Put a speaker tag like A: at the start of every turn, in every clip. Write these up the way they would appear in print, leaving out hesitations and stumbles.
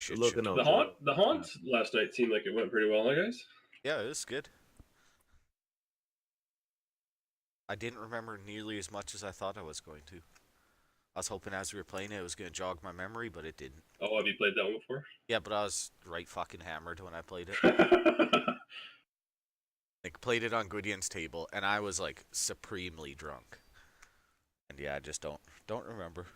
A: shit
B: looking
A: show.
B: out.
C: The haunt last night seemed like it went pretty well, huh, guys?
A: Yeah, it was good. I didn't remember nearly as much as I thought I was going to. I was hoping as we were playing it was going to jog my memory, but it didn't.
C: Oh, have you played that one before?
A: Yeah, but I was right fucking hammered when I played it. Like, played it on Gwydian's table, and I was, like, supremely drunk. And yeah, I just don't remember.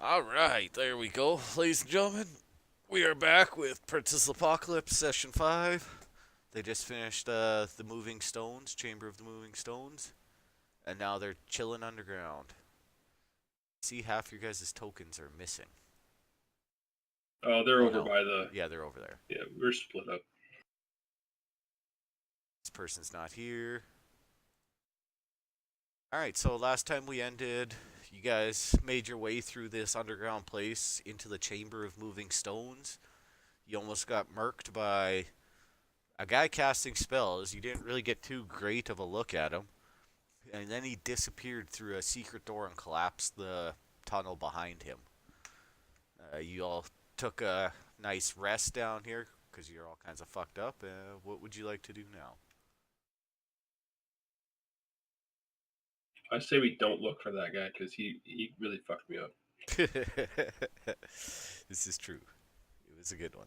A: Alright, there we go. Ladies and gentlemen, we are back with Princess Apocalypse Session 5. They just finished the Moving Stones, Chamber of the Moving Stones. And now they're chilling underground. See, half your guys' tokens are missing.
C: Oh, they're over by the...
A: Yeah, they're over there.
C: Yeah, we're split up.
A: This person's not here. Alright, so last time we ended, you guys made your way through this underground place into the Chamber of Moving Stones. You almost got murked by a guy casting spells. You didn't really get too great of a look at him. And then he disappeared through a secret door and collapsed the tunnel behind him. You all took a nice rest down here because you're all kinds of fucked up. What would you like to do now?
C: I say we don't look for that guy because he really fucked me up.
A: This is true. It was a good one.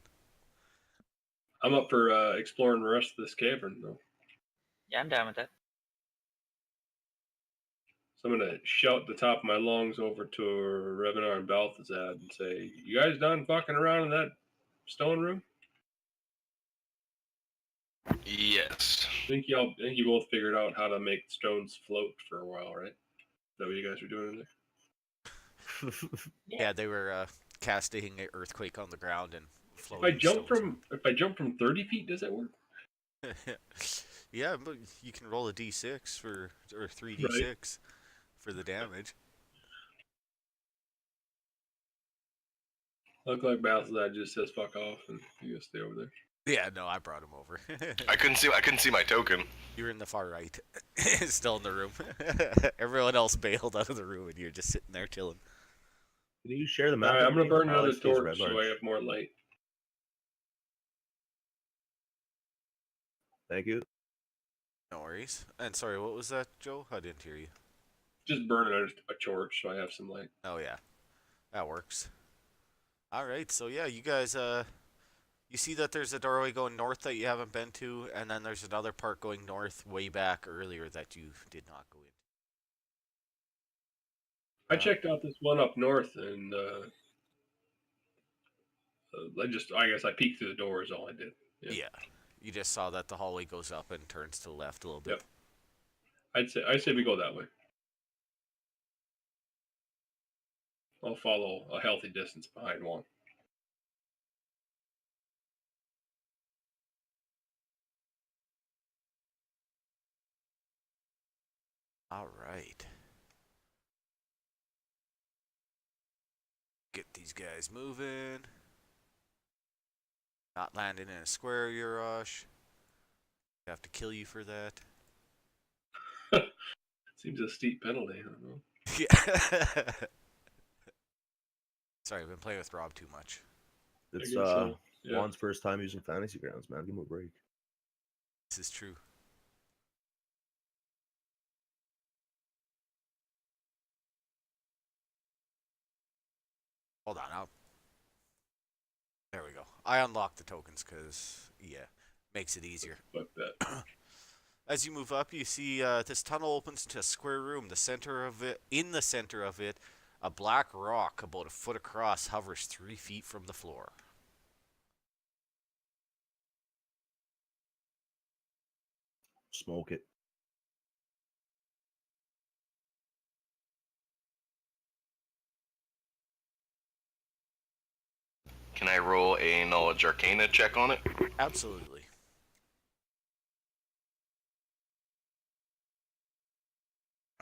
C: I'm up for exploring the rest of this cavern, though.
D: Yeah, I'm down with that.
C: So I'm going to shout at the top of my lungs over to Revenar and Balthazar and say, you guys done fucking around in that stone room?
E: Yes.
C: I think you both figured out how to make stones float for a while, right? Is that what you guys were doing in there?
A: Yeah, they were casting an earthquake on the ground and floating.
C: If I jump from 30 feet, does that work?
A: Yeah, but you can roll a d6 or 3d6 for the damage.
C: Look like Balthazar just says fuck off and you go stay over there.
A: Yeah, no, I brought him over.
E: I couldn't see my token.
A: You're in the far right. Still in the room. Everyone else bailed out of the room and you're just sitting there chilling.
B: Can you share the map?
C: Alright, I'm gonna burn another
B: Alex, these
C: torch
B: red
C: so I
B: lights.
C: have more light.
B: Thank you.
A: No worries. And sorry, what was that, Joe? I didn't hear you.
C: Just burning a torch so I have some light.
A: Oh, yeah. That works. Alright, so yeah, you guys, you see that there's a doorway going north that you haven't been to, and then there's another part going north way back earlier that you did not go in.
C: I checked out this one up north and I guess I peeked through the door is all I did.
A: Yeah. You just saw that the hallway goes up and turns to the left a little bit.
C: Yep. I'd say we go that way. I'll follow a healthy distance behind one.
A: Alright. Get these guys moving. Not landing in a square, Yurosh. I have to kill you for that.
C: Seems a steep penalty, I don't know.
A: Yeah. Sorry, I've been playing with Rob too much.
B: It's
C: so. Yeah.
B: Juan's first time using Fantasy Grounds, man. Give him a break.
A: This is true. Hold on, there we go. I unlocked the tokens because, yeah, makes it easier.
C: Fuck that.
A: As you move up, you see this tunnel opens into a square room. In the center of it, a black rock about a foot across hovers 3 feet from the floor.
B: Smoke it.
E: Can I roll a Knowledge Arcana check on it?
A: Absolutely.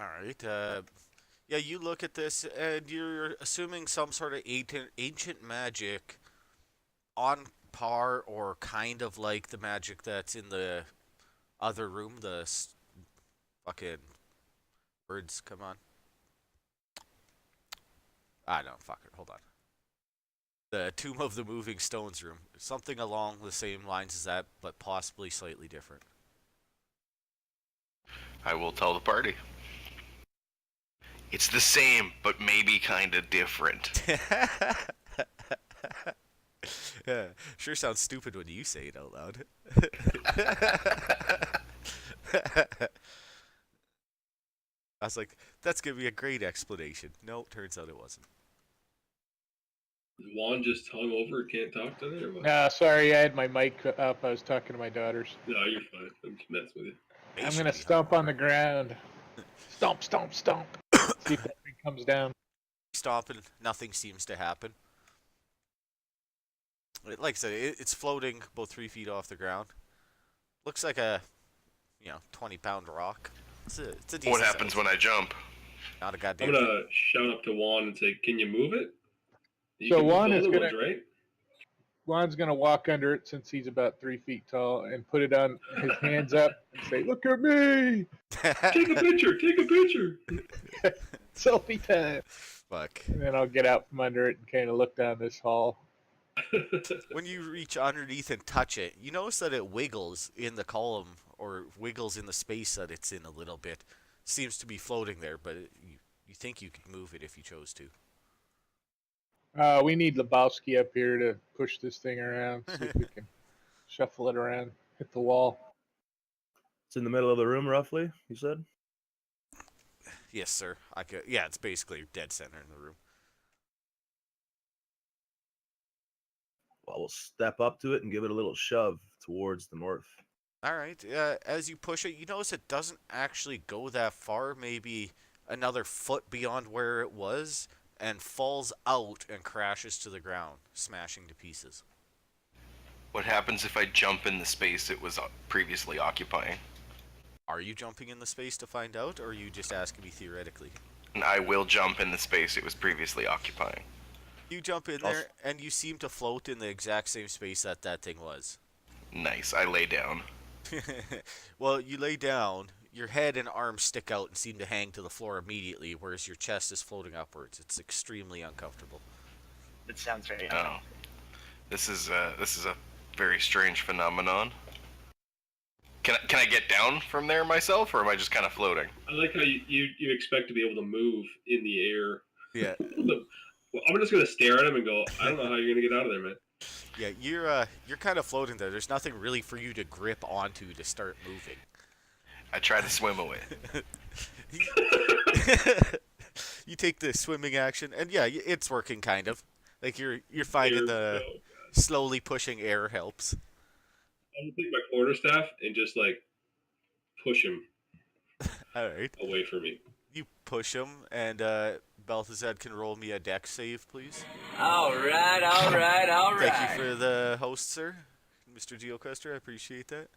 A: Alright, yeah, you look at this, and you're assuming some sort of ancient magic on par or kind of like the magic that's in the other room, fucking words, come on. No, fuck it. Hold on. The Tomb of the Moving Stones room. Something along the same lines as that, but possibly slightly different.
E: I will tell the party. It's the same, but maybe kind of different.
A: Yeah, sure sounds stupid when you say it out loud. I was like, that's gonna be a great explanation. No, turns out it wasn't.
C: Is Juan just hung over, can't talk today, or what?
F: Sorry, I had my mic up. I was talking to my daughters.
C: No, you're fine. I'm just messing with you.
A: They
F: I'm
A: should
F: gonna
A: be
F: stomp on the
A: hungover.
F: ground. Stomp, stomp, stomp. See if that thing comes down.
A: Stomping, nothing seems to happen. Like I said, it's floating about 3 feet off the ground. Looks like a, 20-pound rock. It's a decent
E: What happens
A: size.
E: when I jump?
A: Not a
C: I'm
A: goddamn
C: gonna shout up to Juan and say, "Can you move it?" You
F: So
C: can move
F: Juan
C: the
F: is
C: other
F: gonna-
C: ones, right?
F: Juan's gonna walk under it since he's about 3 feet tall and put it on his hands up and say, "Look at me,
C: Take a picture. Take a picture.
F: selfie time."
A: Fuck.
F: And then I'll get out from under it and kind of look down this hall.
A: When you reach underneath and touch it, you notice that it wiggles in the column or wiggles in the space that it's in a little bit. Seems to be floating there, but you think you could move it if you chose to.
F: We need Lebowski up here to push this thing around, see if we can shuffle it around, hit the wall.
B: It's in the middle of the room, roughly. You said.
A: Yes, sir. I could. Yeah, it's basically dead center in the room.
B: Well, we'll step up to it and give it a little shove towards the north.
A: All right. As you push it, you notice it doesn't actually go that far. Maybe another foot beyond where it was, and falls out and crashes to the ground, smashing to pieces.
E: What happens if I jump in the space it was previously occupying?
A: Are you jumping in the space to find out, or are you just asking me theoretically?
E: And I will jump in the space it was previously occupying.
A: You jump in there, and you seem to float in the exact same space that thing was.
E: Nice. I lay down.
A: Well, you lay down, your head and arms stick out and seem to hang to the floor immediately, whereas your chest is floating upwards. It's extremely uncomfortable.
D: It sounds very
E: Oh. This is a very strange phenomenon. Can I get down from there myself, or am I just kind of floating?
C: I like how you expect to be able to move in the air.
A: Yeah.
C: Well, I'm just gonna stare at him and go, I don't know how you're gonna get out of there, man.
A: Yeah, you're kind of floating there. There's nothing really for you to grip onto to start moving.
E: I try to swim away.
A: You take the swimming action, and yeah, it's working kind of. Like you're finding the slowly pushing air helps.
C: I'm gonna take my quarterstaff and just like push him
A: All right,
C: away from me.
A: you push him, and Balthazar can roll me a dex save, please.
D: All right.
A: Thank you for the host, sir, Mr. Geoquester. I appreciate that.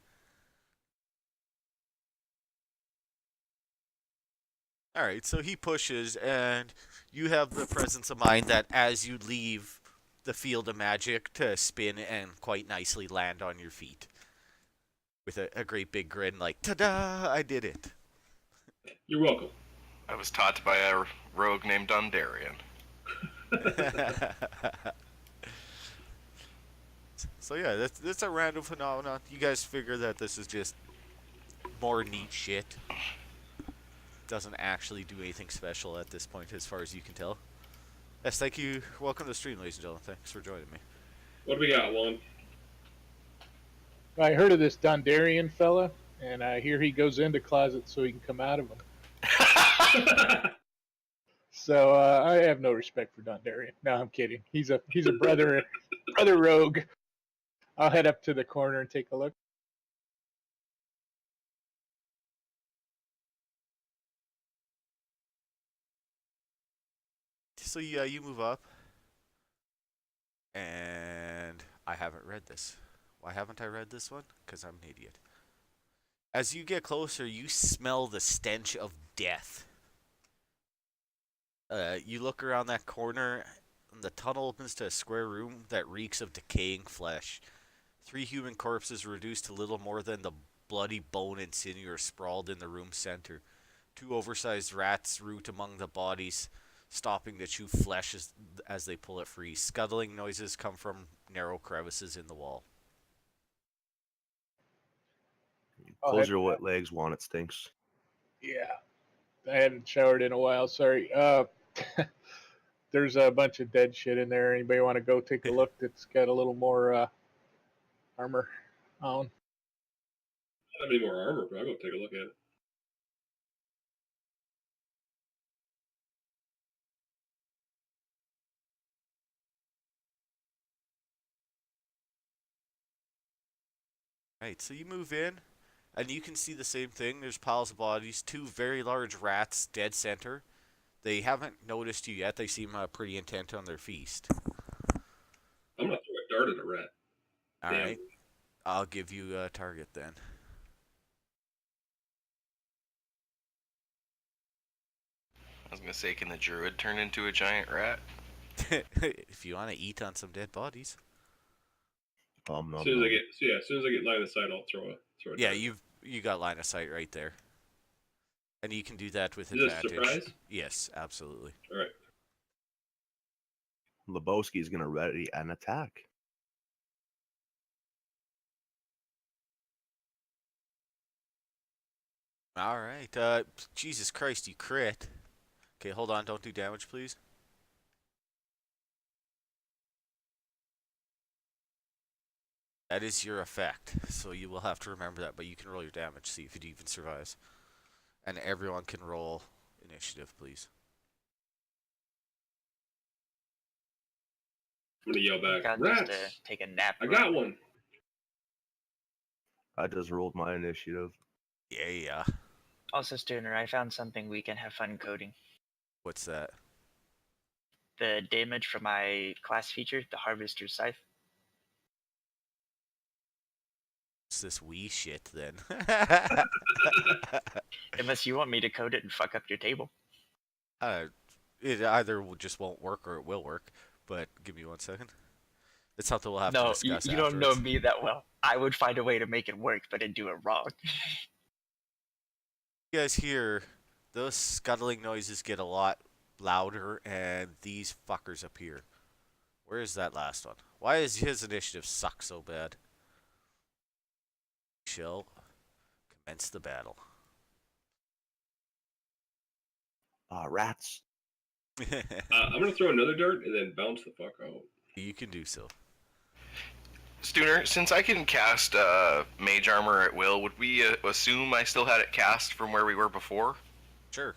A: All right, so he pushes, and you have the presence of mind that as you leave the field of magic to spin and quite nicely land on your feet with a great big grin, like, ta-da, I did it.
C: You're welcome.
E: I was taught by a rogue named Dondarian.
A: So yeah, that's a random phenomenon. You guys figure that this is just more neat shit. Doesn't actually do anything special at this point, as far as you can tell. Yes, thank you. Welcome to the stream, ladies and gentlemen. Thanks for joining me.
C: What do we got, Juan?
F: I heard of this Dondarian fella, and I hear he goes into closets so he can come out of them. So I have no respect for Dondarian. No, I'm kidding. He's a brother rogue. I'll head up to the corner and take a look.
A: So yeah, you move up, and I haven't read this. Why haven't I read this one? Because I'm an idiot. As you get closer, you smell the stench of death. You look around that corner, and the tunnel opens to a square room that reeks of decaying flesh. 3 human corpses reduced to little more than the bloody bone and sinew are sprawled in the room's center. 2 oversized rats root among the bodies. stopping to chew flesh as they pull it free. Scuttling noises come from narrow crevices in the wall.
F: I'll
B: Close
F: head
B: your
F: to
B: wet legs, Juan. It stinks.
F: Yeah, I haven't showered in a while. Sorry. There's a bunch of dead shit in there. Anybody want to go take a look? That's got a little more armor on.
C: I don't have any more armor, but I'll go take a look at it.
A: Right, so you move in, and you can see the same thing. There's piles of bodies, 2 very large rats dead center. They haven't noticed you yet. They seem pretty intent on their feast.
C: I'm gonna throw a dart at a rat.
A: All
C: Damn.
A: right, I'll give you a target then.
E: I was gonna say, can the druid turn into a giant rat?
A: If you want to eat on some dead bodies.
B: Nom,
C: As
B: nom,
C: soon as I
B: nom.
C: get as soon as I get line of sight, I'll throw a
A: Yeah,
C: dart.
A: you got line of sight right there. And you can do that with
C: Is this
A: advantage.
C: surprise?
A: Yes, absolutely.
C: All right.
B: Lebowski's gonna ready an attack.
A: All right. Jesus Christ, you crit. Okay, hold on. Don't do damage, please. That is your effect, so you will have to remember that, but you can roll your damage, see if it even survives. And everyone can roll initiative, please.
C: I'm gonna yell
D: I think
C: back.
D: I'll just
C: Rats!
D: take a nap.
C: I got one.
B: I just rolled my initiative.
A: Yeah.
D: Also, Stoner, I found something we can have fun coding.
A: What's that?
D: The damage from my class feature, the Harvester's Scythe.
A: It's this wee shit, then.
D: Unless you want me to code it and fuck up your table.
A: It either just won't work or it will work, but give me 1 second. It's something we'll have to
D: No,
A: discuss
D: you don't know
A: afterwards.
D: me that well. I would find a way to make it work, but I'd do it wrong.
A: You guys hear those scuttling noises get a lot louder, and these fuckers appear. Where is that last one? Why is his initiative suck so bad? Shall commence the battle.
B: Rats.
C: I'm gonna throw another dart and then bounce the fuck out.
A: You can do so.
E: Stooner, since I can cast mage armor at will, would we assume I still had it cast from where we were before?
A: Sure.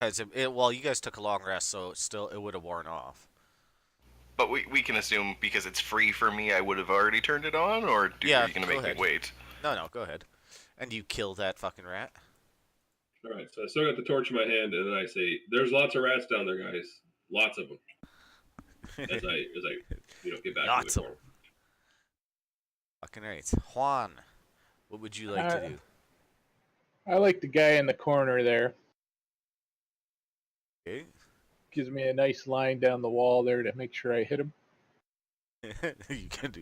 A: Because well, you guys took a long rest, so it would have worn off.
E: But we can assume because it's free for me, I would have already turned it on, or are you gonna
A: go
E: make
A: ahead.
E: me wait?
A: No, go ahead. And you kill that fucking rat.
C: All right, so I still got the torch in my hand, and then I say, "There's lots of rats down there, guys. Lots of them." As I get back
A: Lots
C: to
A: of
C: the
A: 'em.
C: corner.
A: Fucking right. Juan, what would you like to do?
F: I like the guy in the corner there.
A: Okay.
F: Gives me a nice line down the wall there to make sure I hit him.
A: You can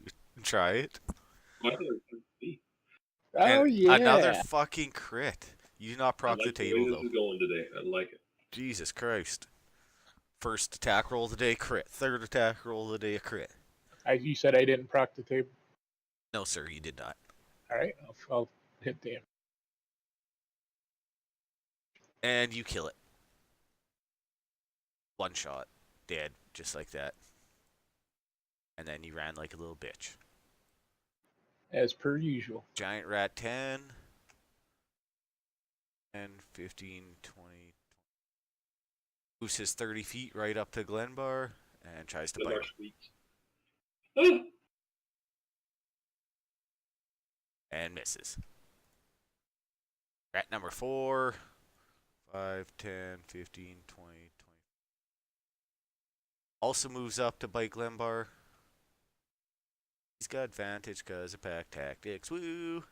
A: try it.
C: Oh, I thought it was me.
F: Oh
A: And
F: yeah.
A: another fucking crit. You do not
C: I
A: proc
C: like
A: the
C: the
A: table
C: way
A: though.
C: this is going today. I like it.
A: Jesus Christ. First attack roll of the day, crit. Third attack roll of the day, a crit.
F: You said I didn't proc the table.
A: No, sir, you did not.
F: All right, I'll hit the.
A: And you kill it. One shot. Dead. Just like that. And then you ran like a little bitch.
F: As per usual.
A: Giant rat 10. 10, 15, 20. Moves his 30 feet right up to Glenbar and tries to
C: The
A: bite him.
C: Marsh squeaks. Oh!
A: And misses. Rat number 4. 5, 10, 15, 20, 20. Also moves up to bite Glenbar. He's got advantage because of pack tactics. Woo!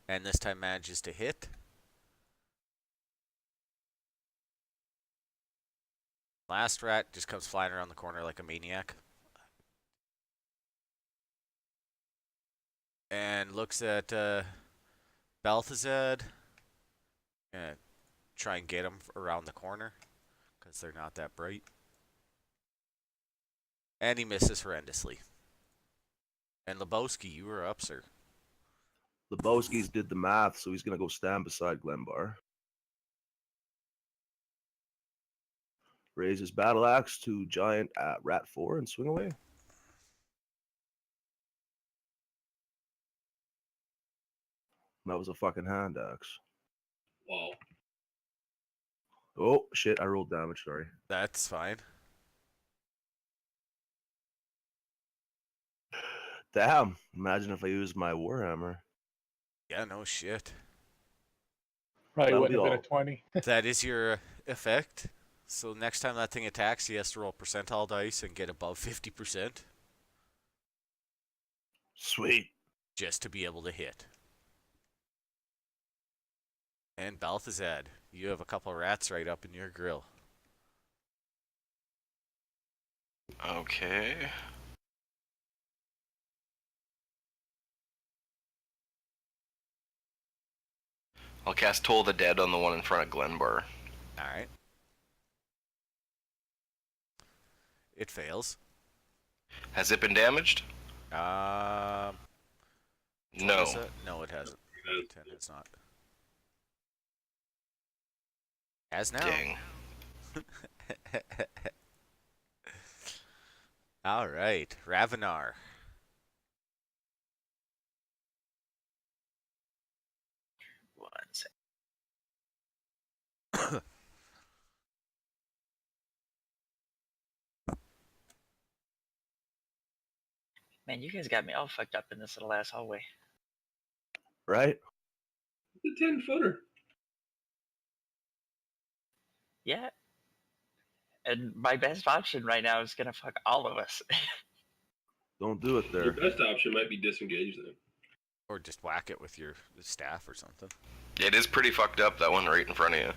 A: And this time manages to hit. Last rat just comes flying around the corner like a maniac. And looks at Balthazar. try and get them around the corner because they're not that bright. And he misses horrendously. And Lebowski, you were up, sir.
B: Lebowski's did the math, so he's gonna go stand beside Glenbar. Raise his battle axe to giant at rat 4 and swing away. That was a fucking hand axe.
C: Wow.
B: Oh shit! I rolled damage. Sorry.
A: That's fine.
B: Damn! Imagine if I used my warhammer.
A: Yeah, no shit.
F: Probably
B: That'll
F: wouldn't
B: be
F: have been
B: all.
F: a 20.
A: That is your effect. So next time that thing attacks, he has to roll percentile dice and get above 50%
B: Sweet.
A: just to be able to hit. And Balthazar, you have a couple rats right up in your grill.
E: Okay. I'll cast Toll the Dead on the one in front of Glenbar.
A: Alright. It fails.
E: Has it been damaged?
A: Um,
E: No.
A: is it? No, it hasn't. 10 it's not. As now.
E: Dang.
A: Alright, Ravenar.
D: One sec. Man, you guys got me all fucked up in this little ass hallway.
B: Right?
C: It's a 10-footer.
D: Yeah. And my best option right now is gonna fuck all of us.
B: Don't do it
C: Your
B: there.
C: best option might be disengage then.
A: Or just whack it with your staff or something.
E: It is pretty fucked up, that one right in front of you.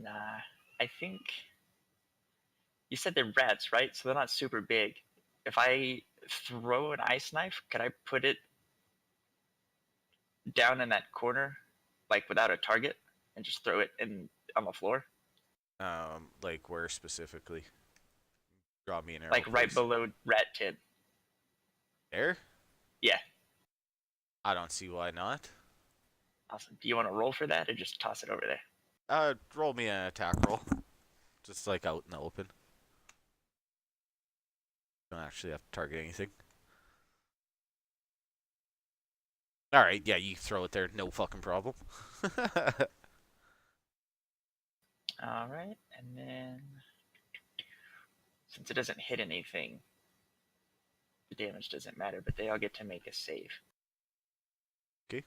D: Nah, I think you said they're rats, right? So they're not super big. If I throw an ice knife, could I put it down in that corner, like without a target, and just throw it in on the floor,
A: Like where specifically? Draw me an arrow.
D: like right
A: please.
D: below Rat Tin?
A: There?
D: Yeah.
A: I don't see why not.
D: Awesome. Do you want to roll for that, or just toss it over there?
A: Roll me an attack roll. Just like out in the open. Don't actually have to target anything. Alright, yeah, you throw it there, no fucking problem.
D: All right, and then since it doesn't hit anything, the damage doesn't matter, but they all get to make a save.
A: Okay.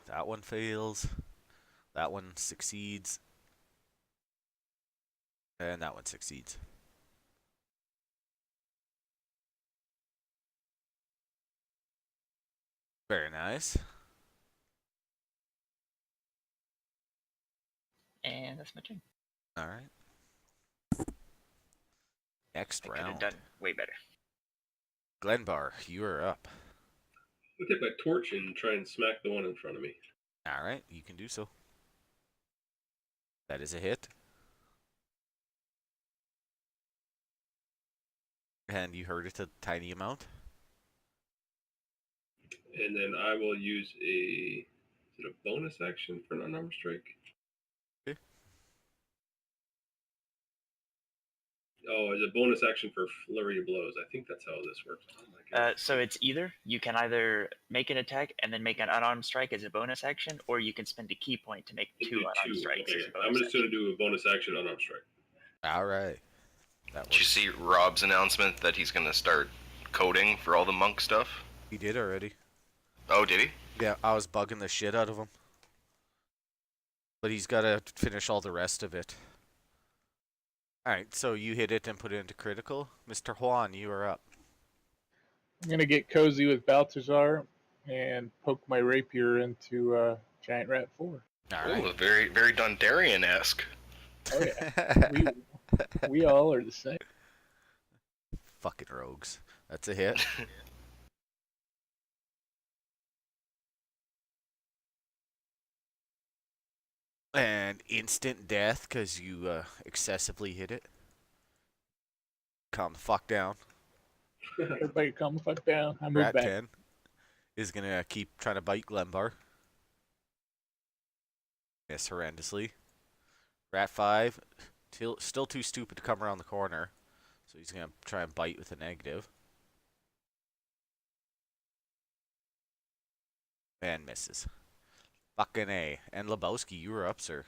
A: That one fails. That one succeeds. And that one succeeds. Very nice.
D: And that's my turn.
A: Alright. Next
D: I could have
A: round.
D: done way better.
A: Glenbar, you are up.
C: I'll take my torch and try and smack the one in front of me.
A: Alright, you can do so. That is a hit. And you hurt it a tiny amount.
C: And then I will use is it a bonus action for an unarmed strike?
A: Okay.
C: Oh, it's a bonus action for flurry of blows. I think that's how this works. Oh my god.
D: So it's either you can either make an attack and then make an unarmed strike as a bonus action, or you can spend a key point to make
C: It
D: two
C: did
D: unarmed strikes.
C: Okay,
D: As a bonus
C: I'm just
D: action.
C: going to do a bonus action unarmed strike.
A: Alright. That
E: Did you
A: works.
E: see Rob's announcement that he's gonna start coding for all the monk stuff?
A: He did already.
E: Oh, did he?
A: Yeah, I was bugging the shit out of him. But he's got to finish all the rest of it. Alright, so you hit it and put it into critical. Mr. Juan, you are up.
F: I'm gonna get cozy with Balthazar and poke my rapier into Giant Rat 4.
A: Alright.
E: Ooh, very, very Dundarian-esque.
F: Oh yeah, we all are the same.
A: Fucking rogues. That's a hit. And instant death because you excessively hit it. Calm the fuck down.
F: Everybody calm the fuck down. I moved
A: Rat
F: back.
A: 10 is going to keep trying to bite Glenbar. Miss horrendously. Rat 5, still too stupid to come around the corner. So he's going to try and bite with a negative. And misses. Fucking A. And Lebowski, you were up, sir.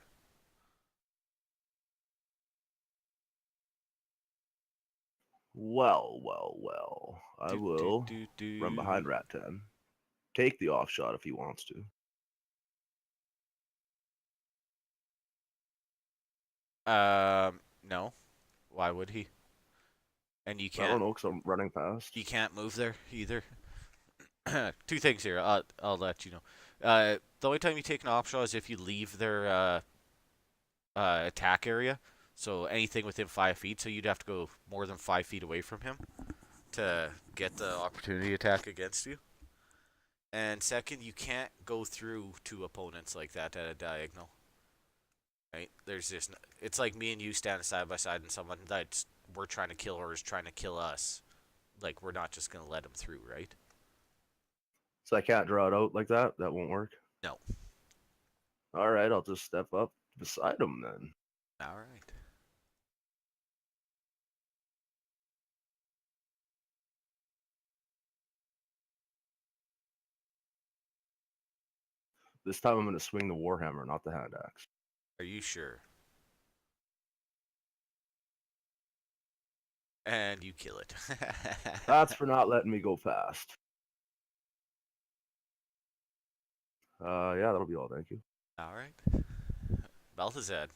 B: Well. I will run behind Rat 10. Take the off shot if he wants to.
A: No. Why would he? And you
B: I don't
A: can't.
B: know, because I'm running past.
A: You can't move there either. Two things here. I'll let you know. The only time you take an off shot is if you leave their attack area. So anything within 5 feet. So you'd have to go more than 5 feet away from him to get the opportunity attack against you. And second, you can't go through two opponents like that at a diagonal. Right? There's just it's like me and you standing side by side, and someone that we're trying to kill or is trying to kill us. Like we're not just gonna let him through, right?
B: So I can't draw it out like that? That won't work?
A: No.
B: Alright, I'll just step up beside him then.
A: All right.
B: This time I'm going to swing the Warhammer, not the hand axe.
A: Are you sure? And you kill it.
B: That's for not letting me go fast. Yeah, that'll be all, thank you.
A: All right. Balthazar,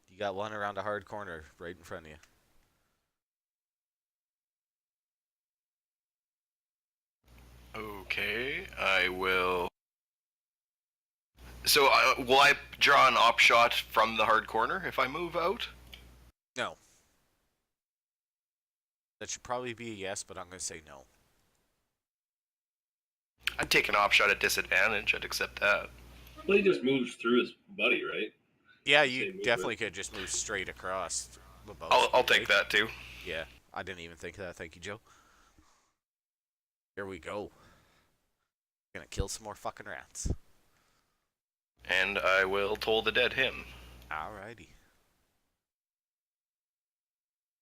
A: you got one around a hard corner right in front of you.
E: Okay, I will. So, will I draw an op shot from the hard corner if I move out?
A: No. That should probably be a yes, but I'm going to say no.
E: I'd take an op shot at disadvantage. I'd accept that.
C: Well, he just moves through his buddy, right?
A: Yeah,
C: Same
A: you
C: movement.
A: definitely could just move straight across.
E: I'll take that too.
A: Yeah, I didn't even think of that. Thank you, Joe. Here we go. Gonna kill some more fucking rats.
E: And I will toll the dead him.
A: Alrighty.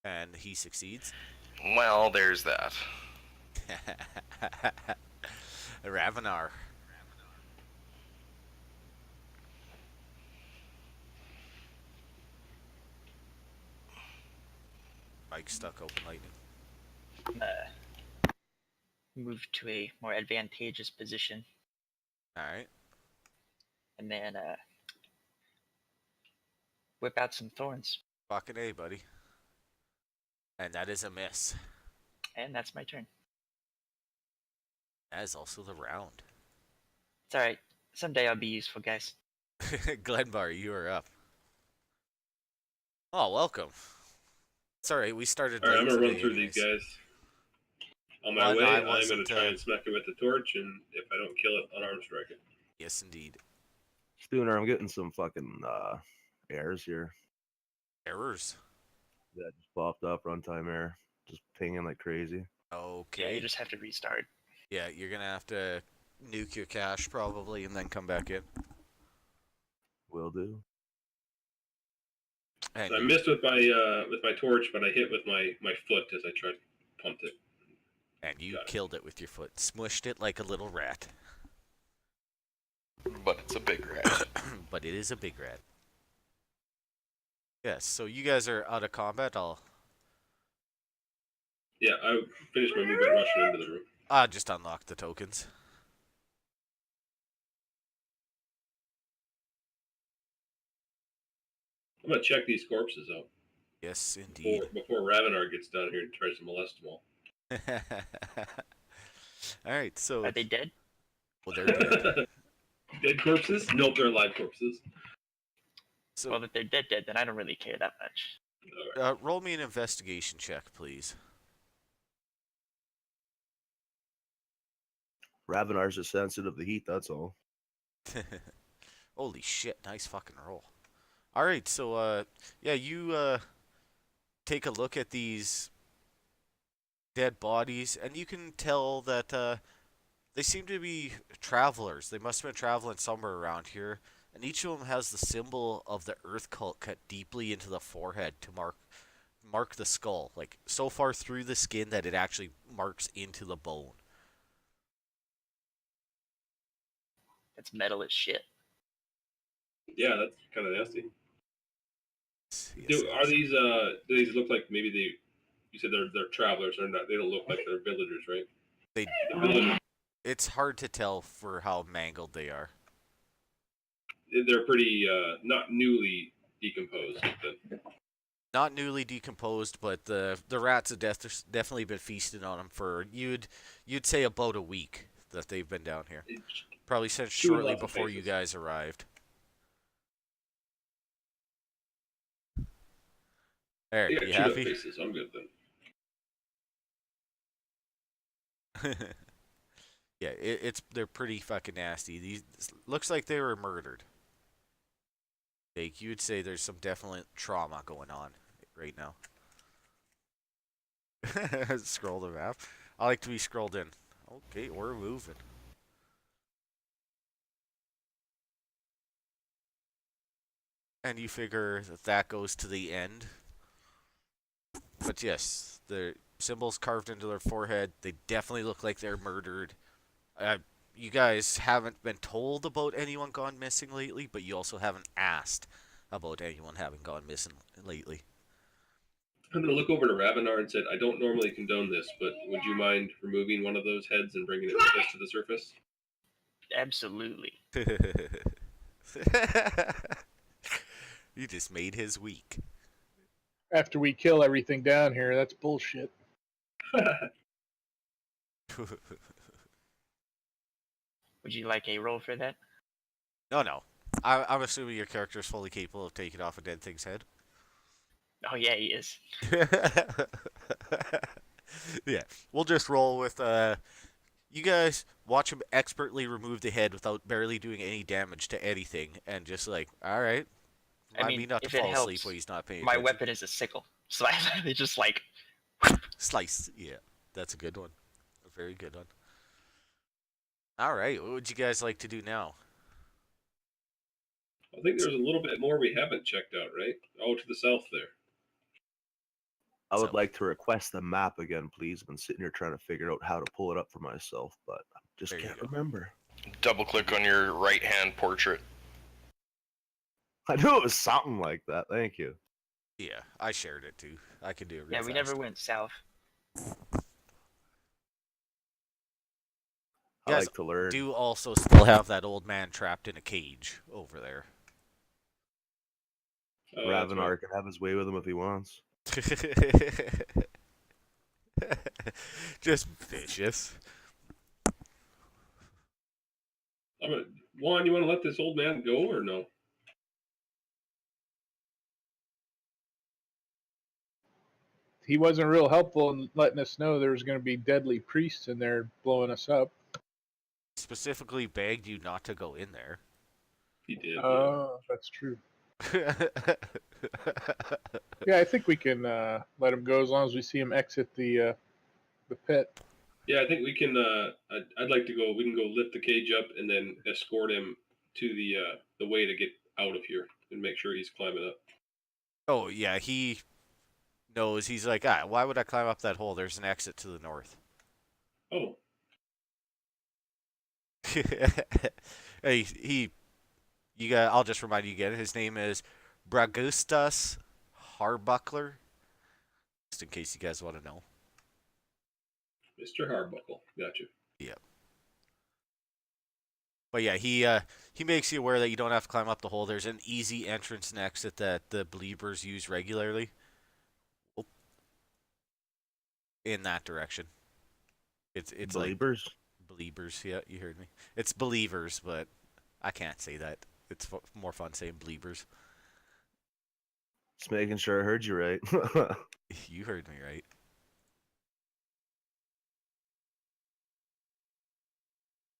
A: And he succeeds.
E: Well, there's that.
A: Ravenar. Mike stuck open lightning.
D: Move to a more advantageous position,
A: Alright.
D: and then whip out some thorns.
A: Fucking A, buddy. And that is a miss.
D: And that's my turn.
A: That is also the round.
D: It's alright. Someday I'll be useful, guys.
A: Glenbar, you are up. Oh, welcome. It's alright, we started
C: All right, I'm
A: late
C: gonna run
A: today
C: through
A: anyways.
C: these guys. On my
A: Well,
C: way,
A: I
C: I'm gonna
A: wasn't,
C: try and smack it with the torch, and if I don't kill it, unarmed strike it.
A: Yes, indeed.
B: Spooner, I'm getting some fucking errors here.
A: Errors.
B: That just popped up, runtime error. Just pinging like crazy.
D: Yeah,
A: Okay.
D: you just have to restart.
A: Yeah, you're gonna have to nuke your cache probably and then come back in.
B: Will do.
A: And
C: I
A: you-
C: missed with my torch, but I hit with my foot as I tried to punt it.
A: And you
C: Got it.
A: killed it with your foot. Smushed it like a little rat.
E: But it's a big rat.
A: But it is a big rat. Yes, so you guys are out of combat. I'll
C: Yeah, I finished my movement rushing into the room.
A: just unlock the tokens.
C: I'm gonna check these corpses out
A: Yes, indeed.
C: before Ravenar gets down here and tries to molest them all.
A: Alright, so
D: Are they dead?
A: well, they're dead.
C: Dead corpses? Nope, they're alive corpses.
A: So
D: Well, if they're dead, then I don't really care that much.
C: All right.
A: roll me an investigation check, please.
B: Ravenar's just sensitive to heat, that's all.
A: Holy shit, nice fucking roll. All right, so yeah, you take a look at these dead bodies, and you can tell that they seem to be travelers. They must have been traveling somewhere around here, and each of them has the symbol of the Earth cult cut deeply into the forehead to mark the skull, like so far through the skin that it actually marks into the bone.
D: That's metal as shit.
C: Yeah, that's kind of nasty.
A: Yes,
C: Are these do these look like maybe you said they're travelers, they're not, they don't look like they're villagers, right?
A: They,
C: The villagers,
A: it's hard to tell for how mangled they are.
C: they're pretty not newly decomposed then.
A: Not newly decomposed, but the rats have definitely been feasting on them for you'd say about a week that they've been down here. Probably since
C: Chewing
A: shortly
C: lots of
A: before you
C: faces.
A: guys arrived.
C: They
A: Eric,
C: got
A: you
C: chewed up
A: happy?
C: faces. I'm good then.
A: Yeah, they're pretty fucking nasty. These looks like they were murdered. Like you would say, there's some definite trauma going on right now. Scroll the map. I like to be scrolled in. Okay, we're moving. And you figure that goes to the end. But yes, the symbols carved into their forehead, they definitely look like they're murdered. You guys haven't been told about anyone gone missing lately, but you also haven't asked about anyone having gone missing lately.
C: I'm gonna look over to Ravenar and said, I don't normally condone this, but would you mind removing one of those heads and bringing it with us to the surface?
D: Absolutely.
A: You just made his week.
F: After we kill everything down here, that's bullshit.
D: Would you like a roll for that?
A: No. I'm assuming your character is fully capable of taking off a dead thing's head.
D: Oh yeah, he is.
A: Yeah, we'll just roll with you guys watch him expertly remove the head without barely doing any damage to anything, and just like, all right,
D: I
A: me
D: mean,
A: not to
D: if it
A: fall asleep
D: helps,
A: while he's not paying
D: my
A: attention.
D: weapon is a sickle, so I literally just like.
A: Slice. Yeah, that's a good one. A very good one. All right, what would you guys like to do now?
C: I think there's a little bit more we haven't checked out, right? Oh, to the south there.
B: I would
A: So-
B: like to request the map again, please. I've been sitting here trying to figure out how to pull it up for myself, but I just
A: There you
B: can't
A: go.
B: remember.
E: Double click on your right hand portrait.
B: I knew it was something like that. Thank you.
A: Yeah, I shared it too. I can do it. Real
D: Yeah, we
A: fast.
D: never went south.
B: I
A: Guys,
B: like to learn.
A: Do also still have that old man trapped in a cage over there.
C: Oh, that's
B: Ravenar
C: right.
B: can have his way with him if he wants.
A: Just vicious.
C: Juan, you want to let this old man go or no?
F: He wasn't real helpful in letting us know there was going to be deadly priests in there blowing us up.
A: Specifically begged you not to go in there.
C: He did.
F: Oh, that's true. Yeah, I think we can let him go as long as we see him exit the pit.
C: Yeah, I think we can. I'd like to go. We can go lift the cage up and then escort him to the way to get out of here and make sure he's climbing up.
A: Oh yeah, he knows. He's like, why would I climb up that hole? There's an exit to the north.
C: Oh,
A: I'll just remind you again. His name is Bragustas Harbuckler. Just in case you guys want to know.
C: Mr. Harbuckle, gotcha.
A: But yeah, he makes you aware that you don't have to climb up the hole. There's an easy entrance and exit that the Beliebers use regularly. In that direction. It's like
B: Believers.
A: Beliebers. Yeah, you heard me. It's believers, but I can't say that. It's more fun saying Beliebers.
B: Just making sure I heard you right.
A: You heard me right.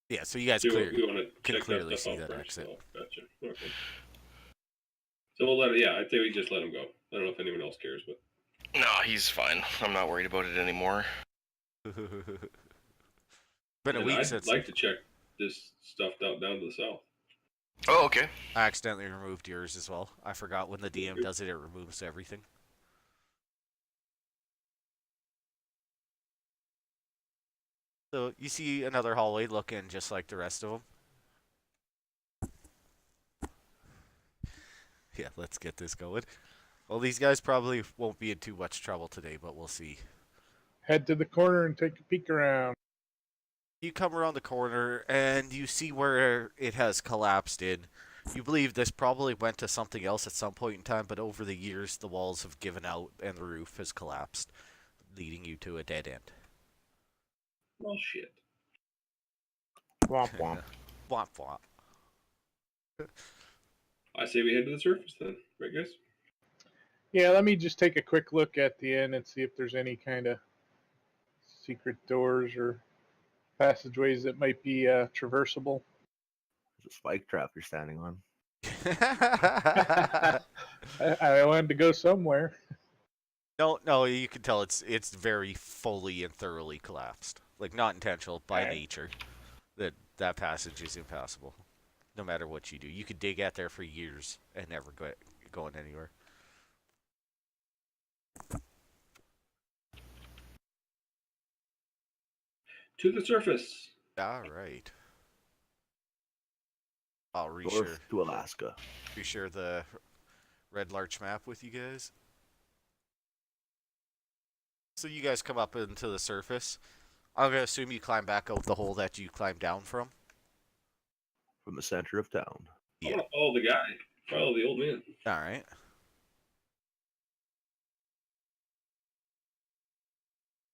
A: Yeah, so you guys
C: So we want to
A: can
C: check
A: clearly
C: that stuff
A: see
C: out
A: that
C: first.
A: exit.
C: Oh, gotcha. Okay. So we'll let it. Yeah, I'd say we just let him go. I don't know if anyone else cares, but
E: No, he's fine. I'm not worried about it anymore.
A: Been a
C: and
A: week
C: I'd
A: since
C: like to check this stuff down to the south.
E: Oh, okay.
A: I accidentally removed yours as well. I forgot when the DM does it, it removes everything. So you see another hallway looking just like the rest of them. Yeah, let's get this going. Well, these guys probably won't be in too much trouble today, but we'll see.
F: Head to the corner and take a peek around.
A: You come around the corner and you see where it has collapsed in. You believe this probably went to something else at some point in time, but over the years the walls have given out and the roof has collapsed, leading you to a dead end.
C: Well, shit.
F: Womp womp.
A: Womp womp.
C: I say we head to the surface then, right, guys?
F: Yeah, let me just take a quick look at the end and see if there's any kind of secret doors or passageways that might be traversable.
B: There's a spike trap you're standing on.
F: I wanted to go somewhere.
A: No, you can tell it's very fully and thoroughly collapsed. Like, not intentional, by
F: Alright.
A: nature. That passage is impassable. No matter what you do. You could dig out there for years and never going anywhere.
C: To the surface.
A: Alright. I'll
B: North to Alaska.
A: reshare the Red Larch map with you guys. So you guys come up into the surface. I'm going to assume you climb back out the hole that you climbed down from.
B: From the center of town.
C: I want to follow the guy. Follow the old man.
A: Alright.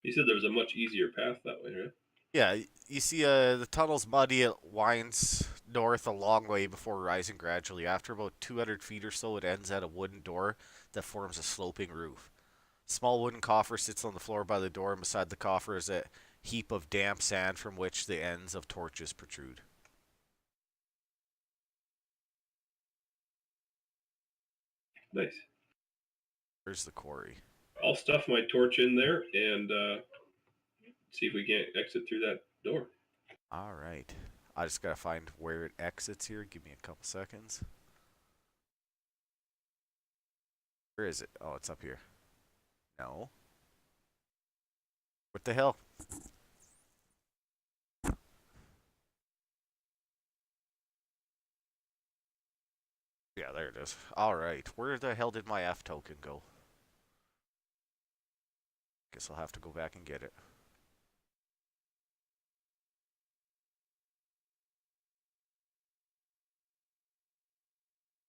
C: He said there was a much easier path that way, right?
A: Yeah, you see the tunnel's muddy. It winds north a long way before rising gradually. After about 200 feet or so, it ends at a wooden door that forms a sloping roof. Small wooden coffer sits on the floor by the door, and beside the coffer is a heap of damp sand from which the ends of torches protrude.
C: Nice.
A: There's the quarry.
C: I'll stuff my torch in there and see if we can't exit through that door.
A: Alright. I just gotta find where it exits here. Give me a couple seconds. Where is it? Oh, it's up here. No. What the hell? Yeah, there it is. Alright. Where the hell did my F token go? Guess I'll have to go back and get it.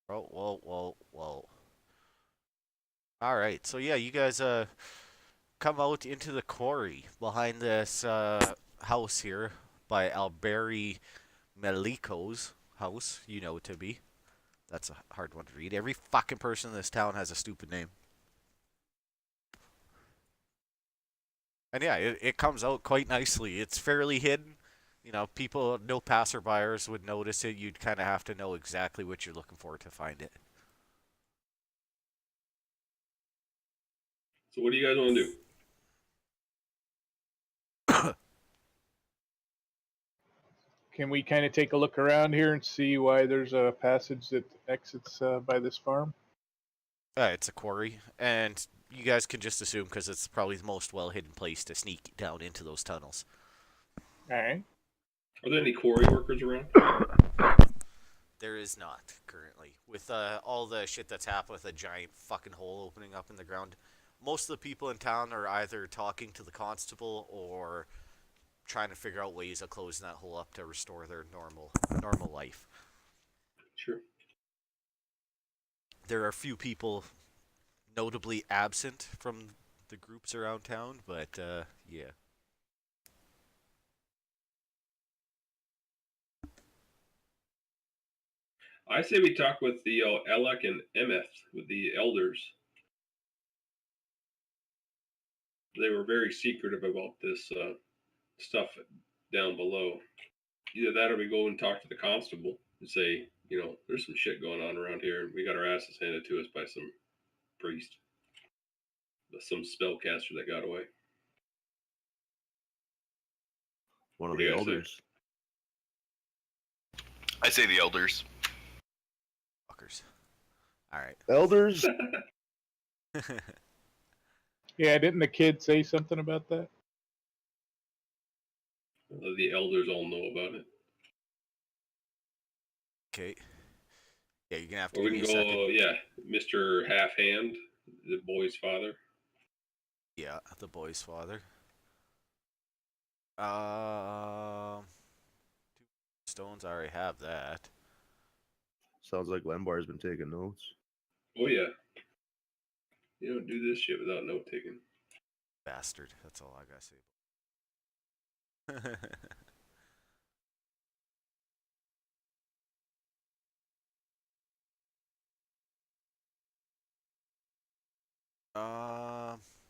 A: Oh, whoa. Alright, so yeah, you guys come out into the quarry behind this house here by Alberi Meliko's house, you know it to be. That's a hard one to read. Every fucking person in this town has a stupid name. And yeah, it comes out quite nicely. It's fairly hidden. You know, people, no passerbyers would notice it. You'd kind of have to know exactly what you're looking for to find it.
C: So what do you guys want to do?
F: Can we kind of take a look around here and see why there's a passage that exits by this farm?
A: It's a quarry, and you guys can just assume because it's probably the most well-hidden place to sneak down into those tunnels.
F: All right.
C: Are there any quarry workers around?
A: There is not, currently. With all the shit that's happened with a giant fucking hole opening up in the ground, most of the people in town are either talking to the constable or trying to figure out ways of closing that hole up to restore their normal life.
C: Sure.
A: There are a few people notably absent from the groups around town, but yeah.
C: I say we talk with the Elek and Emeth, with the elders. They were very secretive about this stuff down below. Either that or we go and talk to the constable and say, there's some shit going on around here, and we got our asses handed to us by some priest, some spellcaster that got away.
B: One of
C: What do
B: the
C: you guys think?
B: elders.
E: I say the elders.
A: Fuckers. All right.
B: Elders?
F: Yeah, didn't the kid say something about that?
C: The elders all know about it.
A: Okay. Yeah, you're gonna have to
C: Or
A: give
C: we
A: me
C: can
A: a
C: go,
A: second.
C: Mr. Half Hand, the boy's father.
A: Yeah, the boy's father. Two stones. I already have that.
B: Sounds like Lembar's been taking notes.
C: Oh, yeah. You don't do this shit without note taking.
A: Bastard. That's all I gotta say.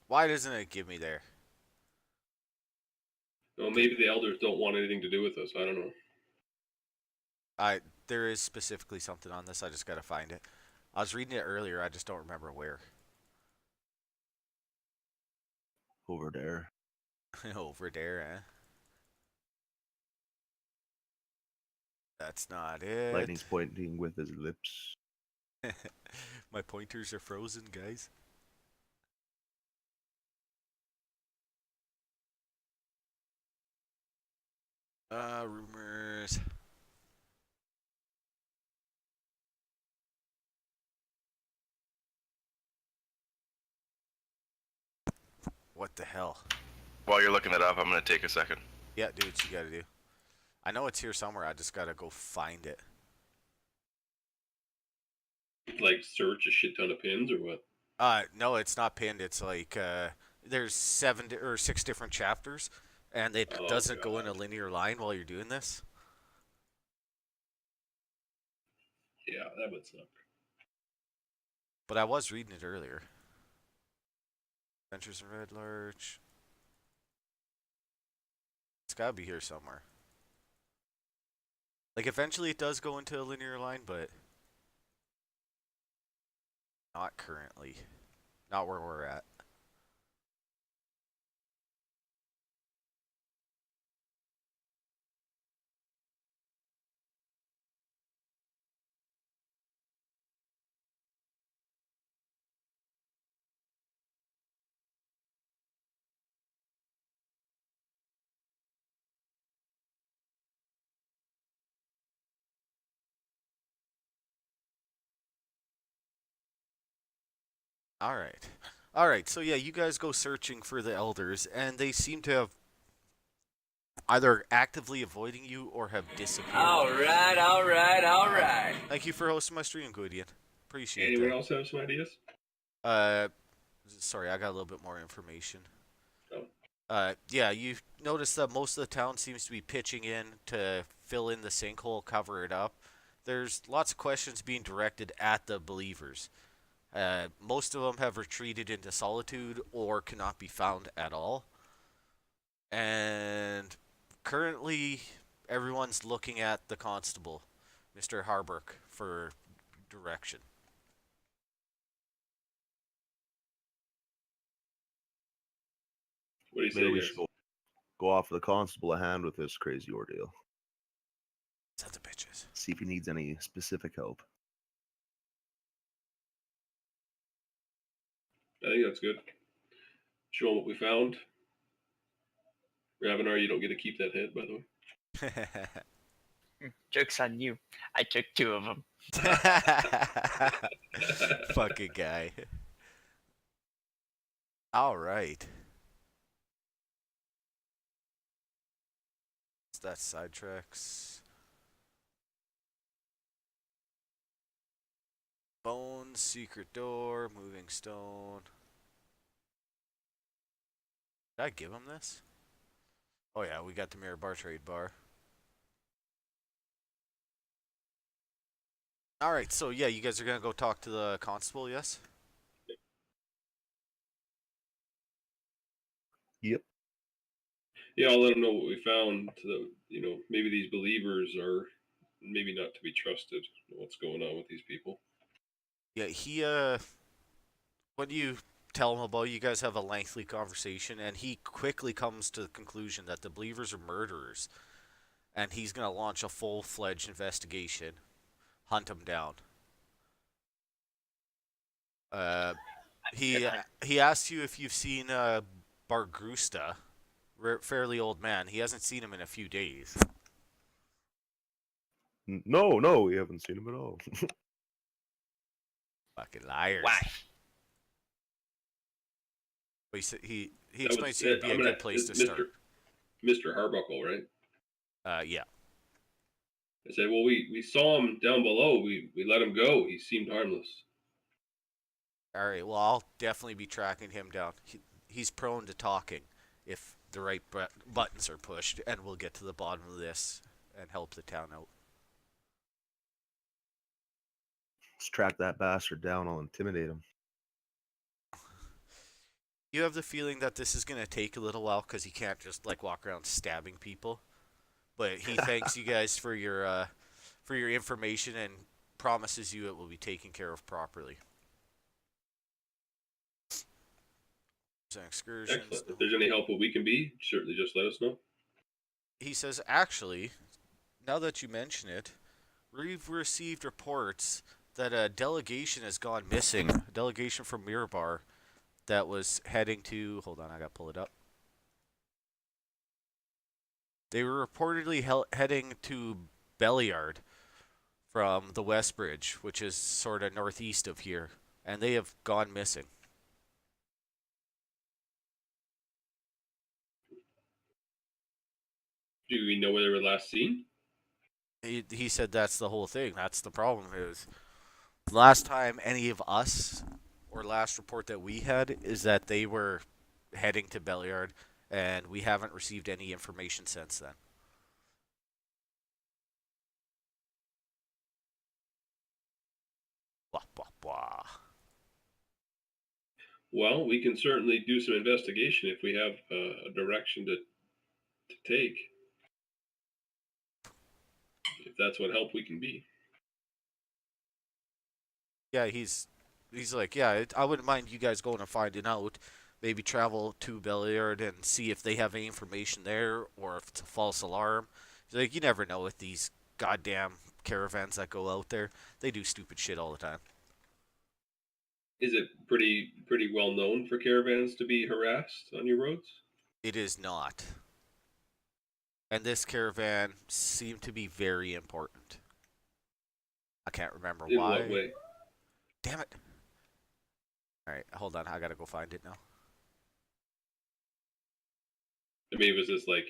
A: Why doesn't it give me there?
C: Well, maybe the elders don't want anything to do with us. I don't know.
A: There is specifically something on this. I just gotta find it. I was reading it earlier. I just don't remember where.
B: Over there.
A: Over there, eh? That's not it.
B: Lightning's pointing with his lips.
A: My pointers are frozen, guys. Rumors. What the hell?
E: While you're looking that up, I'm gonna take a second.
A: Yeah, do what you gotta do. I know it's here somewhere. I just gotta go find it.
C: Like, search a shit ton of pins or what?
A: No, it's not pinned. It's like there's 6 different chapters, and it
C: Oh,
A: doesn't go in a
C: God.
A: linear line while you're doing this.
C: Yeah, that would suck.
A: But I was reading it earlier. Adventures of Red Lurch. It's gotta be here somewhere. Like, eventually it does go into a linear line, but not currently. Not where we're at. Alright. Alright, so yeah, you guys go searching for the elders, and they seem to have either actively avoiding you or have disappeared.
G: Alright.
A: Thank you for hosting my stream, Guidian. Appreciate
C: Anyone
A: that.
C: else have some ideas?
A: Sorry, I got a little bit more information.
C: Oh.
A: Yeah, you notice that most of the town seems to be pitching in to fill in the sinkhole, cover it up. There's lots of questions being directed at the believers. Most of them have retreated into solitude or cannot be found at all. And currently, everyone's looking at the constable, Mr. Harbrook, for direction.
C: What do you say,
B: Maybe we
C: guys?
B: should go offer the constable a hand with this crazy ordeal.
A: Sons of bitches.
B: See if he needs any specific help.
C: I think that's good. Show them what we found. Ravenar, you don't get to keep that head, by the way.
D: Joke's on you. I took 2 of them.
A: Fucking guy. All right. That sidetracks. Bones, secret door, moving stone. Did I give him this? Oh yeah, we got the mirror bar trade bar. Alright, so yeah, you guys are gonna go talk to the constable, yes?
B: Yep.
C: Yeah, I'll let them know what we found. Maybe these believers are maybe not to be trusted. What's going on with these people?
A: Yeah, he when you tell him about it, you guys have a lengthy conversation, and he quickly comes to the conclusion that the believers are murderers, and he's gonna launch a full-fledged investigation, hunt them down. He
D: Good hunt.
A: he asks you if you've seen Bargrusta, fairly old man. He hasn't seen him in a few days.
B: No, we haven't seen him at all.
A: Fucking liars.
D: Why?
A: But he
C: That
A: explains
C: was
A: to you it'd
C: it.
A: be a
C: I'm gonna-
A: good place to
C: Mr.
A: start.
C: Mr. Harbuckle, right?
A: Yeah.
C: I said, well, we saw him down below. We let him go. He seemed harmless.
A: All right. Well, I'll definitely be tracking him down. He's prone to talking if the right buttons are pushed, and we'll get to the bottom of this and help the town out.
B: Let's track that bastard down. I'll intimidate him.
A: You have the feeling that this is gonna take a little while because he can't just like walk around stabbing people. But he thanks you guys for your information and promises you it will be taken care of properly. Excursions.
C: Excellent. If there's any help that we can be, certainly just let us know.
A: He says, actually, now that you mention it, we've received reports that a delegation has gone missing. A delegation from Mirabar that was heading to. Hold on, I gotta pull it up. They were reportedly heading to Belliard from the West Bridge, which is sort of northeast of here, and they have gone missing.
C: Do we know where they were last seen?
A: He said that's the whole thing. That's the problem is last time any of us or last report that we had is that they were heading to Belliard, and we haven't received any information since then. Blah, blah, blah.
C: Well, we can certainly do some investigation if we have a direction to take. If that's what help we can be.
A: Yeah, he's like, yeah, I wouldn't mind you guys going and finding out. Maybe travel to Belliard and see if they have any information there or if it's a false alarm. He's like, you never know with these goddamn caravans that go out there. They do stupid shit all the time.
C: Is it pretty well known for caravans to be harassed on your roads?
A: It is not. And this caravan seemed to be very important. I can't remember
C: In
A: why.
C: what way?
A: Damn it. Alright, hold on. I gotta go find it now.
C: I mean, was this like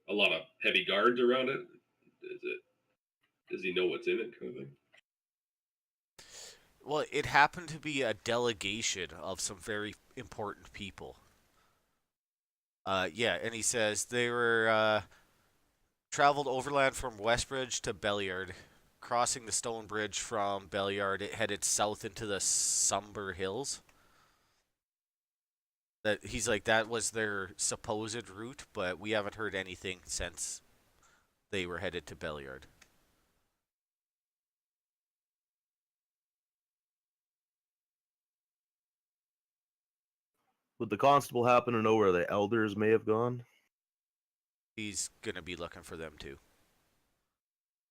C: a lot of heavy guards around it? Does he know what's in it, kind of thing?
A: Well, it happened to be a delegation of some very important people. Yeah, and he says they were traveled overland from Westbridge to Belliard, crossing the stone bridge from Belliard. It headed south into the Sumber Hills. That he's like that was their supposed route, but we haven't heard anything since they were headed to Belliard.
B: Would the constable happen to know where the elders may have gone?
A: He's gonna be looking for them too.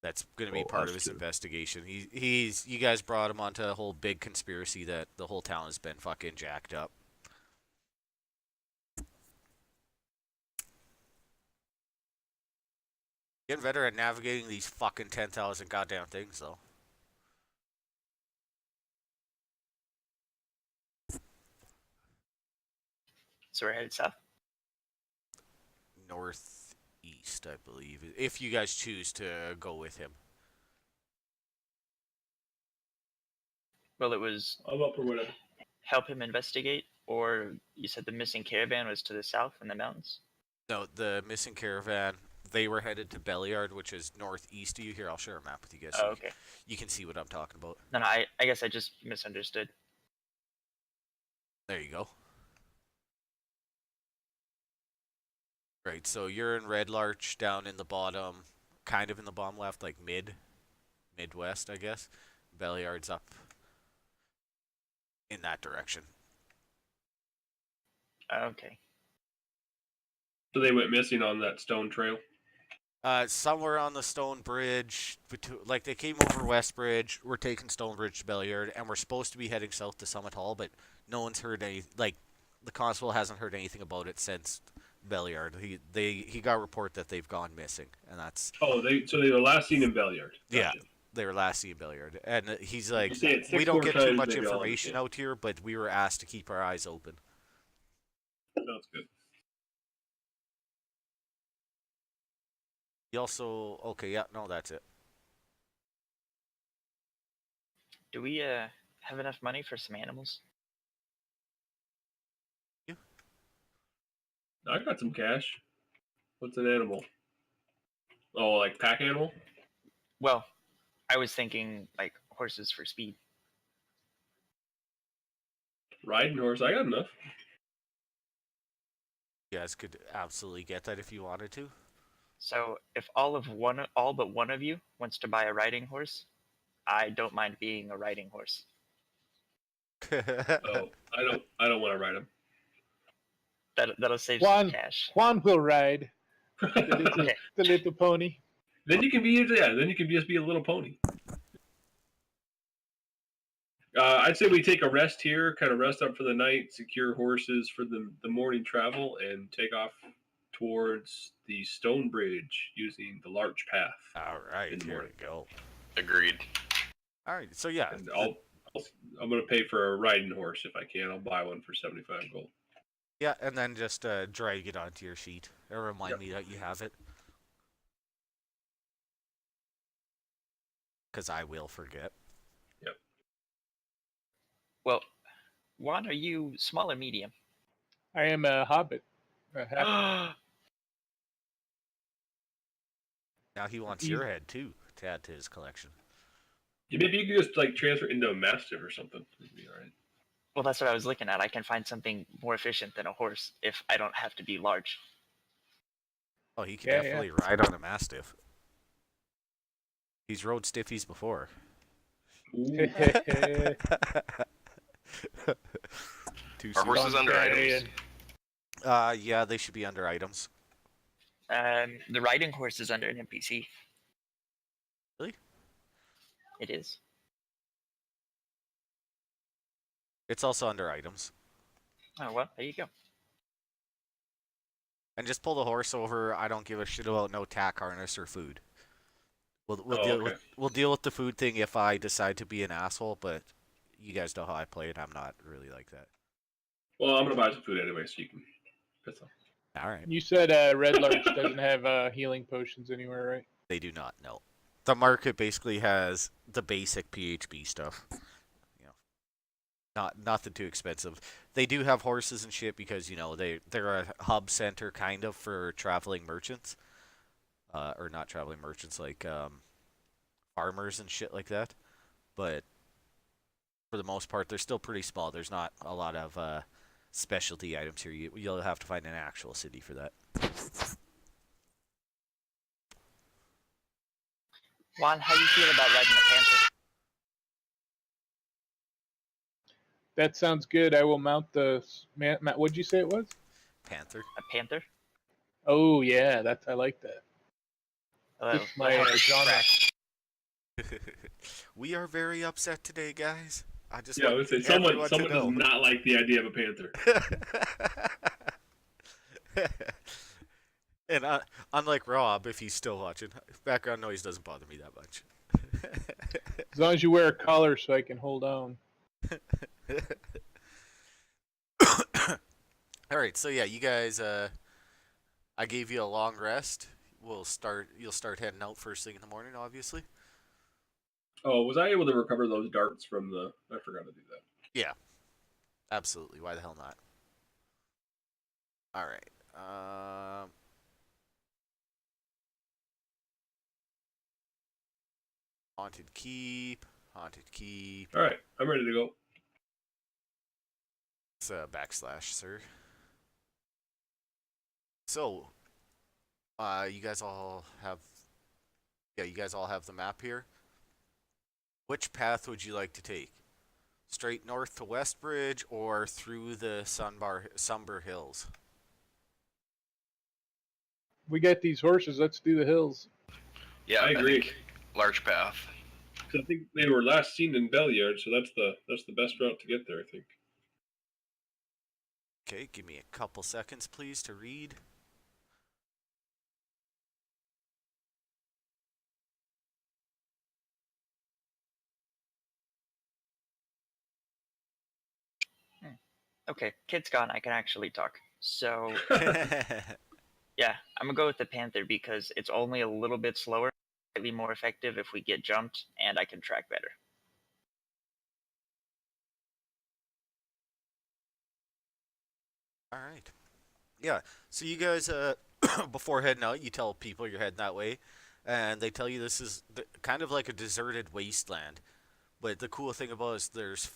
A: That's gonna be
B: Oh,
A: part
B: us
A: of his
B: too.
A: investigation. He's you guys brought him onto a whole big conspiracy that the whole town has been fucking jacked up. Getting better at navigating these fucking 10,000 goddamn things though.
D: So we're headed south.
A: Northeast, I believe, if you guys choose to go with him.
D: Well, it was
C: I'm up for whatever.
D: help him investigate, or you said the missing caravan was to the south in the mountains?
A: No, the missing caravan, they were headed to Belliard, which is northeast of you. Here, I'll share a map with you guys so
D: Oh, okay.
A: you can see what I'm talking about.
D: No, I guess I just misunderstood.
A: There you go. Right, so you're in Red Larch down in the bottom, kind of in the bottom left, like mid. Midwest, I guess. Belliard's up in that direction.
D: Okay.
C: So they went missing on that stone trail.
A: Somewhere on the Stone Bridge, like they came over West Bridge, we're taking Stone Bridge to Belliard, and we're supposed to be heading south to Summit Hall, but no one's heard any. Like, the constable hasn't heard anything about it since Belliard. He got a report that they've gone missing, and that's
C: Oh, they were last seen in Belliard.
A: Yeah.
C: Gotcha.
A: they were last seen Belliard, and he's like,
C: You say it
A: we
C: six
A: don't
C: more
A: get too
C: times,
A: much
C: maybe I'll
A: information
C: understand.
A: out here, but we were asked to keep our eyes open.
C: Sounds good.
A: He also, okay, yeah, no, that's it.
D: Do we have enough money for some animals?
C: I got some cash. What's an animal? Oh, like pack animal?
D: Well, I was thinking like horses for speed.
C: Riding horse. I got enough.
A: You guys could absolutely get that if you wanted to.
D: So if all but one of you wants to buy a riding horse, I don't mind being a riding horse.
C: Oh, I don't want to ride him.
D: That'll save
F: Juan.
D: some cash.
F: Juan will ride
D: Okay.
F: the little pony.
C: Then you can be just be a little pony. I'd say we take a rest here, kind of rest up for the night, secure horses for the morning travel, and take off towards the Stone Bridge using the Larch Path.
A: All right,
C: Good
A: here
C: morning.
A: we go.
E: Agreed.
A: All right, so yeah,
C: And I'm gonna pay for a riding horse if I can. I'll buy one for 75 gold.
A: yeah, and then just drag it onto your sheet or remind
C: Yep.
A: me that you have it, because I will forget.
D: Well, Juan, are you small or medium?
F: I am a hobbit. A half-
A: Now he wants
F: You-
A: your head too to add to his collection.
C: Yeah, maybe you could just like transfer into a mastiff or something. It'd be all right.
D: Well, that's what I was looking at. I can find something more efficient than a horse if I don't have to be large.
A: Oh, he can
F: Yeah,
A: definitely ride on a mastiff. He's rode stiffies before.
C: Ooh.
A: Too
E: Are
A: soon.
E: horses under items?
A: Yeah, they should be under items.
D: The riding horse is under an NPC.
A: Really?
D: It is.
A: It's also under items.
D: Oh well, there you go.
A: And just pull the horse over. I don't give a shit about no tack harness or food. We'll
C: Oh,
A: deal
C: okay.
A: with the food thing if I decide to be an asshole. But you guys know how I play it. I'm not really like that.
C: Well, I'm gonna buy some food anyway, so you can. That's all.
A: All right.
F: You said Red Larch doesn't have healing potions anywhere, right?
A: They do not know. The market basically has the basic PHB stuff. You know, nothing too expensive. They do have horses and shit because they're a hub center kind of for traveling merchants, or not traveling merchants like farmers and shit like that. But for the most part, they're still pretty small. There's not a lot of specialty items here. You'll have to find an actual city for that.
D: Juan, how do you feel about riding a panther?
F: That sounds good. I will mount the. What'd you say it was?
A: Panther.
D: A panther?
F: Oh yeah, I like that.
D: Hello.
F: It's my genre.
A: We are very upset today, guys. I just
C: Yeah, I
A: want
C: would say someone
A: everyone to
C: does
A: know.
C: not like the idea of a panther.
A: And unlike Rob, if he's still watching, background noise doesn't bother me that much.
F: As long as you wear a collar so I can hold on.
A: All right, so yeah, you guys. I gave you a long rest. You'll start heading out first thing in the morning, obviously.
C: Oh, was I able to recover those darts from the? I forgot to do that.
A: Yeah, absolutely. Why the hell not? All right. Haunted Keep. Haunted Keep.
C: All right, I'm ready to go.
A: It's a /, sir. So, you guys all have the map here. Which path would you like to take? Straight north to Westbridge or through the Sumber Hills?
F: We got these horses. Let's do the hills.
E: Yeah,
C: I agree.
E: think large path.
C: 'Cause I think they were last seen in Belliard, so that's the best route to get there. I think.
A: Okay, give me a couple seconds, please, to read.
D: Okay, kid's gone. I can actually talk. So yeah, I'm gonna go with the Panther because it's only a little bit slower, slightly more effective if we get jumped, and I can track better.
A: All right. Yeah. So you guys, before heading out, you tell people you're heading that way, and they tell you this is kind of like a deserted wasteland. But the cool thing about it is there's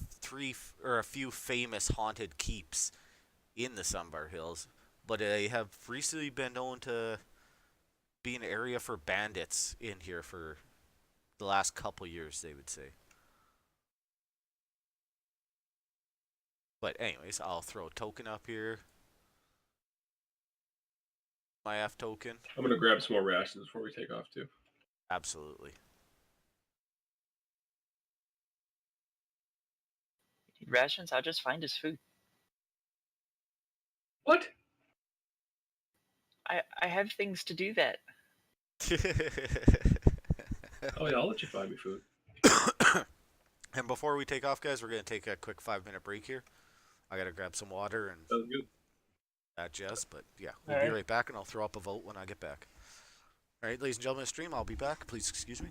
A: a few famous haunted keeps in the Sunbar Hills, but they have recently been known to be an area for bandits in here for the last couple years, they would say. But anyways, I'll throw a token up here. My F token.
C: I'm gonna grab some more rations before we take off too.
A: Absolutely.
D: Need rations? I'll just find his food.
C: What?
D: I have things to do that.
C: Oh yeah, I'll let you find me food.
A: And before we take off, guys, we're going to take a quick 5-minute break here. I got to grab some water and
C: Sounds good.
A: that jazz, but yeah, we'll
F: All
A: be
F: right.
A: right back, and I'll throw up a vote when I get back. All right, ladies and gentlemen of the stream, I'll be back. Please excuse me.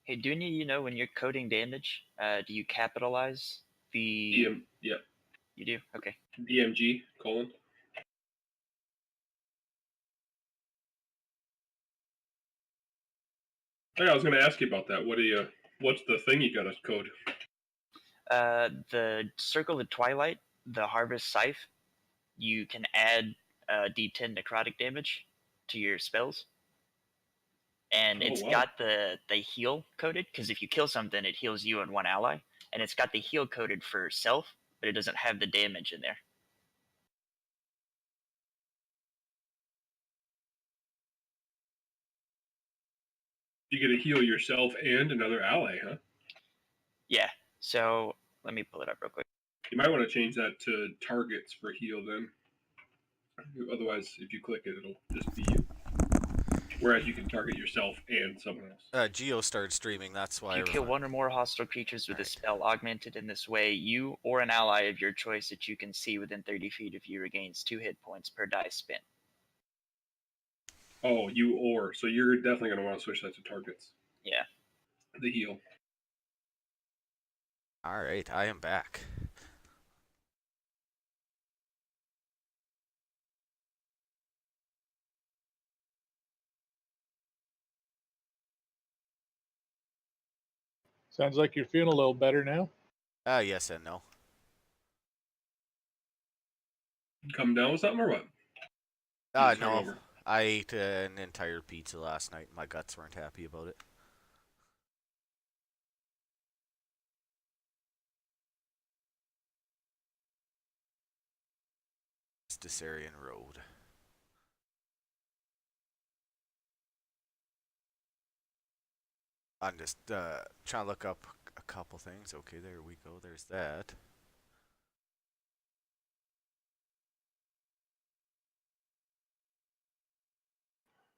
D: Hey, Dooney, you know when you're coding damage, do you capitalize the?
C: Yeah,
D: You do. Okay.
C: DMG colon. Hey, I was going to ask you about that. What's the thing you got to code?
D: The Circle of Twilight, the Harvest Scythe, you can add D10 necrotic damage to your spells, and
C: Oh,
D: it's
C: wow.
D: got the heal coded because if you kill something, it heals you and one ally, and it's got the heal coded for self, but it doesn't have the damage in there.
C: You get to heal yourself and another ally, huh?
D: Yeah. So let me pull it up real quick.
C: You might want to change that to targets for heal then. Otherwise, if you click it, it'll just be you. Whereas you can target yourself and someone else.
A: Geo started streaming. That's why.
D: If you kill one or more hostile creatures with a spell augmented in this way, you or an ally of your choice that you can see within 30 feet of you regains 2 hit points per die spent.
C: Oh, you or. So you're definitely going to want to switch that to targets.
D: Yeah.
C: The heal.
A: All right, I am back.
F: Sounds like you're feeling a little better now.
A: Yes and no.
C: Come down with something or what?
A: No.
C: Hungover.
A: I ate an entire pizza last night. My guts weren't happy about it. It's Desarian Road. I'm just trying to look up a couple things. Okay, there we go. There's that.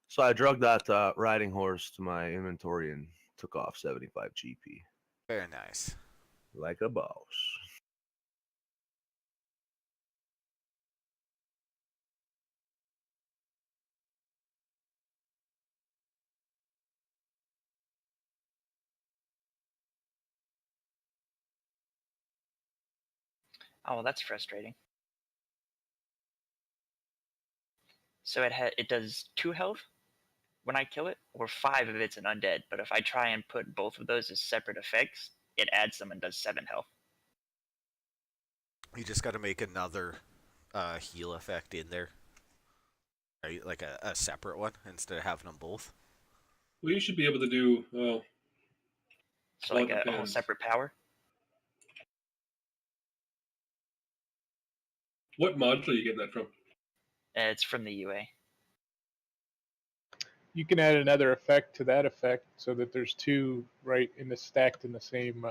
B: So I drugged that riding horse to my inventory and took off 75 GP.
A: Very nice.
B: Like a boss.
D: Oh, well, that's frustrating. So it does 2 health when I kill it, or 5 if it's an undead. But if I try and put both of those as separate effects, it adds them and does 7 health.
A: You just got to make another heal effect in there. Right? Like a separate one instead of having them both.
C: Well, you should be able to do. Well,
D: So
C: Well,
D: like
C: it
D: a whole
C: depends.
D: separate power.
C: what module are you getting that from?
D: It's from the UA.
F: You can add another effect to that effect so that there's 2 right in the stacked in the same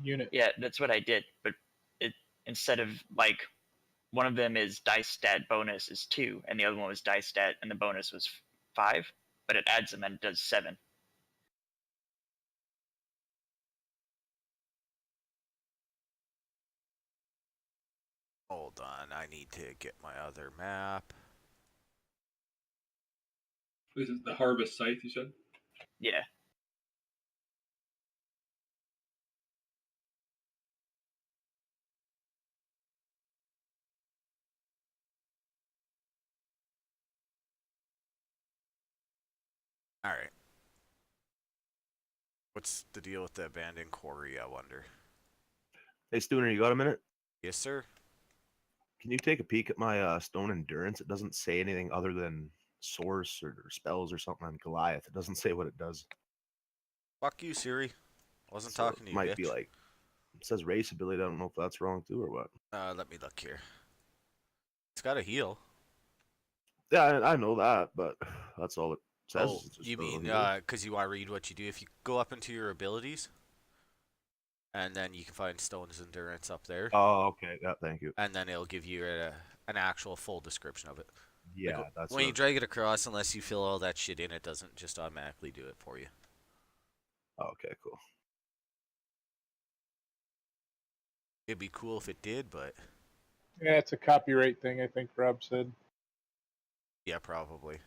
F: unit.
D: Yeah, that's what I did. But it instead of like one of them is dice stat bonus is 2, and the other one was dice stat and the bonus was 5, but it adds them and it does 7.
A: Hold on, I need to get my other map.
C: This is the Harvest Scythe, you said?
D: Yeah.
A: Alright. What's the deal with the abandoned quarry, I wonder?
B: Hey, Stooner, you got a minute?
A: Yes, sir?
B: Can you take a peek at my stone endurance? It doesn't say anything other than source or spells or something on Goliath. It doesn't say what it does.
A: Fuck you, Siri. Wasn't
B: So
A: talking to
B: it
A: you,
B: might
A: bitch.
B: be like, it says race ability. I don't know if that's wrong too or what.
A: Let me look here. It's got a heal.
B: Yeah, I know that, but that's all it says.
A: Oh,
B: It's just
A: you
B: a
A: mean
B: heal.
A: because you want to read what you do? If you go up into your abilities, and then you can find Stone's Endurance up there,
B: Oh, okay. Yeah, thank you.
A: and then it'll give you an actual full description of it.
B: Yeah,
A: Like,
B: that's
A: when you
B: what-
A: drag it across, unless you fill all that shit in, it doesn't just automatically do it for you.
B: Okay, cool.
A: It'd be cool if it did, but
F: Yeah, it's a copyright thing, I think Rob said.
A: yeah, probably.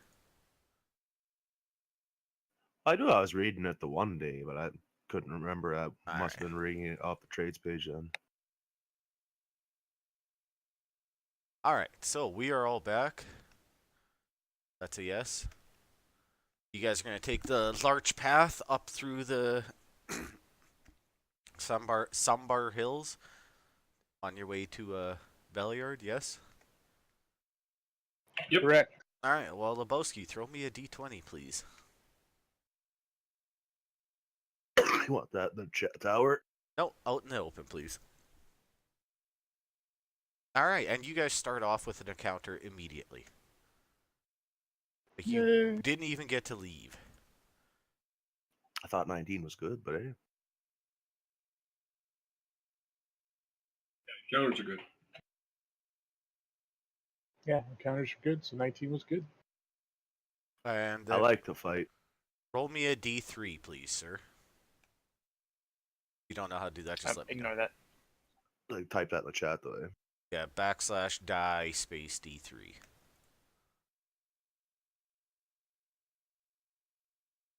B: I knew I was reading it the one day, but couldn't remember. I must have been reading it off the trades page then.
A: All right, so we are all back. That's a yes. You guys are going to take the larch path up through the Sambar Hills on your way to Belliard, yes?
C: Yep.
F: Correct.
A: All right, well, Lebowski, throw me a d20, please.
B: You want that? The tower?
A: No, out in the open, please. All right, and you guys start off with an encounter immediately. Like you
F: Yay.
A: didn't even get to leave.
B: I thought 19 was good, but hey.
C: Counters are good.
F: Yeah, encounters are good, so 19 was good.
A: And
B: I like to fight.
A: roll me a d3, please, sir. If you don't know how to do that, just let me know.
D: Ignore that.
B: Like, type that in the chat, though. Eh?
A: Yeah, /die space d3.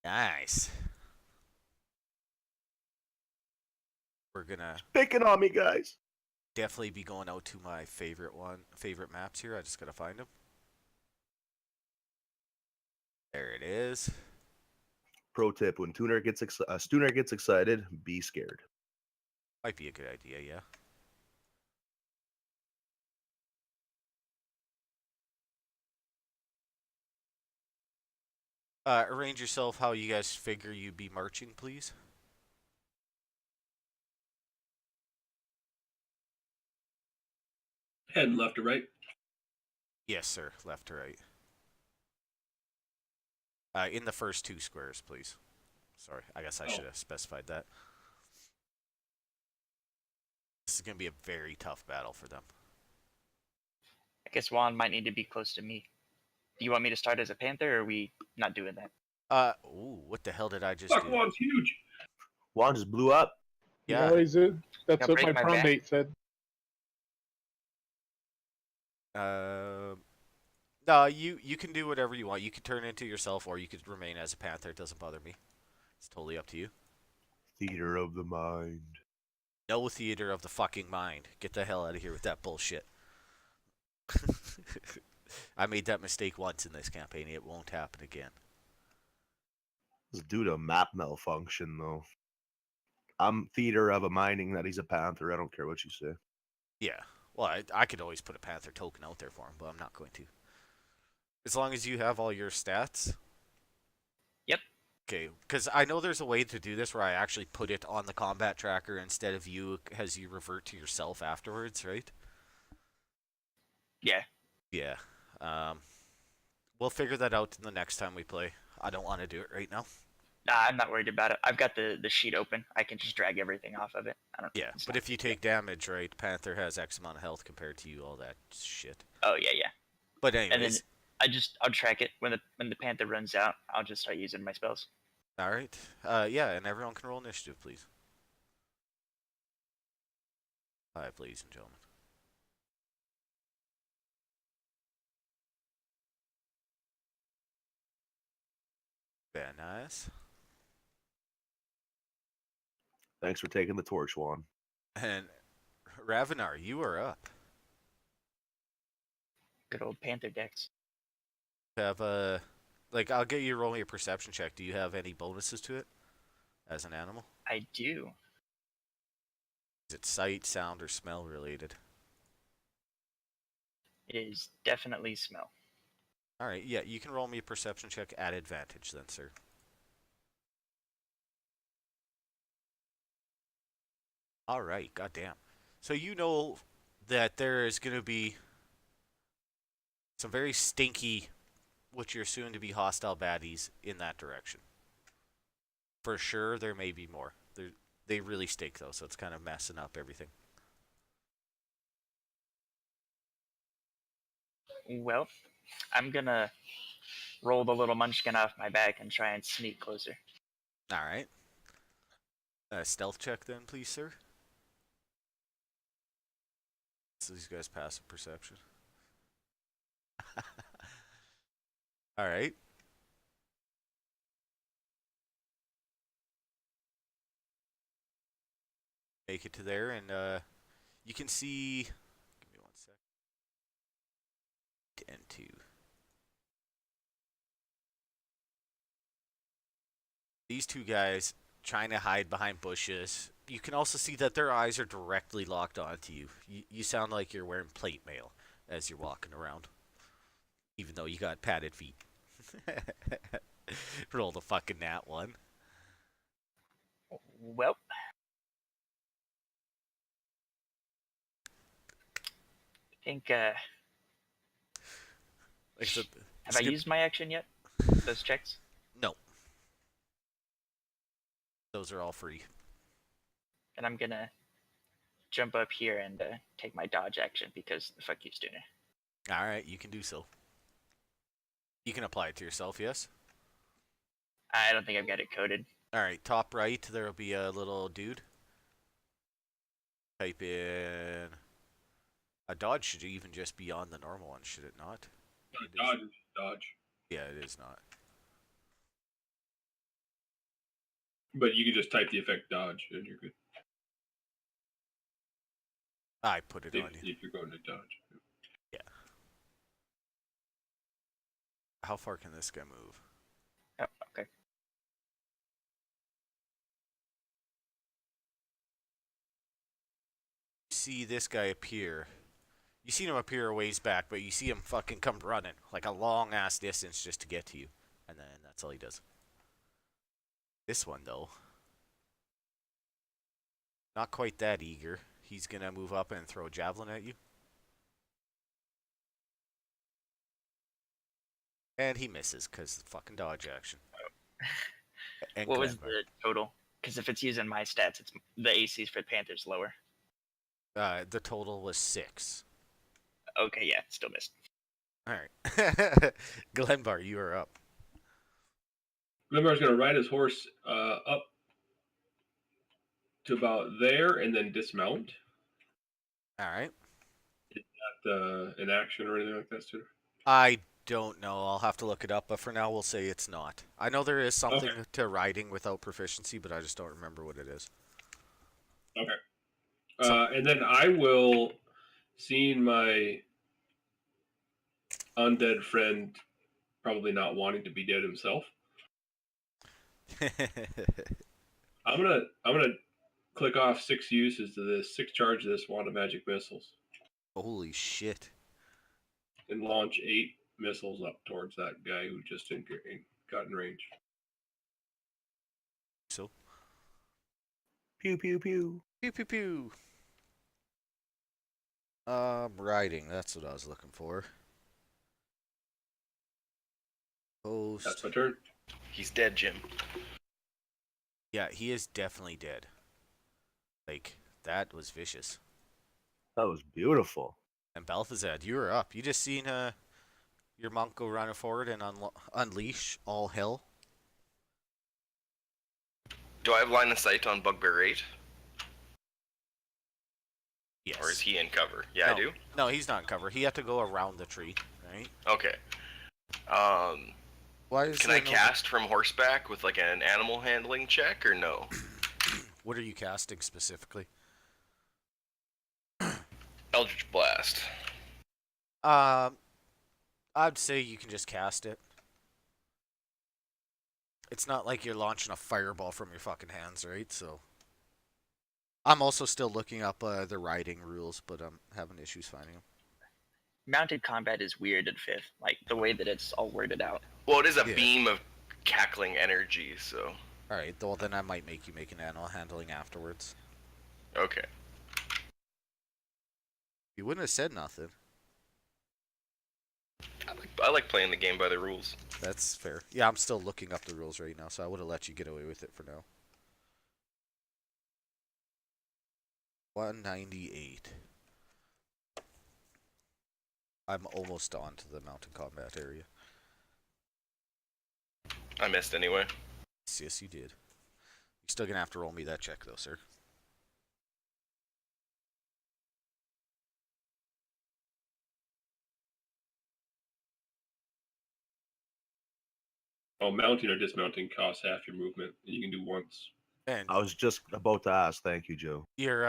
A: Nice. We're gonna
B: Picking on me, guys.
A: definitely be going out to my favorite maps here. I just gotta find them. There it is.
B: Pro tip: when Stooner gets excited, be scared.
A: Might be a good idea, yeah. Arrange yourself how you guys figure you'd be marching, please.
C: Heading left to right.
A: Yes, sir. Left to right. In the first 2 squares, please. Sorry, I guess I should have specified that. This is going to be a very tough battle for them.
D: I guess Juan might need to be close to me. Do you want me to start as a panther, or are we not doing that?
A: Ooh, what the hell did I just
C: Fuck,
A: do?
C: one's huge.
B: Juan just blew up.
A: Yeah.
F: You know, he's a, that's
D: Now
F: what
D: break
F: my
D: my
F: prom
D: back.
F: date said.
A: No, you can do whatever you want. You can turn into yourself, or you could remain as a panther. It doesn't bother me. It's totally up to you.
B: Theater of the mind.
A: No theater of the fucking mind. Get the hell out of here with that bullshit. I made that mistake once in this campaign. It won't happen again.
B: It's due to map malfunction, though. I'm theater of a minding that he's a panther. I don't care what you say.
A: Yeah. Well, I could always put a panther token out there for him, but I'm not going to. As long as you have all your stats.
D: Yep.
A: Okay, because I know there's a way to do this where I actually put it on the combat tracker instead of you, as you revert to yourself afterwards, right?
D: Yeah.
A: Yeah. We'll figure that out the next time we play. I don't want to do it right now.
D: Nah, I'm not worried about it. I've got the sheet open. I can just drag everything off of it.
A: Yeah, but if you take damage, right, Panther has X amount of health compared to you, all that shit.
D: Oh yeah, yeah.
A: But
D: And then
A: anyways,
D: I'll track it when the panther runs out. I'll just start using my spells.
A: all right. Yeah, and everyone can roll initiative, please. Hi, ladies and gentlemen. Very nice.
B: Thanks for taking the torch, Juan.
A: And Ravenar, you are up.
D: Good old panther decks.
A: Have I'll get you to roll me a perception check. Do you have any bonuses to it as an animal?
D: I do.
A: Is it sight, sound, or smell related?
D: It is definitely smell.
A: All right, yeah, you can roll me a perception check at advantage then, sir. All right, goddamn. So you know that there is going to be some very stinky, what you're assumed to be hostile baddies in that direction. For sure, there may be more. They really stink, though, so it's kind of messing up everything.
D: Well, I'm gonna roll the little munchkin off my back and try and sneak closer.
A: All right. Stealth check then, please, sir. So these guys passive perception. All right. make it to there, and you can see. Give me 1 sec. And 2. These two guys trying to hide behind bushes. You can also see that their eyes are directly locked onto you. You sound like you're wearing plate mail as you're walking around, even though you got padded feet. Roll the fucking nat one.
D: Well, I think.
A: Like I said,
D: Have I used my action yet? Those checks?
A: No. Those are all free.
D: And I'm gonna jump up here and take my dodge action because fuck you, Stooner.
A: All right, you can do so. You can apply it to yourself, yes?
D: I don't think I've got it coded.
A: All right, top right, there will be a little dude. Type in... A dodge should even just be on the normal one, should it not? It is-
C: Dodge. Dodge.
A: Yeah, it is not.
C: But you can just type the effect dodge and you're good.
A: I put it
C: If,
A: on you.
C: if you're going to dodge.
A: Yeah. How far can this guy move?
D: Oh, okay.
A: See this guy appear. You seen him appear a ways back, but you see him fucking come running like a long ass distance just to get to you. And then that's all he does. This one, though, not quite that eager. He's gonna move up and throw a javelin at you. And he misses because the fucking dodge action. And
D: What was
A: Glenn,
D: the total? Because if it's using my stats, it's the ACs for Panthers lower.
A: the total was 6.
D: Okay, yeah, still missed.
A: All right. Glenbar, you are up.
C: Glenbar's going to ride his horse up to about there and then dismount.
A: All right.
C: Not an action or anything like that, Studer?
A: I don't know. I'll have to look it up, but for now we'll say it's not. I know there is something
C: Okay.
A: to riding without proficiency, but I just don't remember what it is.
C: Okay. And then I will, seeing my undead friend probably not wanting to be dead himself, I'm gonna click off 6 uses to this, 6 charge of this wand of magic missiles,
A: Holy shit.
C: and launch 8 missiles up towards that guy who just got in range.
A: So,
B: Pew pew pew.
A: pew pew pew. Riding. That's what I was looking for.
C: That's
A: Post.
C: my turn.
E: He's dead, Jim.
A: Yeah, he is definitely dead. Like, that was vicious.
B: That was beautiful.
A: And Balthazar, you were up. You just seen your monk go running forward and unleash all hell.
E: Do I have line of sight on Bugbear 8?
A: Yes.
E: Or is he in cover? Yeah,
A: No.
E: I do.
A: No, he's not in cover. He had to go around the tree, right?
E: Okay.
A: Why is
E: Can
A: there
E: I cast from horseback with like an animal handling check or no?
A: What are you casting specifically?
E: Eldritch Blast.
A: I'd say you can just cast it. It's not like you're launching a fireball from your fucking hands, right? So, I'm also still looking up the riding rules, but I'm having issues finding them.
D: Mounted combat is weird at 5th, like the way that it's all worded out.
E: Well, it is a
A: Yeah.
E: beam of cackling energy, so
A: All right, well then I might make you make an animal handling afterwards.
E: okay.
A: You wouldn't have said nothing.
E: I like playing the game by the rules.
A: That's fair. Yeah, I'm still looking up the rules right now, so I would have let you get away with it for now. 198. I'm almost on to the mountain combat area.
E: I missed anyway.
A: Yes, you did. You're still gonna have to roll me that check, though, sir.
C: Oh, mounting or dismounting costs half your movement, and you can do once
A: And
B: I was just about to ask. Thank you, Joe.
A: your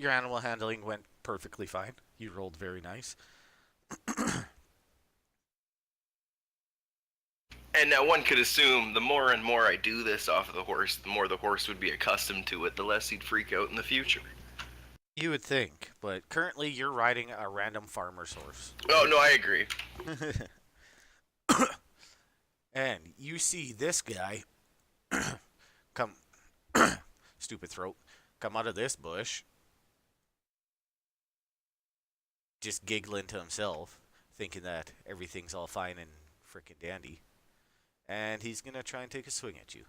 A: animal handling went perfectly fine. You rolled very nice.
E: And now one could assume the more and more I do this off of the horse, the more the horse would be accustomed to it, the less he'd freak out in the future.
A: You would think, but currently you're riding a random farmer's horse.
E: Oh, no, I agree.
A: And you see this guy come, stupid throat, come out of this bush, just giggling to himself, thinking that everything's all fine and frickin' dandy. And he's gonna try and take a swing at you.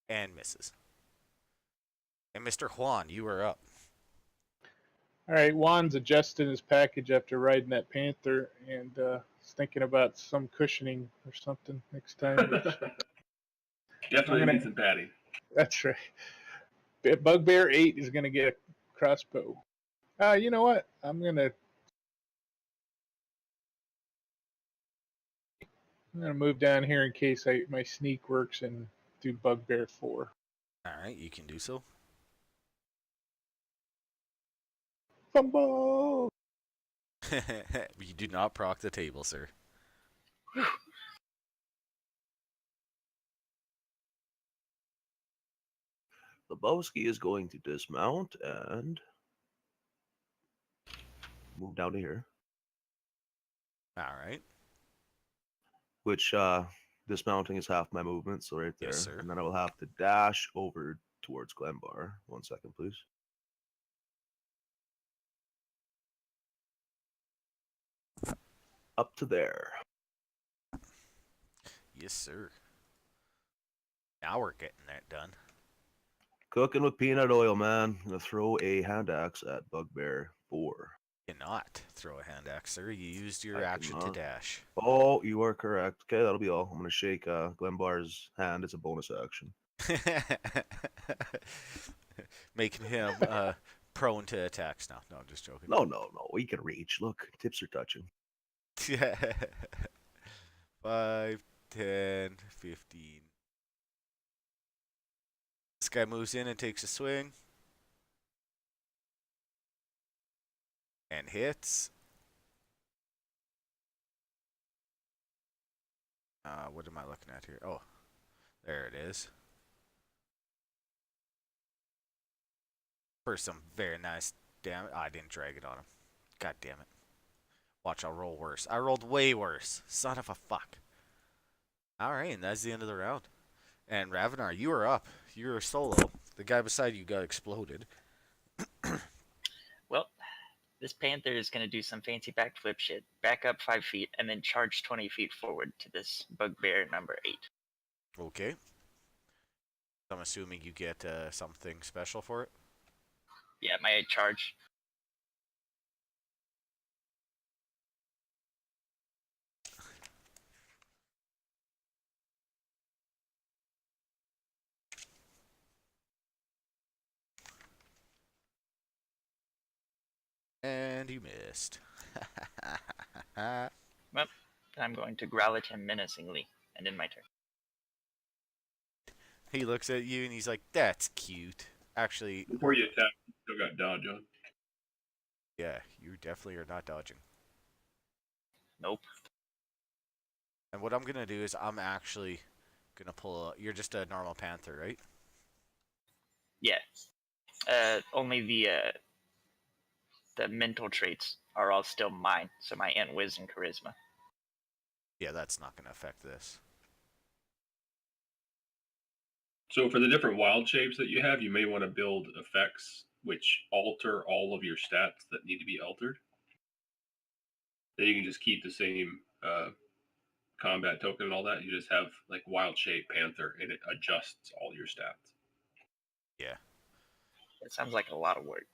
A: And misses. And Mr. Juan, you are up.
F: All right, Juan's adjusting his package after riding that panther and is thinking about some cushioning or something next time.
C: Definitely
F: gonna-
C: need some padding.
F: That's right. Bugbear 8 is going to get a crossbow. You know what? I'm going to move down here in case my sneak works and do Bugbear 4.
A: Alright, you can do so.
F: Fumble!
A: You do not proc the table, sir.
B: Lebowski is going to dismount and move down to here.
A: Alright.
B: Which dismounting is half my movement, so right there.
A: Yes, sir.
B: And then I will have to dash over towards Glenbar. 1 second, please. Up to there.
A: Yes, sir. Now we're getting that done.
B: Cooking with peanut oil, man. I'm gonna throw a hand axe at Bugbear 4.
A: Cannot throw a hand axe, sir. You used your
B: I
A: action to
B: cannot.
A: dash.
B: Oh, you are correct. Okay, that'll be all. I'm gonna shake Glenbar's hand. It's a bonus action.
A: Making him prone to attacks now. No, I'm just joking.
B: No. We can reach. Look, tips are touching.
A: 5, 10, 15. This guy moves in and takes a swing. And hits. What am I looking at here? Oh, there it is. For some very nice damage. I didn't drag it on him. God damn it. Watch, I'll roll worse. I rolled way worse. Son of a fuck. Alright, and that's the end of the round. And Ravenar, you are up. You're solo. The guy beside you got exploded.
D: Well, this panther is going to do some fancy backflip shit. Back up 5 feet and then charge 20 feet forward to this bugbear number 8.
A: Okay. I'm assuming you get something special for it.
D: Yeah, my charge.
A: And you missed.
D: Well, I'm going to growl at him menacingly and end my turn.
A: He looks at you and he's like, that's cute. Actually,
C: Before you attack, you still got dodge on.
A: yeah, you definitely are not dodging.
D: Nope.
A: And what I'm going to do is I'm actually going to pull you're just a normal panther, right?
D: Yeah. Only the mental traits are all still mine, so my int, whiz, and charisma.
A: Yeah, that's not going to affect this.
C: So for the different wild shapes that you have, you may want to build effects which alter all of your stats that need to be altered. Then you can just keep the same combat token and all that. You just have like wild shape panther, and it adjusts all your stats.
A: Yeah,
D: It sounds like a lot of work.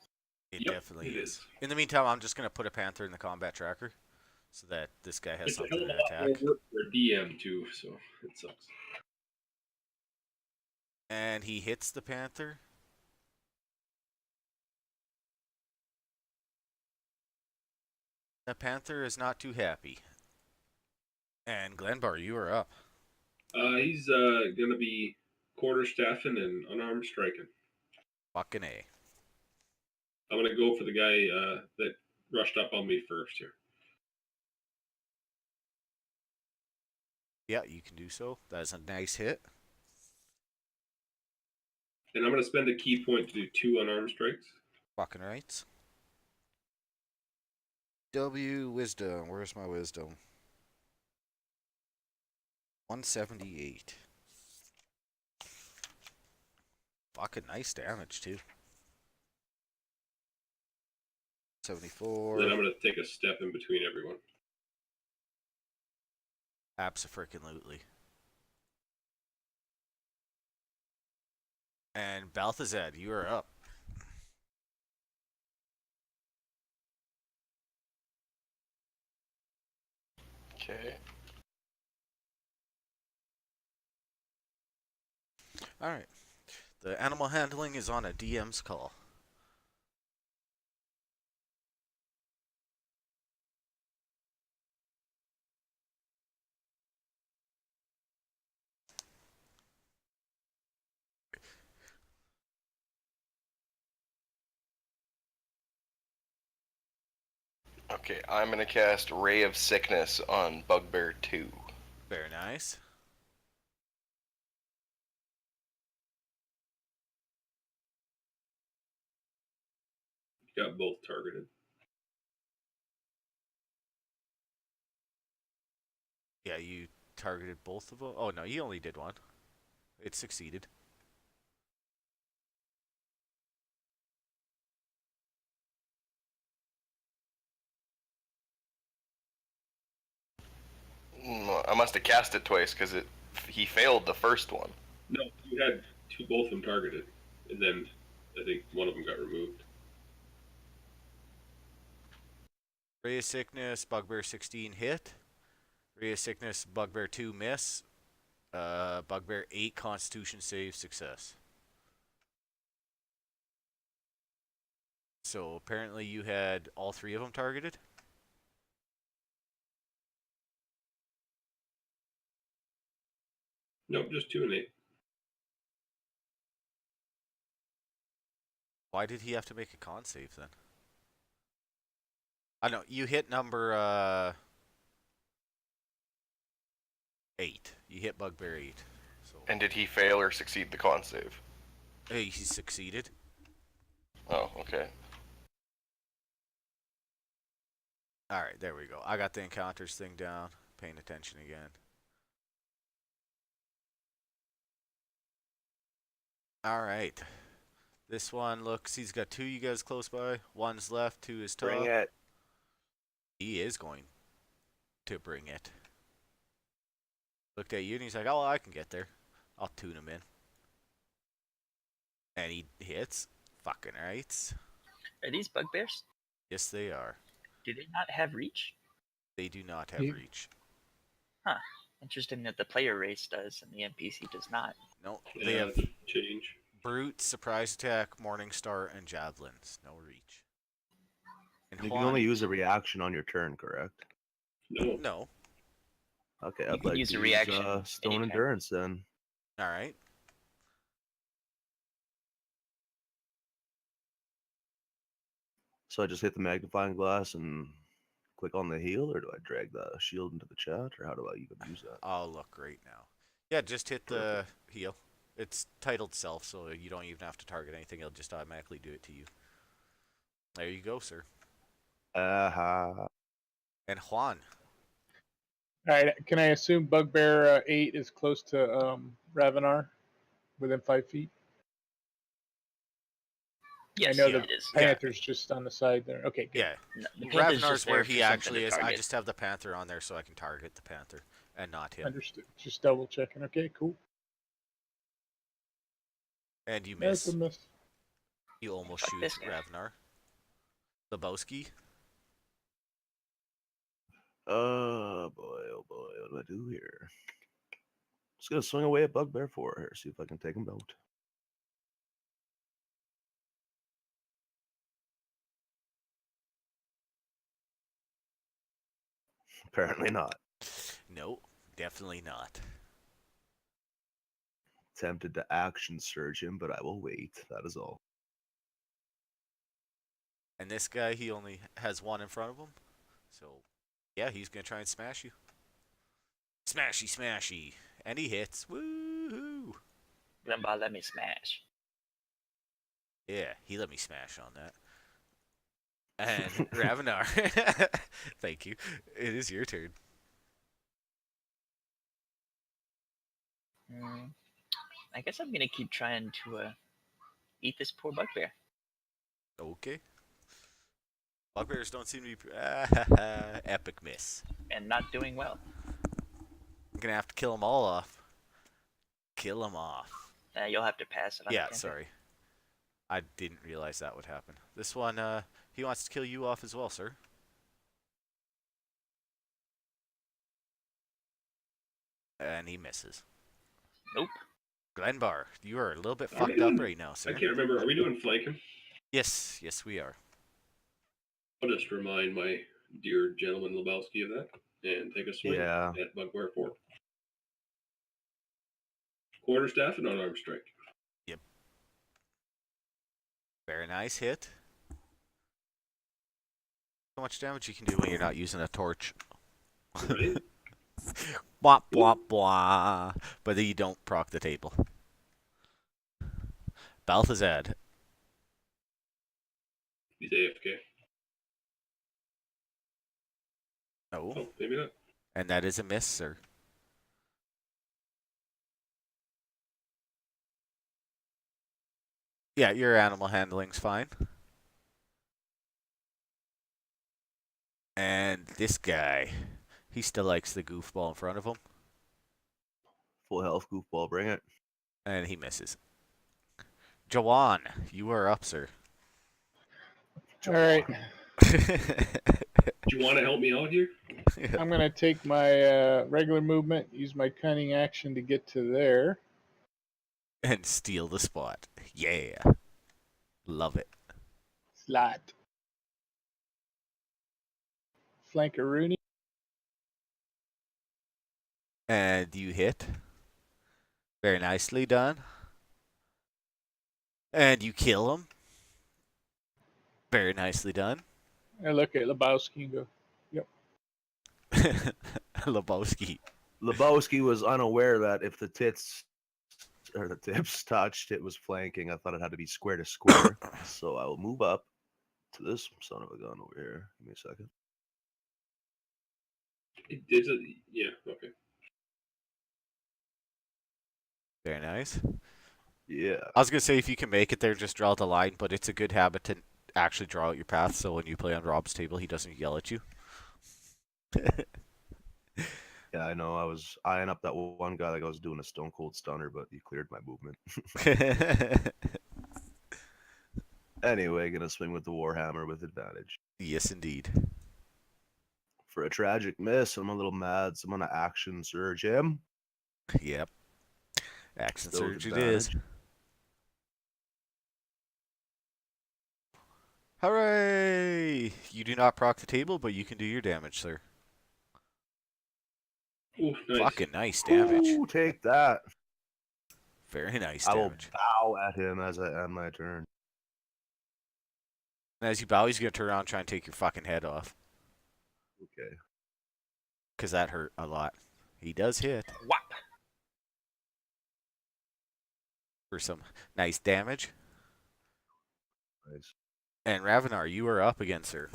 A: it
C: Yep,
A: definitely
C: it
A: is.
C: is.
A: In the meantime, I'm just going to put a panther in the combat tracker so that this guy has
C: It's a
A: something
C: hell of
A: to
C: a lot more
A: attack.
C: work for a DM too, so it sucks.
A: And he hits the panther. The panther is not too happy. And Glenbar, you are up.
C: He's gonna be quarter staffing and unarmed striking.
A: Fucking A.
C: I'm gonna go for the guy that rushed up on me first here.
A: Yeah, you can do so. That is a nice hit.
C: And I'm gonna spend a key point to do 2 unarmed strikes.
A: Fucking rights. W wisdom. Where's my wisdom? 178. Fucking nice damage too. 74.
C: Then I'm gonna take a step in between everyone.
A: Abso-freaking-lutely. And Balthazar, you are up.
E: Okay.
A: Alright. The animal handling is on a DM's call.
E: Okay, I'm gonna cast Ray of Sickness on Bugbear 2.
A: Very nice.
C: Got both targeted.
A: Yeah, you targeted both of them. Oh no, you only did one. It succeeded.
E: I must have cast it twice because he failed the first one.
C: No, you had both of them targeted, and then I think one of them got removed.
A: Ray of Sickness, Bugbear 16 hit. Ray of Sickness, Bugbear 2 miss. Bugbear 8 Constitution save success. So apparently you had all 3 of them targeted.
C: Nope, just 2 and 8.
A: Why did he have to make a con save then? I know you hit number 8. You hit Bugbear 8. So
E: And did he fail or succeed the con save?
A: hey, he succeeded.
E: Oh, okay.
A: Alright, there we go. I got the encounters thing down. Paying attention again. Alright. This one looks, he's got 2 you guys close by. 1's left, 2 is top.
B: Bring it.
A: He is going to bring it. Looked at you and he's like, oh, I can get there. I'll tune him in. And he hits. Fucking rights.
D: Are these bugbears?
A: Yes, they are.
D: Do they not have reach?
A: They do not have
F: Yeah.
A: reach.
D: Interesting that the player race does and the NPC does not.
A: No, they
C: Yeah,
A: have
C: that's a change.
A: brute, surprise attack, morningstar, and javelins. No reach. And
B: You can
A: Juan-
B: only use a reaction on your turn, correct?
C: No,
A: No.
B: Okay,
D: You
B: I'd
D: can
B: like
D: use
B: to
D: a reaction
B: Stone
D: anytime.
B: Endurance then.
A: All right.
B: So I just hit the magnifying glass and click on the heal, or do I drag the shield into the chat, or how do I even use that?
A: I'll look right now. Yeah, just hit the heal. It's titled self, so you don't even have to target anything. It'll just automatically do it to you. There you go, sir. And Juan.
F: All right, can I assume Bugbear 8 is close to Ravenar, within 5 feet?
D: Yes,
F: know
D: yeah,
F: the
D: it is.
A: Yeah.
F: Panther's just on the side there. Okay, good.
A: Yeah.
D: No, the Panther's
A: Ravenar's
D: just there
A: where
D: for
A: he
D: something
A: actually
D: to
A: is. I
D: target.
A: just have the panther on there so I can target the panther and not him.
F: Understood. Just double checking. Okay, cool.
A: And you
F: That's
A: miss.
F: a miss.
A: You almost
D: Fuck
A: shoot
D: this guy.
A: Ravenar. Lebowski.
B: Oh boy, what do I do here? Just gonna swing away at Bugbear 4 here, see if I can take him out. Apparently not.
A: No, definitely not.
B: Tempted to action surge him, but I will wait. That is all.
A: And this guy, he only has one in front of him. So, yeah, he's going to try and smash you. Smashy, smashy. And he hits. Woo-hoo!
D: Glenbar, let me smash.
A: Yeah, he let me smash on that. And Ravenar. Thank you. It is your turn.
D: I guess I'm gonna keep trying to eat this poor bugbear.
A: Okay. Bugbears don't seem to be... epic miss.
D: And not doing well.
A: I'm going to have to kill them all off. Kill them off.
D: You'll have to pass it on.
A: Yeah,
D: Panther.
A: sorry. I didn't realize that would happen. This one, he wants to kill you off as well, sir. And he misses.
D: Nope.
A: Glenbar, you are a little bit
C: Are we
A: fucked up
C: doing-
A: right now,
C: I
A: sir.
C: can't remember. Are we doing flanking?
A: Yes, yes, we are.
C: I'll just remind my dear gentleman Lebowski of that and take a swing
B: Yeah.
C: at Bugbear 4. Quarterstaff and unarmed strike.
A: Very nice hit. How much damage you can do when you're not using a torch.
C: Right?
A: Bwah, bwah, bwah. But then you don't proc the table. Balthazar.
C: He's AFK.
A: No.
C: Oh, maybe not.
A: And that is a miss, sir. Yeah, your animal handling's fine. And this guy, he still likes the goofball in front of him.
B: Full health goofball, bring it.
A: And he misses. Jawan, you are up, sir.
F: All right.
C: Do you want to help me out here?
F: I'm going to take my regular movement, use my cunning action to get to there.
A: And steal the spot. Yeah. Love it.
F: Slot. Flankaroonie.
A: And you hit. Very nicely done. And you kill him. Very nicely done.
F: I look at Lebowski and go,
A: Lebowski.
B: Lebowski was unaware that if the tips touched, it was flanking. I thought it had to be square to square. So I will move up to this son of a gun over here. Give me a second.
C: Is it? Yeah, okay.
A: Very nice.
B: Yeah.
A: I was going to say, if you can make it there, just draw the line, but it's a good habit to actually draw out your path, so when you play on Rob's table, he doesn't yell at you.
B: Yeah, I know. I was eyeing up that one guy like I was doing a stone cold stunner, but he cleared my movement. Anyway, gonna swing with the Warhammer with advantage.
A: Yes, indeed.
B: For a tragic miss, I'm a little mad, so I'm gonna action surge him.
A: Yep. Action
B: Still with
A: surge it is.
B: advantage.
A: Hooray! You do not proc the table, but you can do your damage, sir.
C: Ooh, nice.
A: Fucking nice damage.
B: Ooh, take that.
A: Very nice
B: I will
A: damage.
B: bow at him as I end my turn.
A: And as you bow, he's going to turn around and try and take your fucking head off.
B: Okay.
A: Because that hurt a lot. He does hit
D: Whop!
A: for some nice damage.
B: Nice.
A: And Ravenar, you are up again, sir.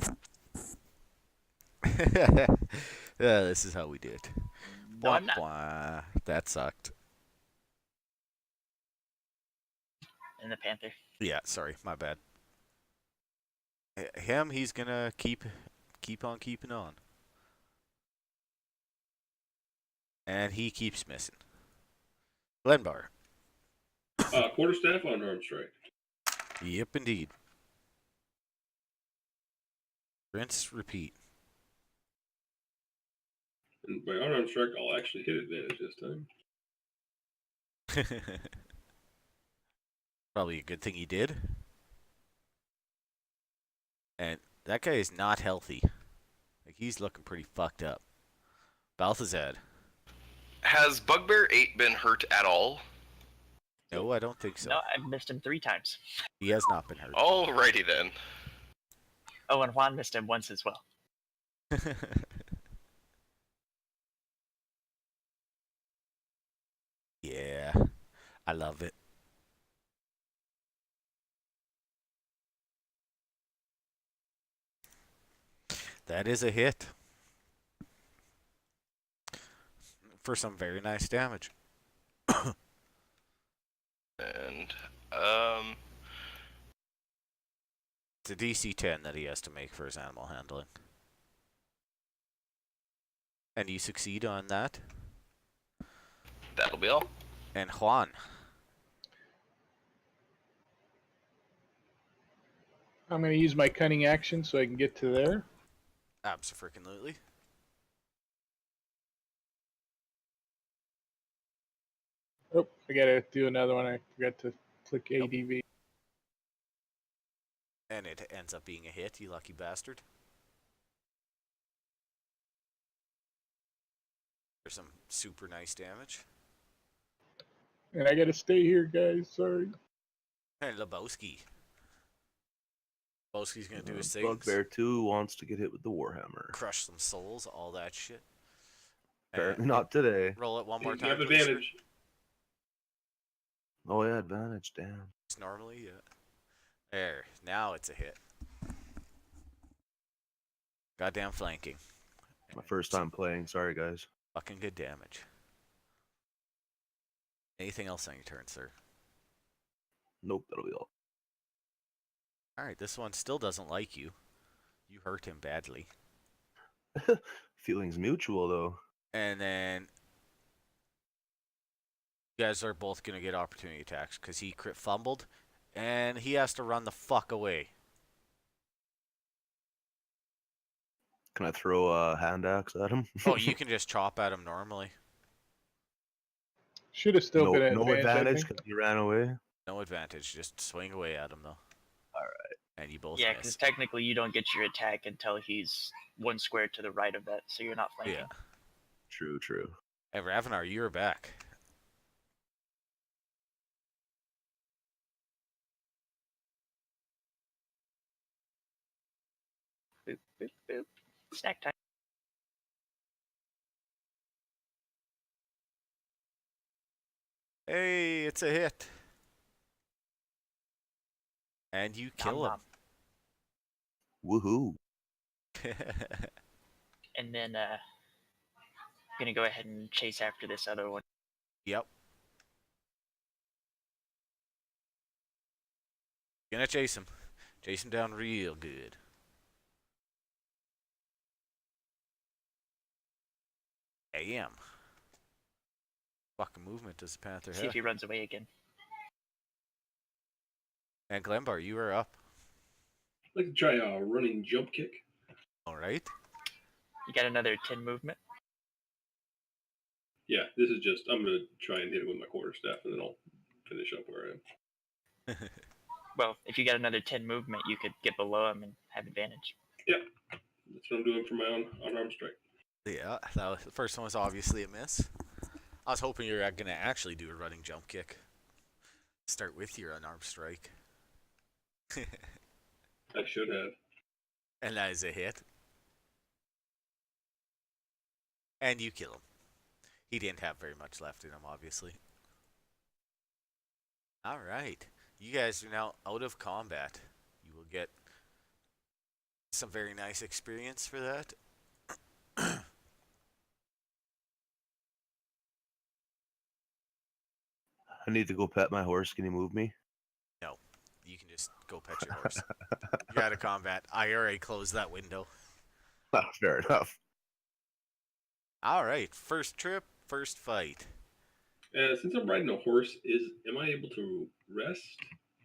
A: Yeah, this is how we do it.
D: No, I'm
A: Bwah,
D: not.
A: bwah. That sucked.
D: And the Panther.
A: Yeah, sorry, my bad. Him, he's gonna keep on keeping on. And he keeps missing. Glenbar.
C: Quarterstaff on arm strike.
A: Yep, indeed. Rinse, repeat.
C: And by unarmed strike, I'll actually hit advantage this time.
A: Probably a good thing he did. And that guy is not healthy. Like, he's looking pretty fucked up. Balthazar.
E: Has Bugbear 8 been hurt at all?
A: No, I don't think so.
D: No, I've missed him 3 times.
A: He has not been hurt.
E: Alrighty then.
D: Oh, and Juan missed him once as well.
A: Yeah, I love it. That is a hit. For some very nice damage.
E: And
A: It's a DC 10 that he has to make for his animal handling. And you succeed on that.
E: that'll be all.
A: And Juan.
F: I'm going to use my cunning action so I can get to there.
A: Abso-freaking-lutely.
F: Oh, I got to do another one. I forgot to click ADV.
A: And it ends up being a hit, you lucky bastard. There's some super nice damage.
F: And I got to stay here, guys. Sorry.
A: And Lebowski. Lebowski's gonna do his things.
B: Bugbear 2 wants to get hit with the Warhammer.
A: Crush some souls, all that shit.
B: Apparently
A: And
B: not today.
A: roll it one more
C: You
A: time.
C: have
A: please, sir.
C: advantage.
B: Oh yeah, advantage. Damn.
A: It's normally, yeah. There, now it's a hit. Goddamn flanking.
B: My first time playing. Sorry, guys.
A: Fucking good damage. Anything else on your turn, sir?
B: Nope, that'll be all.
A: Alright, this one still doesn't like you. You hurt him badly.
B: Feelings mutual though.
A: And then you guys are both gonna get opportunity attacks because he crit fumbled and he has to run the fuck away.
B: Can I throw a hand axe at him?
A: Oh, you can just chop at him normally.
F: Should have still
B: no,
F: been an
B: no
F: advantage. I
B: advantage
F: think.
B: because he ran away.
A: No advantage, just swing away at him though.
B: Alright.
A: And you both
D: Yeah, because
A: miss.
D: technically you don't get your attack until he's 1 square to the right of that, so you're not flanking.
A: Yeah.
B: True, true.
A: And Ravenar, you're back.
D: Boop, boop, boop. Snack time.
A: Hey, it's a hit. And you kill
D: Nom
B: Woohoo.
A: him.
D: And then gonna go ahead and chase after this other one.
A: Yep. Gonna chase him. Chase him down real good. Damn. Fucking movement does the Panther
D: See
A: have.
D: if he runs away again.
A: And Glenbar, you are up.
C: I'd like to try a running jump kick.
A: Alright.
D: You got another 10 movement.
C: Yeah, this is just, I'm going to try and hit it with my quarterstaff and then I'll finish up where I am.
D: Well, if you got another 10 movement, you could get below him and have advantage.
C: That's what I'm doing for my unarmed strike.
A: Yeah, the first one was obviously a miss. I was hoping you were going to actually do a running jump kick. Start with your unarmed strike.
C: I should have.
A: And that is a hit. And you kill him. He didn't have very much left in him, obviously. Alright. You guys are now out of combat. You will get some very nice experience for that.
B: I need to go pet my horse. Can you move me?
A: You can just go pet your horse. You're out of combat. I already closed that window.
B: Fair enough.
A: Alright. First trip, first fight.
C: Since I'm riding a horse, am I able to rest?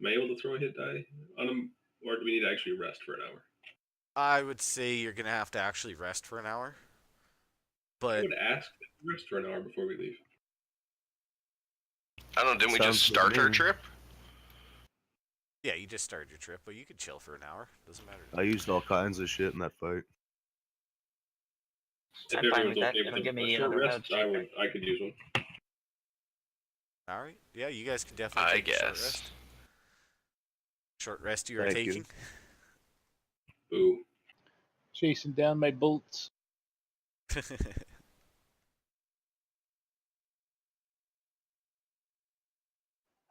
C: Am I able to throw a hit die on him? Or do we need to actually rest for an hour?
A: I would say you're going to have to actually rest for an hour.
C: I
A: But
C: would ask to rest for an hour before we leave.
E: I don't know, didn't we
B: Sounds
E: just
B: good to
E: start our
B: me.
E: trip?
A: yeah, you just started your trip, but you could chill for an hour. Doesn't matter.
B: I used all kinds of shit in that fight.
C: If
D: I'm fine
C: everyone's
D: with that.
C: okay
D: It'll
C: with
D: give
C: a
D: me
C: short
D: another
C: rest,
D: round.
C: I could use one.
A: All right. Yeah, you guys can definitely
E: I
A: take a short
E: guess.
A: rest. Short rest you are
B: Thank you.
A: taking.
C: Ooh.
F: Chasing down my bolts.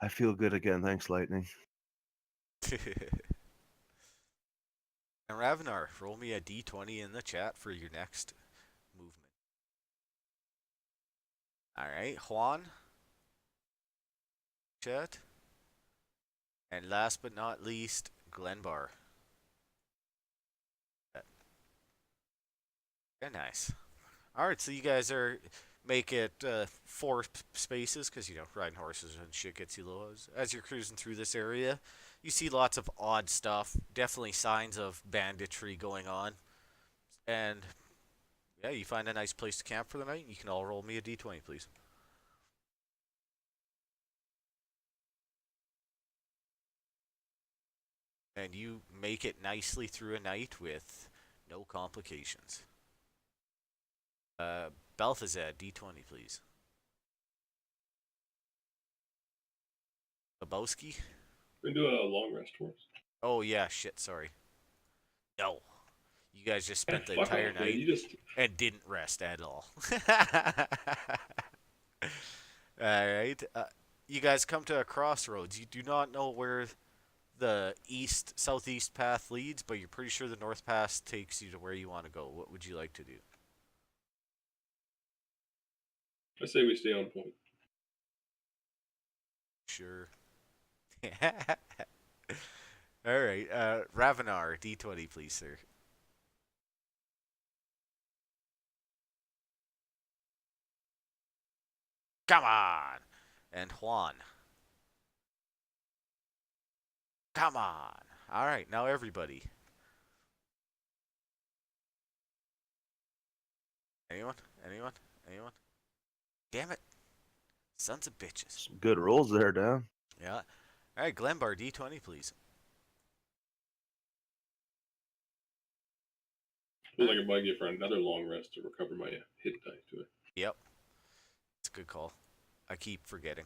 B: I feel good again. Thanks, Lightning.
A: And Ravenar, roll me a d20 in the chat for your next movement. All right, Juan. Chat. And last but not least, Glenbar. Very nice. All right, so you guys make it 4 spaces because riding horses and shit gets you low. As you're cruising through this area, you see lots of odd stuff. Definitely signs of banditry going on, and yeah, you find a nice place to camp for the night. You can all roll me a d20, please. And you make it nicely through a night with no complications. Balthazar, d20, please. Lebowski?
C: We do a long rest for us.
A: Oh, yeah, shit, sorry. No. You guys just spent the
C: Fuck
A: entire
C: off, man.
A: night
C: You just
A: and didn't rest at all. Alright. You guys come to a crossroads. You do not know where the southeast path leads, but you're pretty sure the north path takes you to where you want to go. What would you like to do?
C: I say we stay on point.
A: Sure. Alright, Ravenar, d20, please, sir. Come on! And Juan. Come on! Alright, now everybody. Anyone? Anyone? Anyone? Damn it. Sons of bitches.
B: Some good rolls there, Dan.
A: Yeah. Alright, Glenbar, d20, please.
C: Feel like I might get for another long rest to recover my hit die to it.
A: Yep. It's a good call. I keep forgetting.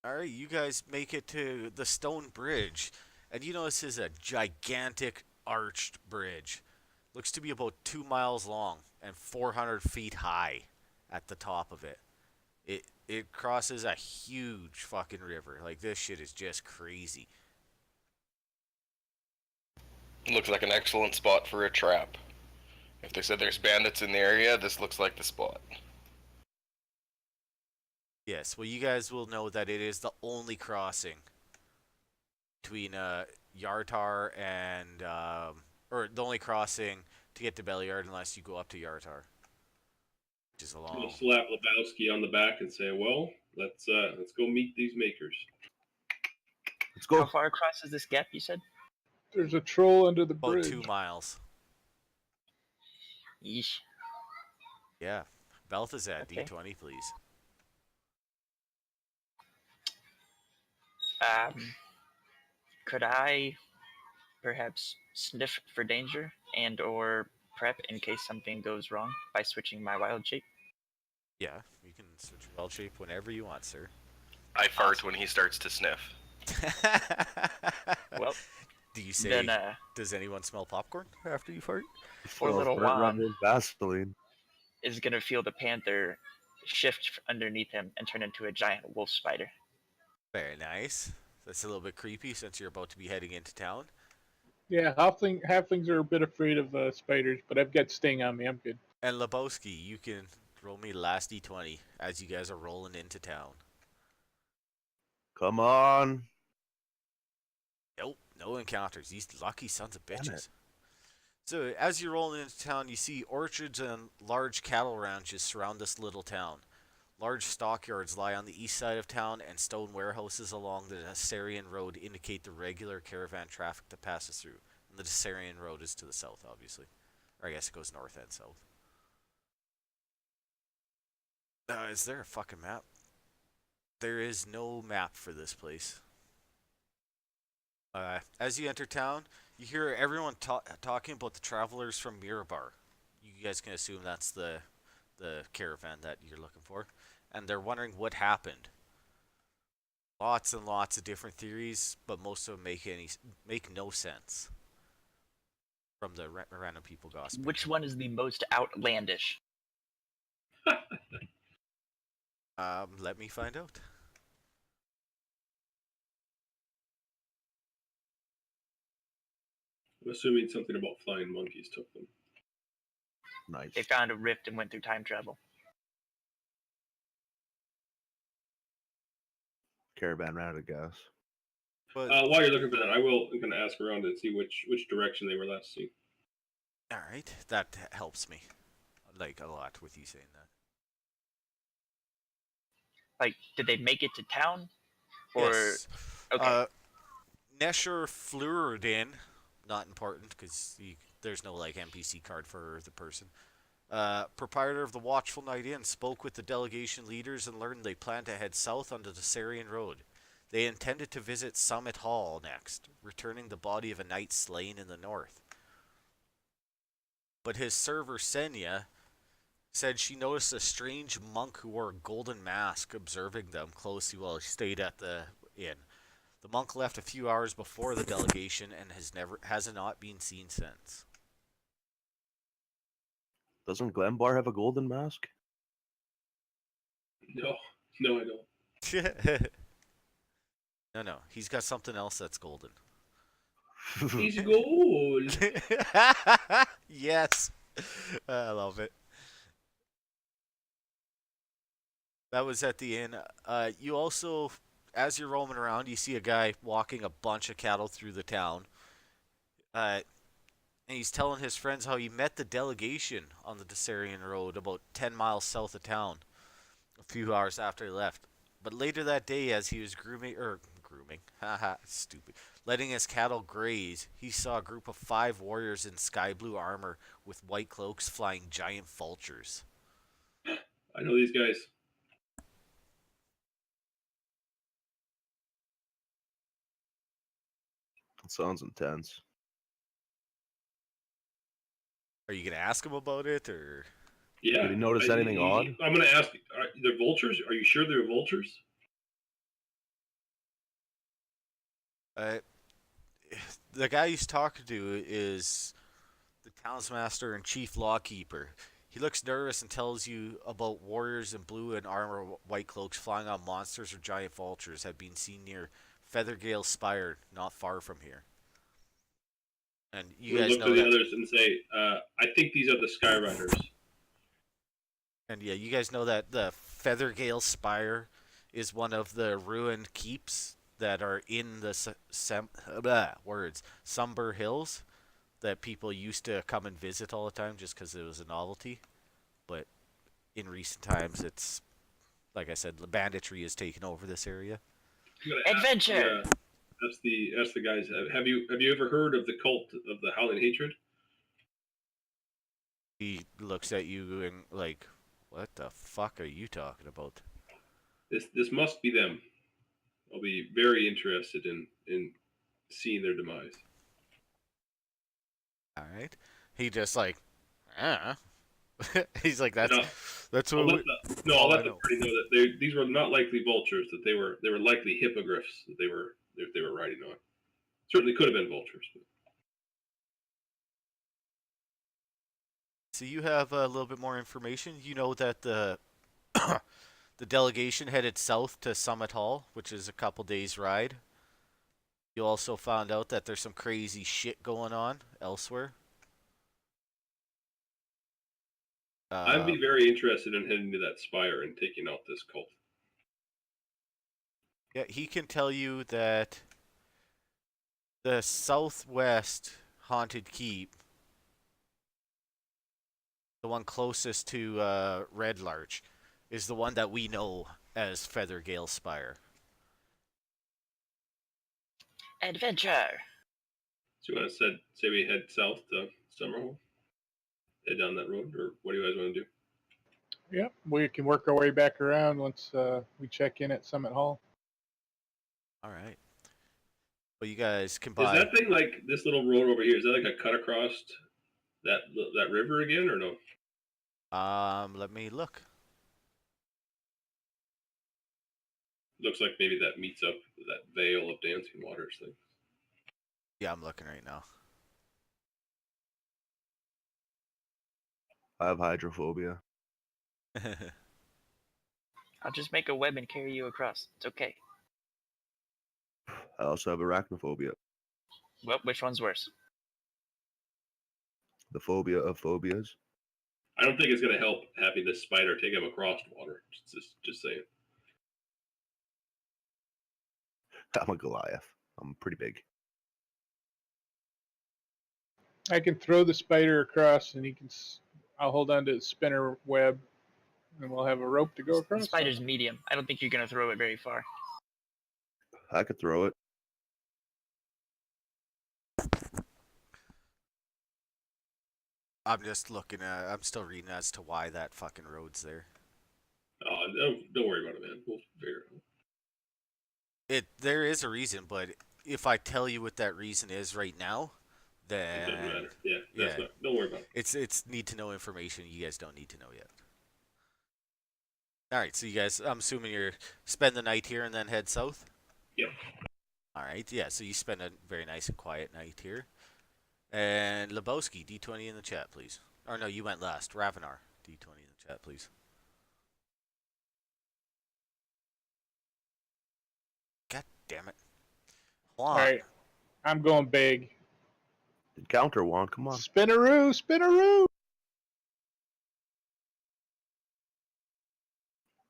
A: Alright, you guys make it to the stone bridge. And you know this is a gigantic arched bridge. Looks to be about 2 miles long and 400 feet high at the top of it. It crosses a huge fucking river. Like, this shit is just crazy.
E: Looks like an excellent spot for a trap. If they said there's bandits in the area, this looks like the spot.
A: Yes, well, you guys will know that it is the only crossing between Yartar and or the only crossing to get to Belliard unless you go up to Yartar, which is a
C: I'm
A: long.
C: gonna slap Lebowski on the back and say, "Well, let's go meet these makers."
B: Let's
D: How
B: go.
D: far across is this gap, you said?
F: There's a troll under the
A: About
F: bridge.
A: 2 miles.
D: Yeesh.
A: Yeah, Balthazar,
D: Okay.
A: d20, please.
D: Could I perhaps sniff for danger and or prep in case something goes wrong by switching my wild shape?
A: Yeah, you can switch your wild shape whenever you want, sir.
E: I fart
D: Awesome.
E: when he starts to sniff.
D: Well,
A: do you say?
D: then
A: Does anyone smell popcorn after you fart?
D: Poor little
B: Burt
D: Juan.
B: Reynolds Vaseline.
D: is gonna feel the panther shift underneath him and turn into a giant wolf spider.
A: Very nice. That's a little bit creepy since you're about to be heading into town.
F: Yeah, halflings are a bit afraid of spiders, but I've got Sting on me. I'm good.
A: And Lebowski, you can roll me last d20 as you guys are rolling into town.
B: Come on.
A: Nope, no encounters. These lucky sons of
B: Damn
A: bitches.
B: it.
A: So as you're rolling into town, you see orchards and large cattle ranches surround this little town. Large stockyards lie on the east side of town, and stone warehouses along the Dessarian Road indicate the regular caravan traffic that passes through. And the Dessarian Road is to the south, obviously. Or I guess it goes north and south. Is there a fucking map? There is no map for this place. As you enter town, you hear everyone talking about the travelers from Mirabar. You guys can assume that's the the caravan that you're looking for, and they're wondering what happened. Lots and lots of different theories, but most of them make no sense from the random people gossiping.
D: Which one is the most outlandish?
A: Let me find out.
C: I'm assuming something about flying monkeys took them.
B: Nice.
D: They found a rift and went through time travel.
B: Caravan ran out of gas.
A: But
C: While you're looking for that, I'm going to ask around and see which direction they were last seen.
A: all right, that helps me like a lot with you saying that.
D: Like, did they make it to town? Or
A: Yes.
D: okay.
A: Nesher Fluridin, not important because there's no like NPC card for the person. Proprietor of the Watchful Night Inn spoke with the delegation leaders and learned they plan to head south on the Dessarian Road. They intended to visit Summit Hall next, returning the body of a knight slain in the north. But his server Senya said she noticed a strange monk who wore a golden mask observing them closely while he stayed at the inn. The monk left a few hours before the delegation and has not been seen since.
B: Doesn't Glenbar have a golden mask?
C: No, I don't.
A: No, he's got something else that's golden.
C: He's gold.
A: Yes, I love it. That was at the inn. You also, as you're roaming around, you see a guy walking a bunch of cattle through the town. And he's telling his friends how he met the delegation on the Dessarian Road about 10 miles south of town a few hours after he left. But later that day, as he was grooming, haha, stupid, letting his cattle graze, he saw a group of 5 warriors in sky blue armor with white cloaks flying giant vultures.
C: I know these guys.
B: It sounds intense.
A: Are you gonna ask him about it, or?
C: Yeah.
B: Did he notice anything odd?
C: I'm going to ask. They're vultures. Are you sure they're vultures?
A: The guy he's talking to is the townsmaster and chief lawkeeper. He looks nervous and tells you about warriors in blue and armor, white cloaks flying on monsters or giant vultures have been seen near Feathergale Spire, not far from here. And you guys
C: look
A: know
C: to the
A: that.
C: others and say, I think these are the Skyriders.
A: And yeah, you guys know that the Feathergale Spire is one of the ruined keeps that are in the Sumber Hills that people used to come and visit all the time just because it was a novelty. But in recent times, it's, like I said, the banditry has taken over this area.
D: Adventure!
C: That's the guys. Have you ever heard of the cult of the Howling Hatred?
A: He looks at you and like, what the fuck are you talking about?
C: This must be them. I'll be very interested in seeing their demise.
A: All right. He just like, he's like, that's
C: I'll
A: what.
C: let the party know that these were not likely vultures. That they were likely hippogriffs that they were riding on. Certainly could have been vultures. But.
A: So you have a little bit more information. You know that the the delegation headed south to Summit Hall, which is a couple days' ride. You also found out that there's some crazy shit going on elsewhere.
C: I'd be very interested in heading to that spire and taking out this cult.
A: Yeah, he can tell you that the southwest haunted keep, the one closest to Red Larch, is the one that we know as Feathergale Spire.
D: Adventure!
C: So you want to say we head south to Summerhole? Head down that road, or what do you guys want to do?
F: Yep, we can work our way back around once we check in at Summit Hall.
A: All right. Well, you guys can buy.
C: Is that thing like this little road over here? Is that like a cut across that river again, or no?
A: Let me look.
C: Looks like maybe that meets up with that veil of dancing waters thing.
A: Yeah, I'm looking right now.
B: I have hydrophobia.
D: I'll just make a web and carry you across. It's okay.
B: I also have arachnophobia.
D: Well, which one's worse?
B: The phobia of phobias.
C: I don't think it's going to help having this spider take him across water. Just saying.
B: I'm a Goliath. I'm pretty big.
F: I can throw the spider across, and I'll hold on to the spinner web, and we'll have a rope to go
D: The
F: across.
D: spider's medium. I don't think you're gonna throw it very far.
B: I could throw it.
A: I'm just looking at. I'm still reading as to why that fucking road's there.
C: Oh, don't worry about it, man. We'll figure it out.
A: There is a reason, but if I tell you what that reason is right now,
C: It doesn't
A: then
C: matter. Yeah, that's
A: yeah.
C: not. Don't worry about it.
A: It's need to know information you guys don't need to know yet. All right, so you guys, I'm assuming you're spend the night here and then head south.
C: Yep.
A: All right, yeah. So you spend a very nice and quiet night here. And Lebowski, D20 in the chat, please. Or no, you went last. Ravenar, D20 in the chat, please. God damn it. Hold on.
F: All right, I'm going big.
B: Encounter one. Come on.
F: Spinaroo, spinaroo.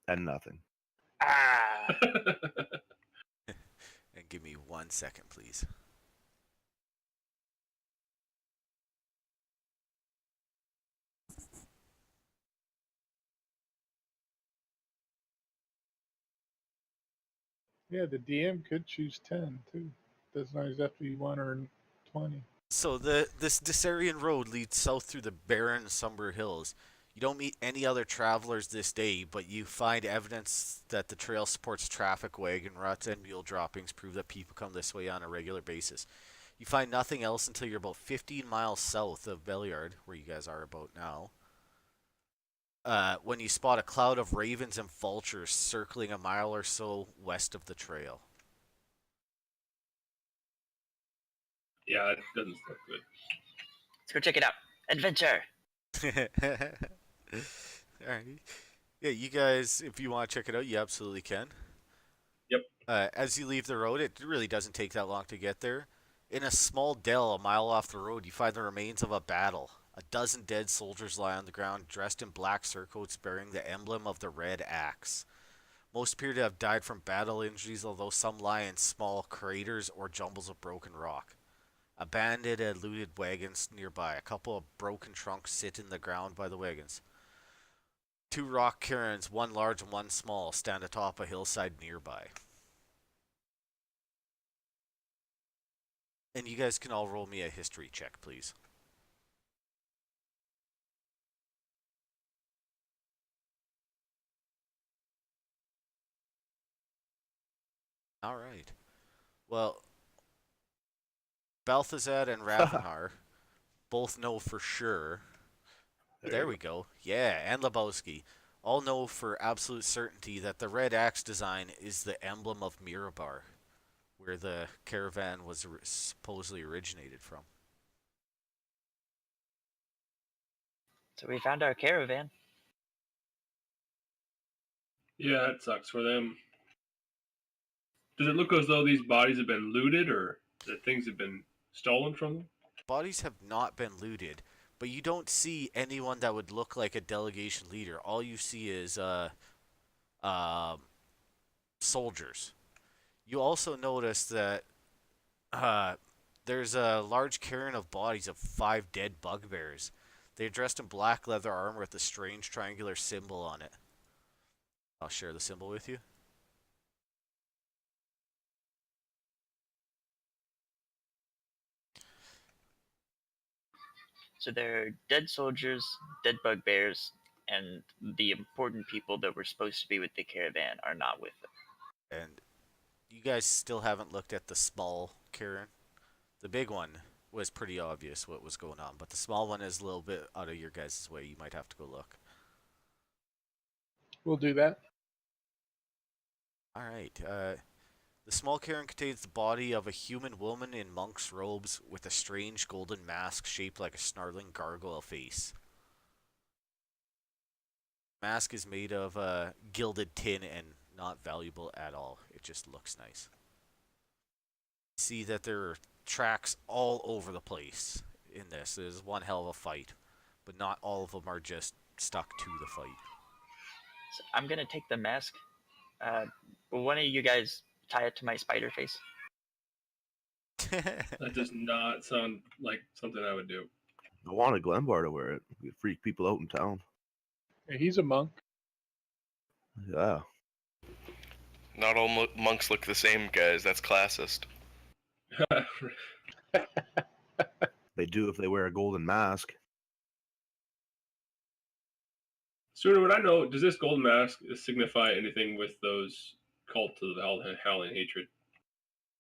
B: And nothing.
F: Ah.
A: And give me 1 second, please.
F: Yeah, the DM could choose 10 too. Doesn't always have to be 1 or 20.
A: So this Dessarian road leads south through the barren, somber hills. You don't meet any other travelers this day, but you find evidence that the trail supports traffic, wagon ruts, and mule droppings prove that people come this way on a regular basis. You find nothing else until you're about 15 miles south of Belliard, where you guys are about now. When you spot a cloud of ravens and vultures circling a mile or so west of the trail.
C: Yeah, it doesn't sound good.
D: Let's go check it out. Adventure.
A: Alright. Yeah, you guys, if you want to check it out, you absolutely can.
C: Yep.
A: As you leave the road, it really doesn't take that long to get there. In a small dell a mile off the road, you find the remains of a battle. A dozen dead soldiers lie on the ground, dressed in black surcoats bearing the emblem of the Red Axe. Most appear to have died from battle injuries, although some lie in small craters or jumbles of broken rock. Abandoned and looted wagons nearby. A couple of broken trunks sit in the ground by the wagons. 2 rock cairns, one large and one small, stand atop a hillside nearby. And you guys can all roll me a history check, please. Alright. Well, Balthazar and Ravenar both know for sure. There we go. Yeah, and Lebowski all know for absolute certainty that the Red Axe design is the emblem of Mirabar, where the caravan was supposedly originated from.
D: So we found our caravan.
C: Yeah, it sucks for them. Does it look as though these bodies have been looted or that things have been stolen from them?
A: Bodies have not been looted, but you don't see anyone that would look like a delegation leader. All you see is soldiers. You also notice that there's a large cairn of bodies of 5 dead bugbears. They're dressed in black leather armor with a strange triangular symbol on it. I'll share the symbol with you.
D: So there are dead soldiers, dead bugbears, and the important people that were supposed to be with the caravan are not with them.
A: And you guys still haven't looked at the small cairn. The big one was pretty obvious what was going on, but the small one is a little bit out of your guys' way. You might have to go look.
F: We'll do that.
A: All right. The small cairn contains the body of a human woman in monk's robes with a strange golden mask shaped like a snarling gargoyle face. Mask is made of gilded tin and not valuable at all. It just looks nice. See that there are tracks all over the place in this. There's one hell of a fight, but not all of them are just stuck to the fight.
D: So I'm gonna take the mask. Will one of you guys tie it to my spider face?
C: That does not sound like something I would do.
B: I wanted Glenbar to wear it. We'd freak people out in town.
F: Yeah, he's a monk.
B: Yeah.
E: Not all monks look the same, guys. That's classist.
B: They do if they wear a golden mask.
C: Sooner, would I know? Does this golden mask signify anything with those cult to the Howling Hatred?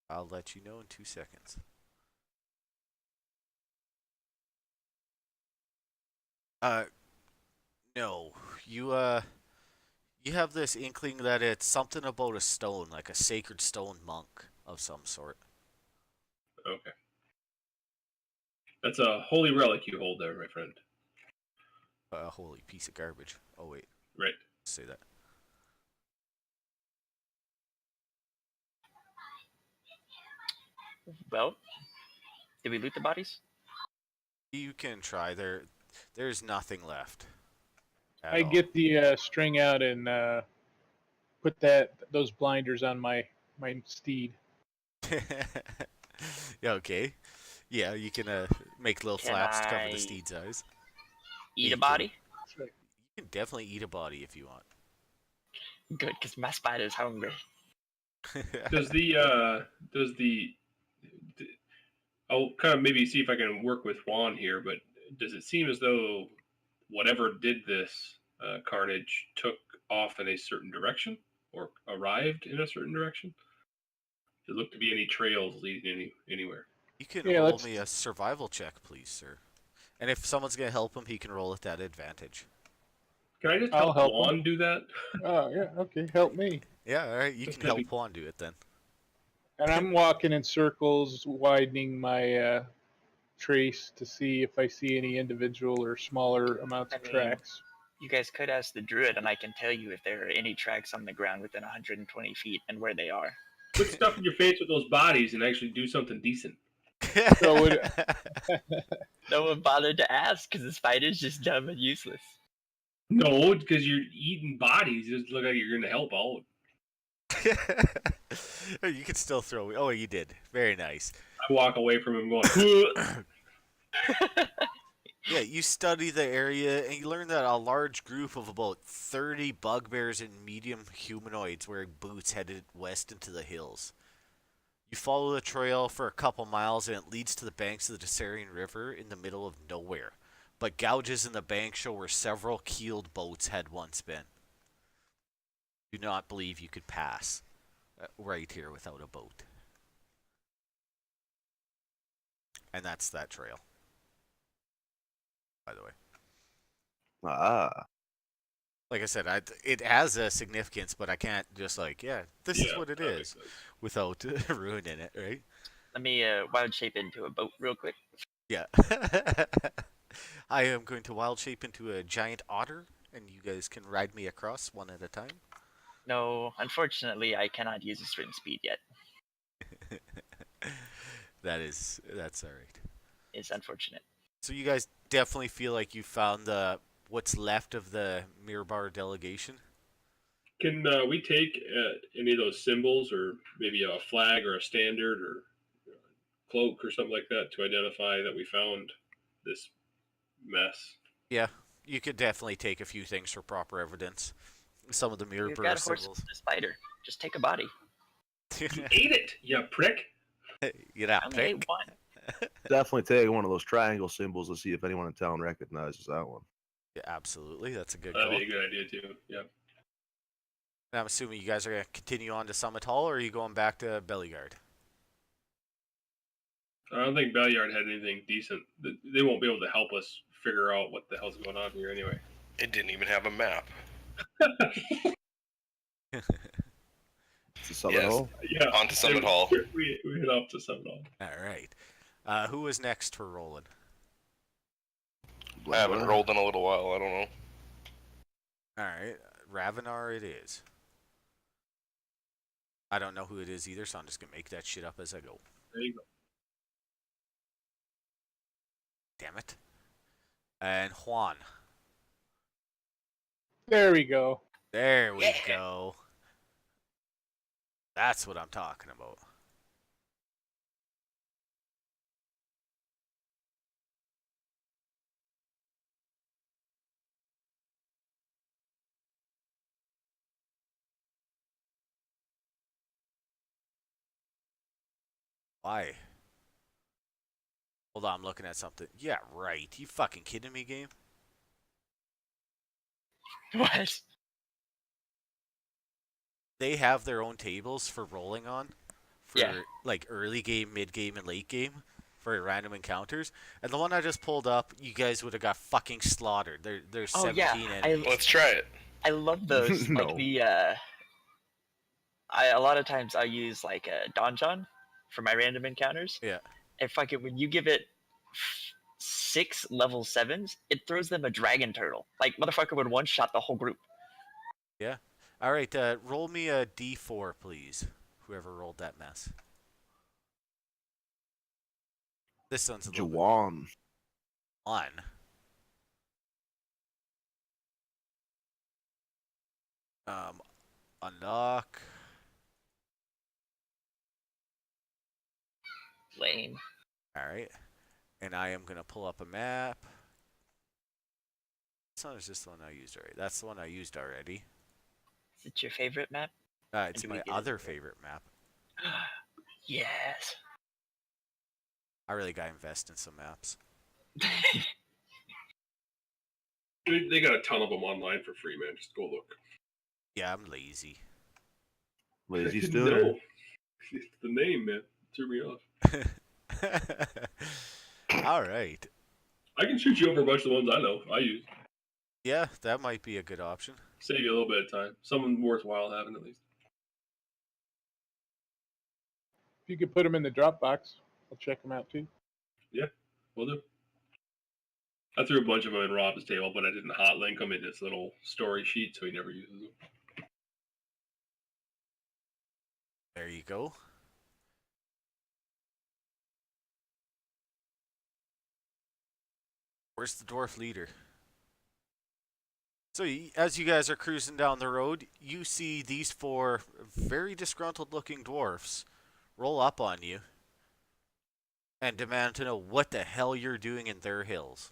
A: I'll let you know in 2 seconds. No. You have this inkling that it's something about a stone, like a sacred stone monk of some sort.
C: Okay. That's a holy relic you hold there, my friend.
A: A holy piece of garbage. Oh wait,
C: Right.
A: say that.
D: Well, did we loot the bodies?
A: You can try. There's nothing left. at
F: I
A: all.
F: get the string out and put those blinders on my steed.
A: Yeah, okay. Yeah, you can make little
D: Can
A: flaps to cover
D: I-
A: the steed's eyes.
D: Eat
A: Yeah,
D: a body?
F: That's right.
A: You can definitely eat a body if you want.
D: Good, because my spider's hungry.
C: Does the I'll kind of maybe see if I can work with Juan here, but does it seem as though whatever did this carnage took off in a certain direction or arrived in a certain direction? There look to be any trails leading anywhere.
A: You can
F: Yeah,
A: roll
F: let's-
A: me a survival check, please, sir. And if someone's gonna help him, he can roll at that advantage.
C: Can I just
F: I'll
C: help
F: help
C: Juan
F: him.
C: do that?
F: Oh yeah, okay, help me.
A: Yeah, all right. You
C: Just
A: can
C: maybe-
A: help Juan do it then.
F: And I'm walking in circles, widening my trace to see if I see any individual or smaller amounts of
D: I mean-
F: tracks.
D: You guys could ask the druid, and I can tell you if there are any tracks on the ground within 120 feet and where they are.
C: Put stuff in your face with those bodies and actually do something decent.
F: So would-
D: No one bothered to ask because the spider's just dumb and useless.
C: No, because you're eating bodies. It just look like you're going to help out.
A: You can still throw. Oh, you did. Very nice.
C: I walk away from him going,
A: Yeah, you study the area and you learn that a large group of about 30 bugbears and medium humanoids wearing boots headed west into the hills. You follow the trail for a couple miles and it leads to the banks of the Desarian River in the middle of nowhere. But gouges in the bank show where several keeled boats had once been. Do not believe you could pass right here without a boat. And that's that trail. By the way.
B: Ah.
A: Like I said, it has a significance, but I can't just this is
C: Yeah,
A: what it
C: that makes
A: is
C: sense.
A: without ruining it, right?
D: Let me wild shape into a boat real quick.
A: Yeah. I am going to wild shape into a giant otter, and you guys can ride me across one at a time.
D: No, unfortunately, I cannot use a certain speed yet.
A: That's all right.
D: It's unfortunate.
A: So you guys definitely feel like you found what's left of the Mirbar delegation.
C: Can we take any of those symbols or maybe a flag or a standard or cloak or something like that to identify that we found this mess?
A: Yeah, you could definitely take a few things for proper evidence. Some of the
D: You've
A: Mirbar
D: got a horse
A: symbols.
D: and a spider. Just take a body.
C: You ate it, you prick.
A: Yeah,
D: I only ate one.
B: Definitely take one of those triangle symbols to see if anyone in town recognizes that one.
A: Yeah, absolutely. That's a good
C: That'd
A: call.
C: be a good idea too. Yeah.
A: And I'm assuming you guys are going to continue on to Summit Hall, or are you going back to Bellyguard?
C: I don't think Bellyard had anything decent. They won't be able to help us figure out what the hell's going on here anyway.
E: It didn't even have a map.
B: It's a summon
E: Yes.
B: hole.
C: Yeah.
E: On to Summit Hall.
C: We head off to Summit Hall.
A: All right. Who was next for rolling?
E: I haven't rolled in a little while. I don't know.
A: All right, Ravenar it is. I don't know who it is either, so I'm just gonna make that shit up as I go.
C: There you go.
A: Damn it. And Juan.
F: There we go.
A: There we go. That's what I'm talking about. Why? Hold on, I'm looking at something. Yeah, right. You fucking kidding me, game?
D: What?
A: They have their own tables for rolling on. For
D: Yeah.
A: like early game, mid game, and late game for random encounters. And the one I just pulled up, you guys would have got fucking slaughtered. There's
D: Oh,
A: 17
D: yeah,
A: enemies.
E: Let's try it.
D: I love those.
B: No.
D: Like the a lot of times I use like a donjon for my random encounters.
A: Yeah.
D: And fucking when you give it 6 level 7s, it throws them a dragon turtle. Like motherfucker would one shot the whole group.
A: All right, roll me a d4, please. Whoever rolled that mess. This one's a little bit
B: Jawan.
A: on. Unlock.
D: Lame.
A: All right, and I am gonna pull up a map. This one is just the one I used already. That's the one I used already.
D: Is it your favorite map?
A: It's
D: do we
A: my
D: get it?
A: other favorite map.
D: Yes.
A: I really gotta invest in some maps.
C: They got a ton of them online for free, man. Just go look.
A: Yeah, I'm lazy.
B: Lazy Stooner.
C: No. It's the name, man. Threw me off.
A: All right.
C: I can shoot you over a bunch of the ones I know. I use.
A: Yeah, that might be a good option.
C: Save you a little bit of time. Something worthwhile having at least.
F: If you could put them in the Dropbox, I'll check them out too.
C: Will do. I threw a bunch of them in Rob's table, but I didn't hot link them in this little story sheet, so he never uses them.
A: There you go. Where's the dwarf leader? So as you guys are cruising down the road, you see these 4 very disgruntled looking dwarfs roll up on you and demand to know what the hell you're doing in their hills.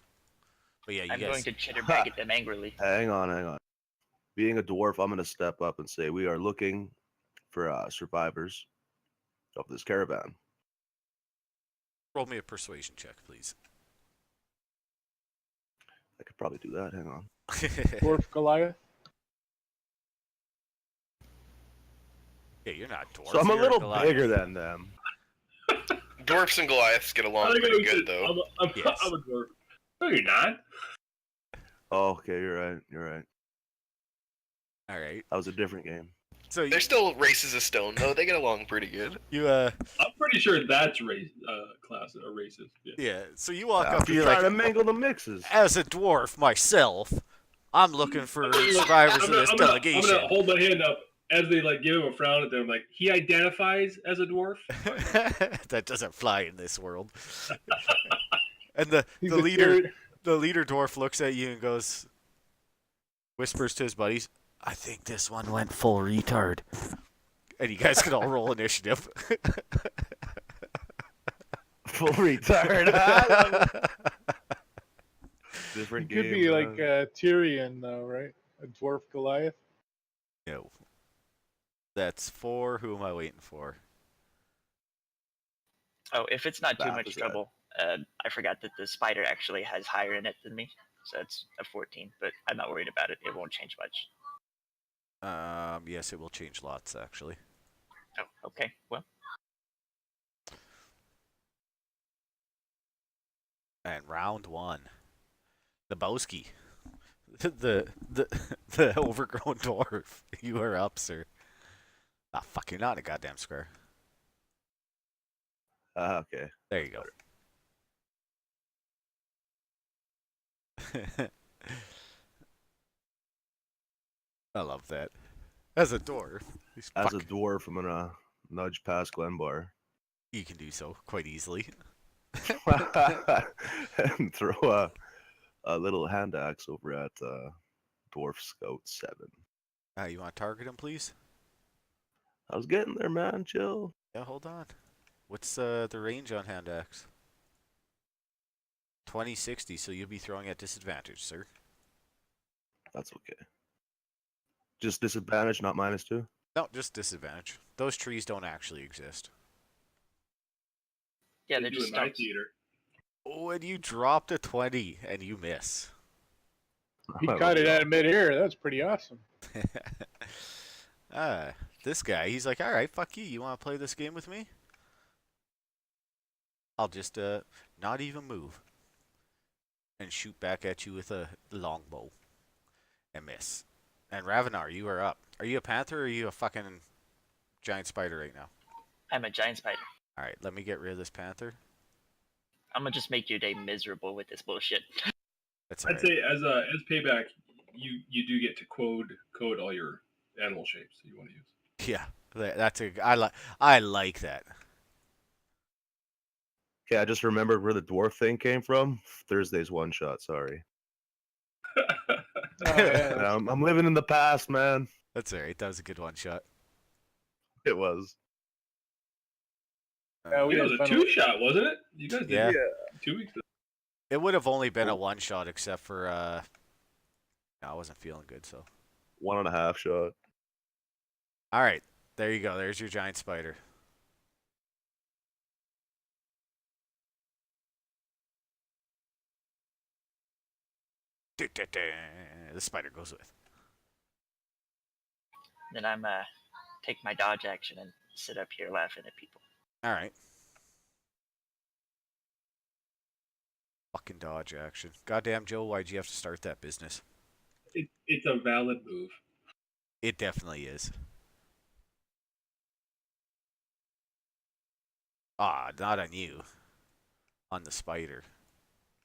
A: But yeah, you
D: I'm
A: guys...
D: going to chitterbag at them angrily.
B: Hang on. Being a dwarf, I'm going to step up and say we are looking for survivors of this caravan.
A: Roll me a persuasion check, please.
B: I could probably do that. Hang on.
F: Dwarf Goliath.
A: Yeah, you're not dwarf.
B: So I'm a
A: you're
B: little
A: Goliath.
B: bigger than them.
E: Dwarfs and Goliaths get
C: I
E: along
C: think
E: pretty
C: I
E: good,
C: said,
E: though.
A: Yes.
C: I'm a dwarf. No, you're not.
B: Oh, okay, you're right.
A: All right.
B: That was a different game.
A: So
E: They're still races of stone, though. They get along pretty good.
A: you
C: I'm pretty sure that's class or racist. Yeah.
A: yeah. So you walk
B: I'm
A: up. You're
B: trying
A: like,
B: to mingle the mixes.
A: as a dwarf myself, I'm looking for survivors of this
C: I'm
A: delegation.
C: gonna hold my hand up as they like give him a frown at them. Like he identifies as a dwarf.
A: That doesn't fly in this world. And the
F: He's
A: leader dwarf looks at you and goes, whispers to his buddies, "I think this one went full retard." And you guys can all roll initiative.
B: Full retard. Different
F: He could
B: game.
F: be like Tyrion, though, right? A dwarf Goliath.
A: No. That's 4. Who am I waiting for?
D: Oh, if it's not too
B: Math
D: much
B: is that.
D: trouble, I forgot that the spider actually has higher in it than me, so it's a 14. But I'm not worried about it. It won't change much.
A: Yes, it will change lots, actually.
D: Oh, okay. Well,
A: And round 1. Lebowski. the overgrown dwarf. You are up, sir. Ah, fuck, you're not a goddamn square.
B: Okay.
A: There you go. I love that. As a dwarf, he's
B: As a
A: fuck.
B: dwarf, I'm gonna nudge past Glenbar
A: You can do so quite easily.
B: and throw a little hand axe over at Dwarf Scout 7.
A: You want to target him, please?
B: I was getting there, man. Chill.
A: Yeah, hold on. What's the range on hand axe? 2060, so you'll be throwing at disadvantage, sir.
B: That's okay. Just disadvantage, not -2.
A: No, just disadvantage. Those trees don't actually exist.
D: Yeah,
C: They
D: they're
C: do
D: just
C: in my
D: stumps.
C: theater.
A: Oh, and you dropped a 20 and you miss.
F: He caught it out of midair. That's pretty awesome.
A: This guy, he's like, all right, fuck you. You want to play this game with me? I'll just not even move and shoot back at you with a longbow and miss. And Ravenar, you are up. Are you a panther or are you a fucking giant spider right now?
D: I'm a giant spider.
A: All right, let me get rid of this panther.
D: I'm gonna just make your day miserable with this bullshit.
A: That's all
C: I'd
A: right.
C: say as payback, you do get to code all your animal shapes that you want to use.
A: Yeah, that's I like that.
B: Okay, I just remembered where the dwarf thing came from. Thursday's one shot. Sorry.
F: Oh, yeah.
B: I'm living in the past, man.
A: That's all right. That was a good one shot.
B: It was.
F: Yeah, we
C: It
F: had
C: was a
F: fun
C: 2-shot, wasn't it? You guys did
A: Yeah.
C: 2 weeks.
A: It would have only been a one shot except for no, I wasn't feeling good, so.
B: 1.5 shot.
A: All right. There you go. There's your giant spider. The spider goes with.
D: Then I'm take my dodge action and sit up here laughing at people.
A: All right. Fucking dodge action. Goddamn, Joe, why'd you have to start that business?
C: It's a valid move.
A: It definitely is. Ah, not on you. On the spider.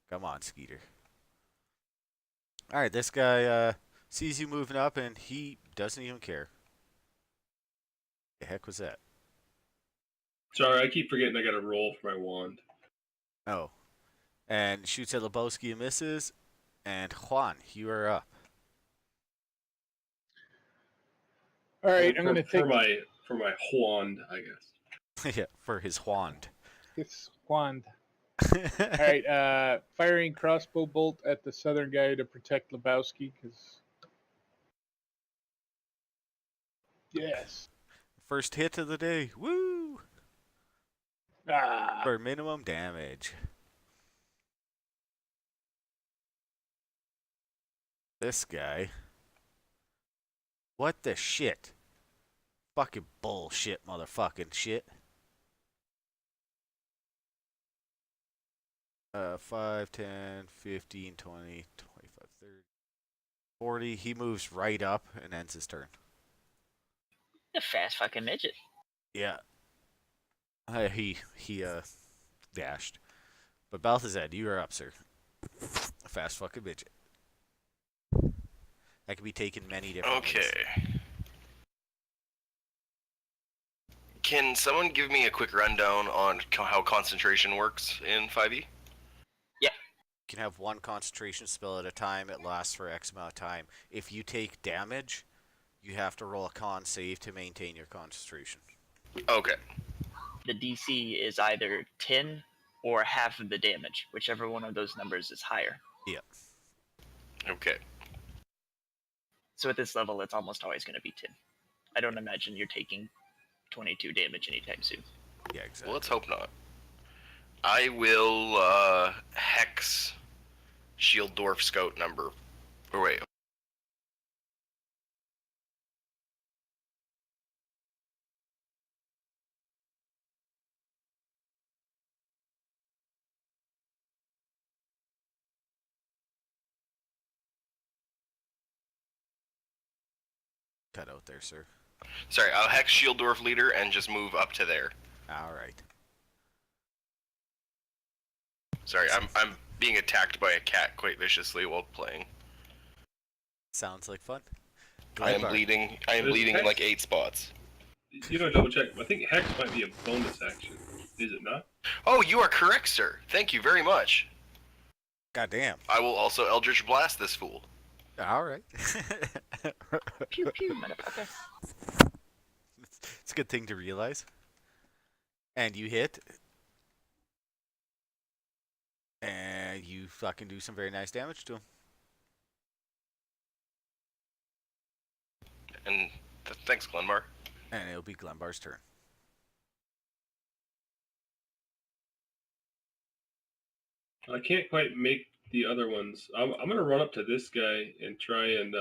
A: Come on, Skeeter. All right, this guy sees you moving up and he doesn't even care. The heck was that?
C: Sorry, I keep forgetting I got to roll for my wand.
A: Oh. And shoots at Lebowski and misses. And Juan, you are up.
F: All right, I'm gonna take
C: for my wand, I guess.
A: Yeah, for his wand.
F: this wand. All right, firing crossbow bolt at the southern guy to protect Lebowski, because yes.
A: First hit of the day. Woo!
F: Ah,
A: For minimum damage. This guy. What the shit? Fucking bullshit, motherfucking shit. 5, 10, 15, 20, 25, 30, 40. He moves right up and ends his turn.
D: A fast fucking midget.
A: Yeah. He dashed. But Balthazar, you are up, sir. A fast fucking midget. That can be taken many different ways.
E: Okay. Can someone give me a quick rundown on how concentration works in 5e?
A: You can have one concentration spell at a time. It lasts for X amount of time. If you take damage, you have to roll a con save to maintain your concentration.
E: Okay.
D: The DC is either 10 or half of the damage, whichever one of those numbers is higher.
A: Yeah.
E: Okay.
D: So at this level, it's almost always going to be 10. I don't imagine you're taking 22 damage anytime soon.
A: Yeah, exactly.
E: Well, let's hope not. I will hex Shield Dwarf Scout number. Or wait,
A: cut out there, sir.
E: Sorry, I'll hex Shield Dwarf leader and just move up to there.
A: All right.
E: Sorry, I'm being attacked by a cat quite viciously while playing.
A: Sounds like fun.
E: I am
A: Glenbar.
E: bleeding. I am
C: There's
E: bleeding in
C: hex.
E: like 8 spots.
C: You don't double check. I think Hex might be a bonus action. Is it not?
E: Oh, you are correct, sir. Thank you very much.
A: God damn.
E: I will also Eldritch Blast this fool.
A: All right.
D: Pew pew, motherfucker.
A: It's a good thing to realize. And you hit. And you fucking do some very nice damage to him.
E: And thanks, Glenmar.
A: And it'll be Glenbar's turn.
C: I can't quite make the other ones. I'm gonna run up to this guy and try and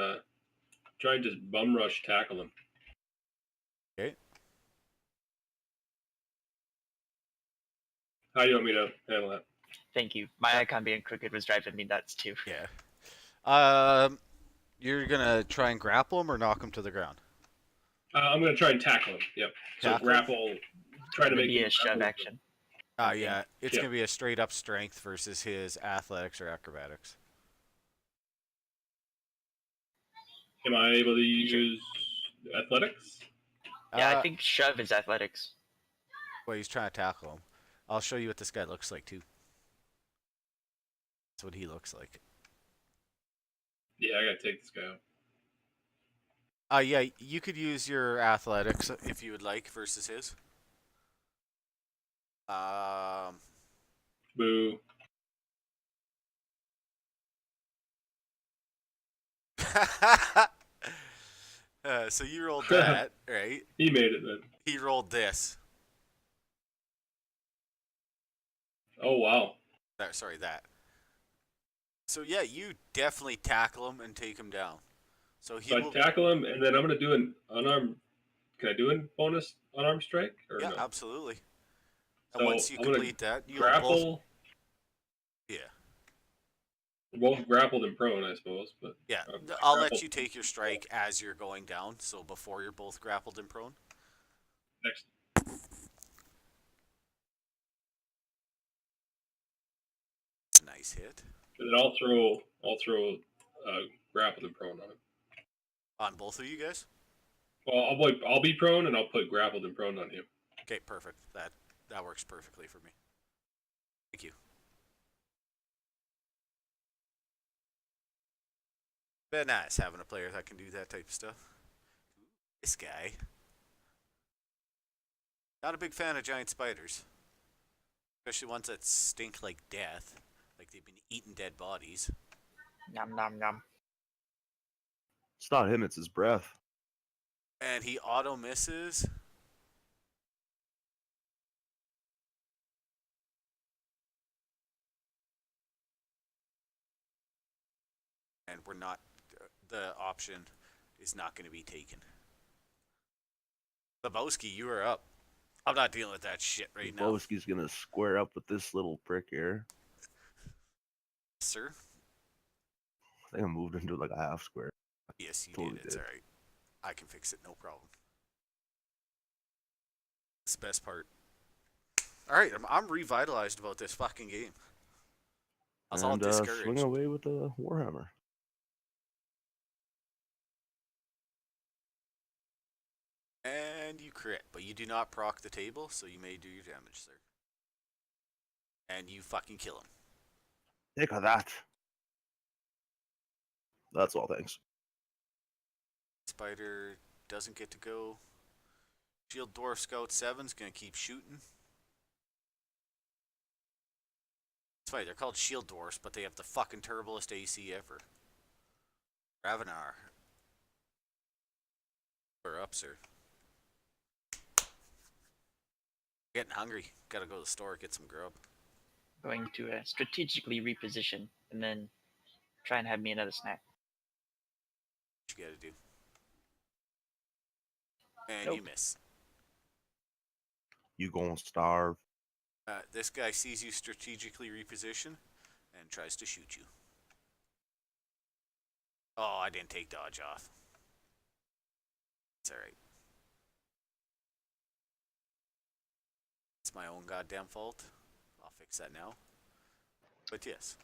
C: just bum rush tackle him.
A: Okay.
C: How do you want me to handle that?
D: Thank you. My icon being crooked was driving me nuts too.
A: Yeah. You're gonna try and grapple him or knock him to the ground?
C: I'm gonna try and tackle him. Yep. So
A: Tackle?
C: grapple. Try to make
D: Maybe
C: him
D: a shove
C: grapple.
D: action. Okay.
A: Yeah. It's
C: Yeah.
A: gonna be a straight up strength versus his athletics or acrobatics.
C: Am I able to use athletics?
D: Yeah, I think shove is athletics.
A: Well, he's trying to tackle him. I'll show you what this guy looks like too. That's what he looks like.
C: Yeah, I gotta take this guy out.
A: Yeah, you could use your athletics if you would like versus his.
C: Boo.
A: So you rolled that, right?
C: He made it then.
A: He rolled this.
C: Oh wow.
A: Sorry, that. So yeah, you definitely tackle him and take him down. So he
C: So I
A: will.
C: tackle him, and then I'm gonna do an unarmed. Can I do a bonus unarmed strike or
A: Yeah,
C: no?
A: absolutely. And
C: So
A: once you
C: I'm gonna
A: complete that, you'll
C: Grapple.
A: both. Yeah,
C: We're both grappled and prone, I suppose. But
A: yeah.
C: I
A: I'll let
C: grapple
A: you take your strike as you're going down. So before you're both grappled and prone.
C: next.
A: Nice hit
C: And then I'll throw grappled and prone on him.
A: on both of you guys.
C: Well, I'll be prone, and I'll put grappled and prone on him.
A: Okay, perfect. That works perfectly for me. Thank you. Been nice having a player that can do that type of stuff. This guy. Not a big fan of giant spiders. Especially ones that stink like death. Like they've been eating dead bodies.
D: Nom nom nom.
B: It's not him, it's his breath.
A: And he auto misses. And we're not. The option is not going to be taken. Lebowski, you are up. I'm not dealing with that shit right now,
B: Boski's gonna square up with this little prick here.
A: sir.
B: I think I moved into like a half square.
A: Yes, you
B: Totally
A: did. It's
B: did.
A: alright. I can fix it, no problem. It's the best part. Alright, I'm revitalized about this fucking game. I was all
B: And
A: discouraged.
B: swing away with the Warhammer.
A: And you crit, but you do not proc the table, so you may do your damage, sir. And you fucking kill him.
B: Think of that. That's all, thanks.
A: Spider doesn't get to go. Shield Dwarf Scout 7's gonna keep shooting. It's funny, they're called Shield Dwarfs, but they have the fucking turboest AC ever. Ravenar. We're up, sir. Getting hungry. Gotta go to the store, get some grub.
D: Going to strategically reposition and then try and have me another snack.
A: What you gotta do. And you
D: Nope.
A: miss.
B: You gonna starve.
A: This guy sees you strategically reposition and tries to shoot you. Oh, I didn't take dodge off. It's alright. It's my own goddamn fault. I'll fix that now. But yes.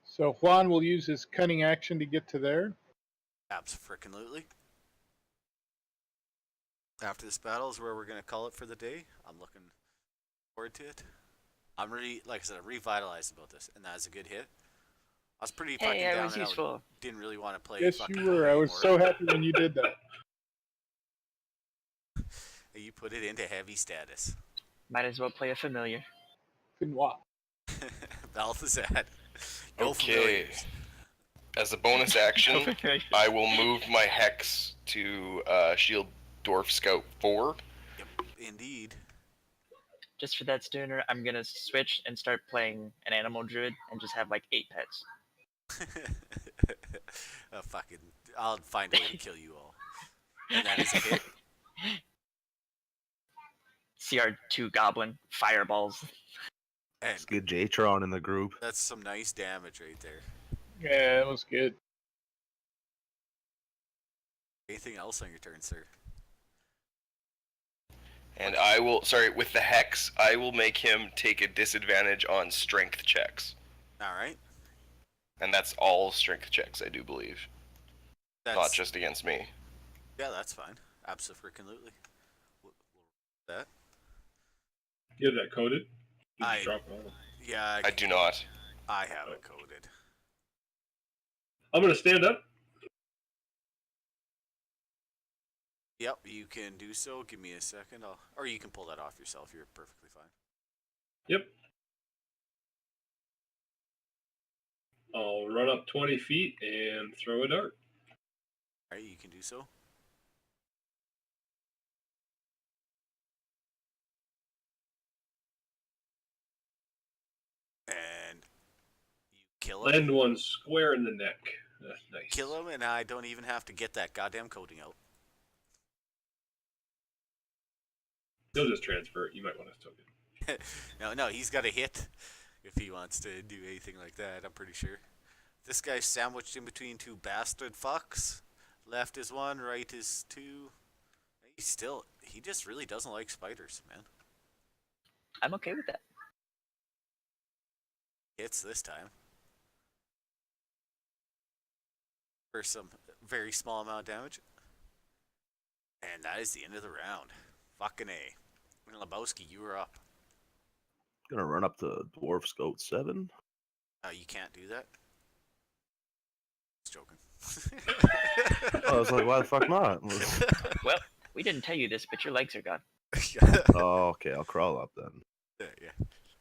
F: So Juan will use his cunning action to get to there.
A: Abso-frickin-lutely. After this battle is where we're going to call it for the day. I'm looking forward to it. I'm really, like I said, I'm revitalized about this, and that is a good hit. I was pretty fucking
D: Hey, I
A: down
D: was
A: and out.
D: useful.
A: Didn't really want to play.
F: Yes,
A: fucking
F: you were. I was
A: anymore.
F: so happy when you did that.
A: You put it into heavy status.
D: Might as well play a familiar.
F: Finwa.
A: Balthazar. Go
E: Okay.
A: familiars.
E: As a bonus action, I will move my hex to shield Dwarf Scout 4.
A: Yep, indeed.
D: Just for that Stooner, I'm gonna switch and start playing an animal druid and just have like 8 pets.
A: Fucking, I'll find a way to kill you all. And that is a hit.
D: CR2 goblin fireballs.
A: And
B: Let's get Jatron in the group.
A: that's some nice damage right there.
F: Yeah, that was good.
A: Anything else on your turn, sir?
E: And I will, sorry, with the hex, I will make him take a disadvantage on strength checks.
A: Alright.
E: And that's all strength checks, I do believe.
A: That's,
E: Not just against me.
A: Yeah, that's fine. Abso-frickin-lutely. That.
C: You have that coded? You
A: I-
C: just drop it on.
A: Yeah,
E: I do not.
A: I have it coded.
C: I'm gonna stand up.
A: Yep, you can do so. Give me a second. Or you can pull that off yourself. You're perfectly fine.
C: Yep. I'll run up 20 feet and throw a dart.
A: Alright, you can do so. And you kill him.
C: Land one square in the neck. That's nice.
A: Kill him, and I don't even have to get that goddamn coating out.
C: He'll just transfer it. You might want to still get it.
A: No, he's got a hit if he wants to do anything like that, I'm pretty sure. This guy's sandwiched in between two bastard fucks. Left is one, right is two. He just really doesn't like spiders, man.
D: I'm okay with that.
A: Hits this time. For some very small amount of damage. And that is the end of the round. Fucking A. Lebowski, you are up.
B: Gonna run up to Dwarf Scout 7.
A: You can't do that. Just joking.
B: I was like, why the fuck not?
D: Well, we didn't tell you this, but your legs are gone.
B: Oh, okay, I'll crawl up then.
A: Yeah.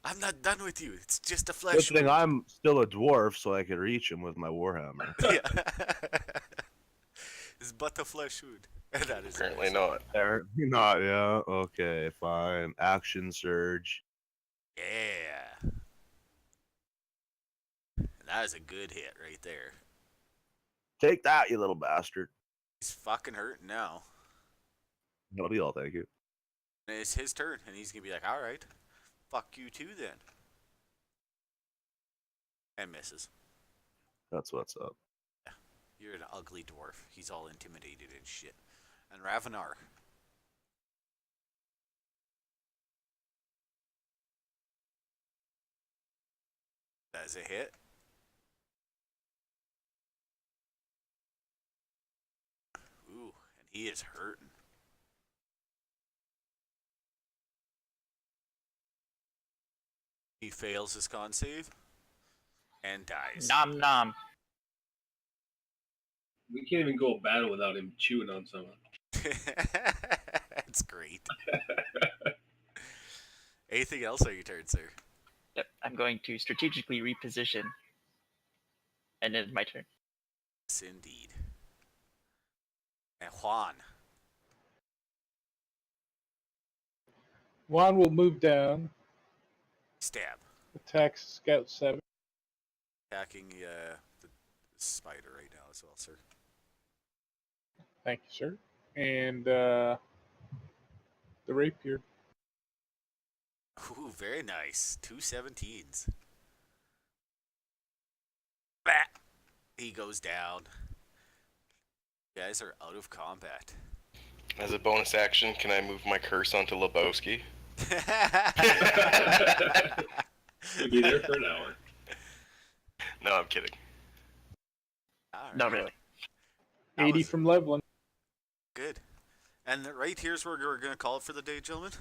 A: I'm not done with you. It's just a
B: Good
A: flesh
B: thing
A: wound.
B: I'm still a dwarf, so I can reach him with my warhammer.
A: Yeah. It's but a flesh wound. That is
E: Apparently
A: awesome.
E: not.
B: Apparently not, yeah. Okay, fine. Action surge.
A: Yeah. And that is a good hit right there.
B: Take that, you little bastard.
A: He's fucking hurting now.
B: That'll be all, thank you.
A: And it's his turn, and he's gonna be like, alright, fuck you too then. And misses.
B: That's what's up.
A: You're an ugly dwarf. He's all intimidated and shit. And Ravenar. That's a hit. Ooh, and he is hurting. He fails his con save and dies.
D: Nom nom.
C: We can't even go a battle without him chewing on someone.
A: That's great. Anything else on your turn, sir?
D: Yep, I'm going to strategically reposition. And then it's my turn.
A: Yes, indeed. And Juan.
F: Juan will move down,
A: Stab.
F: attack Scout 7.
A: Attacking the spider right now as well, sir.
F: Thank you, sir. And the rapier.
A: Ooh, very nice. 2 17s. Bah! He goes down. You guys are out of combat.
E: As a bonus action, can I move my curse onto Lebowski?
C: We'll be there for an hour.
E: No, I'm kidding.
A: Alright.
D: Not really.
A: That
F: 80
A: was
F: from Leveland.
A: good. And right here's where we're going to call it for the day, gentlemen.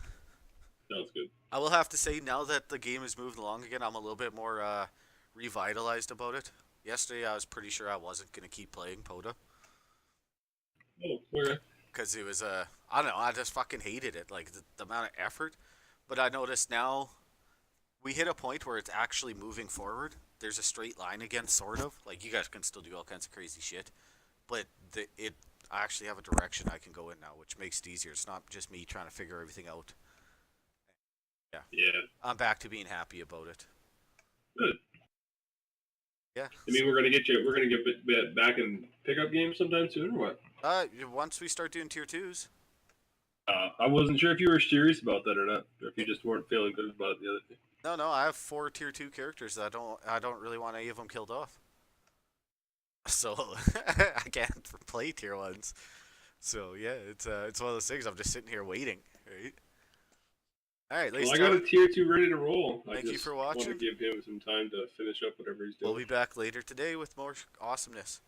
C: Sounds good.
A: I will have to say, now that the game has moved along again, I'm a little bit more revitalized about it. Yesterday, I was pretty sure I wasn't going to keep playing POTA.
C: Oh, okay.
A: Because it was, I don't know, I just fucking hated it. Like, the amount of effort. But I noticed now, we hit a point where it's actually moving forward. There's a straight line again, sort of. Like, you guys can still do all kinds of crazy shit. But I actually have a direction I can go in now, which makes it easier. It's not just me trying to figure everything out.
C: Yeah.
A: I'm back to being happy about it.
C: Good.
A: Yeah.
C: I mean, we're gonna get back in pickup games sometime soon, or what?
A: Once we start doing tier 2s.
C: I wasn't sure if you were serious about that or not, or if you just weren't feeling good about it the other day.
A: No, I have 4 tier 2 characters that I don't really want any of them killed off. So I can't play tier 1s. So yeah, it's one of those things. I'm just sitting here waiting, right? All right, ladies
C: Well, I
A: and
C: got a
A: gentlemen,
C: tier 2 ready to roll.
A: Thank you for
C: want
A: watching.
C: to give him some time to finish up whatever he's doing.
A: we'll be back later today with more awesomeness.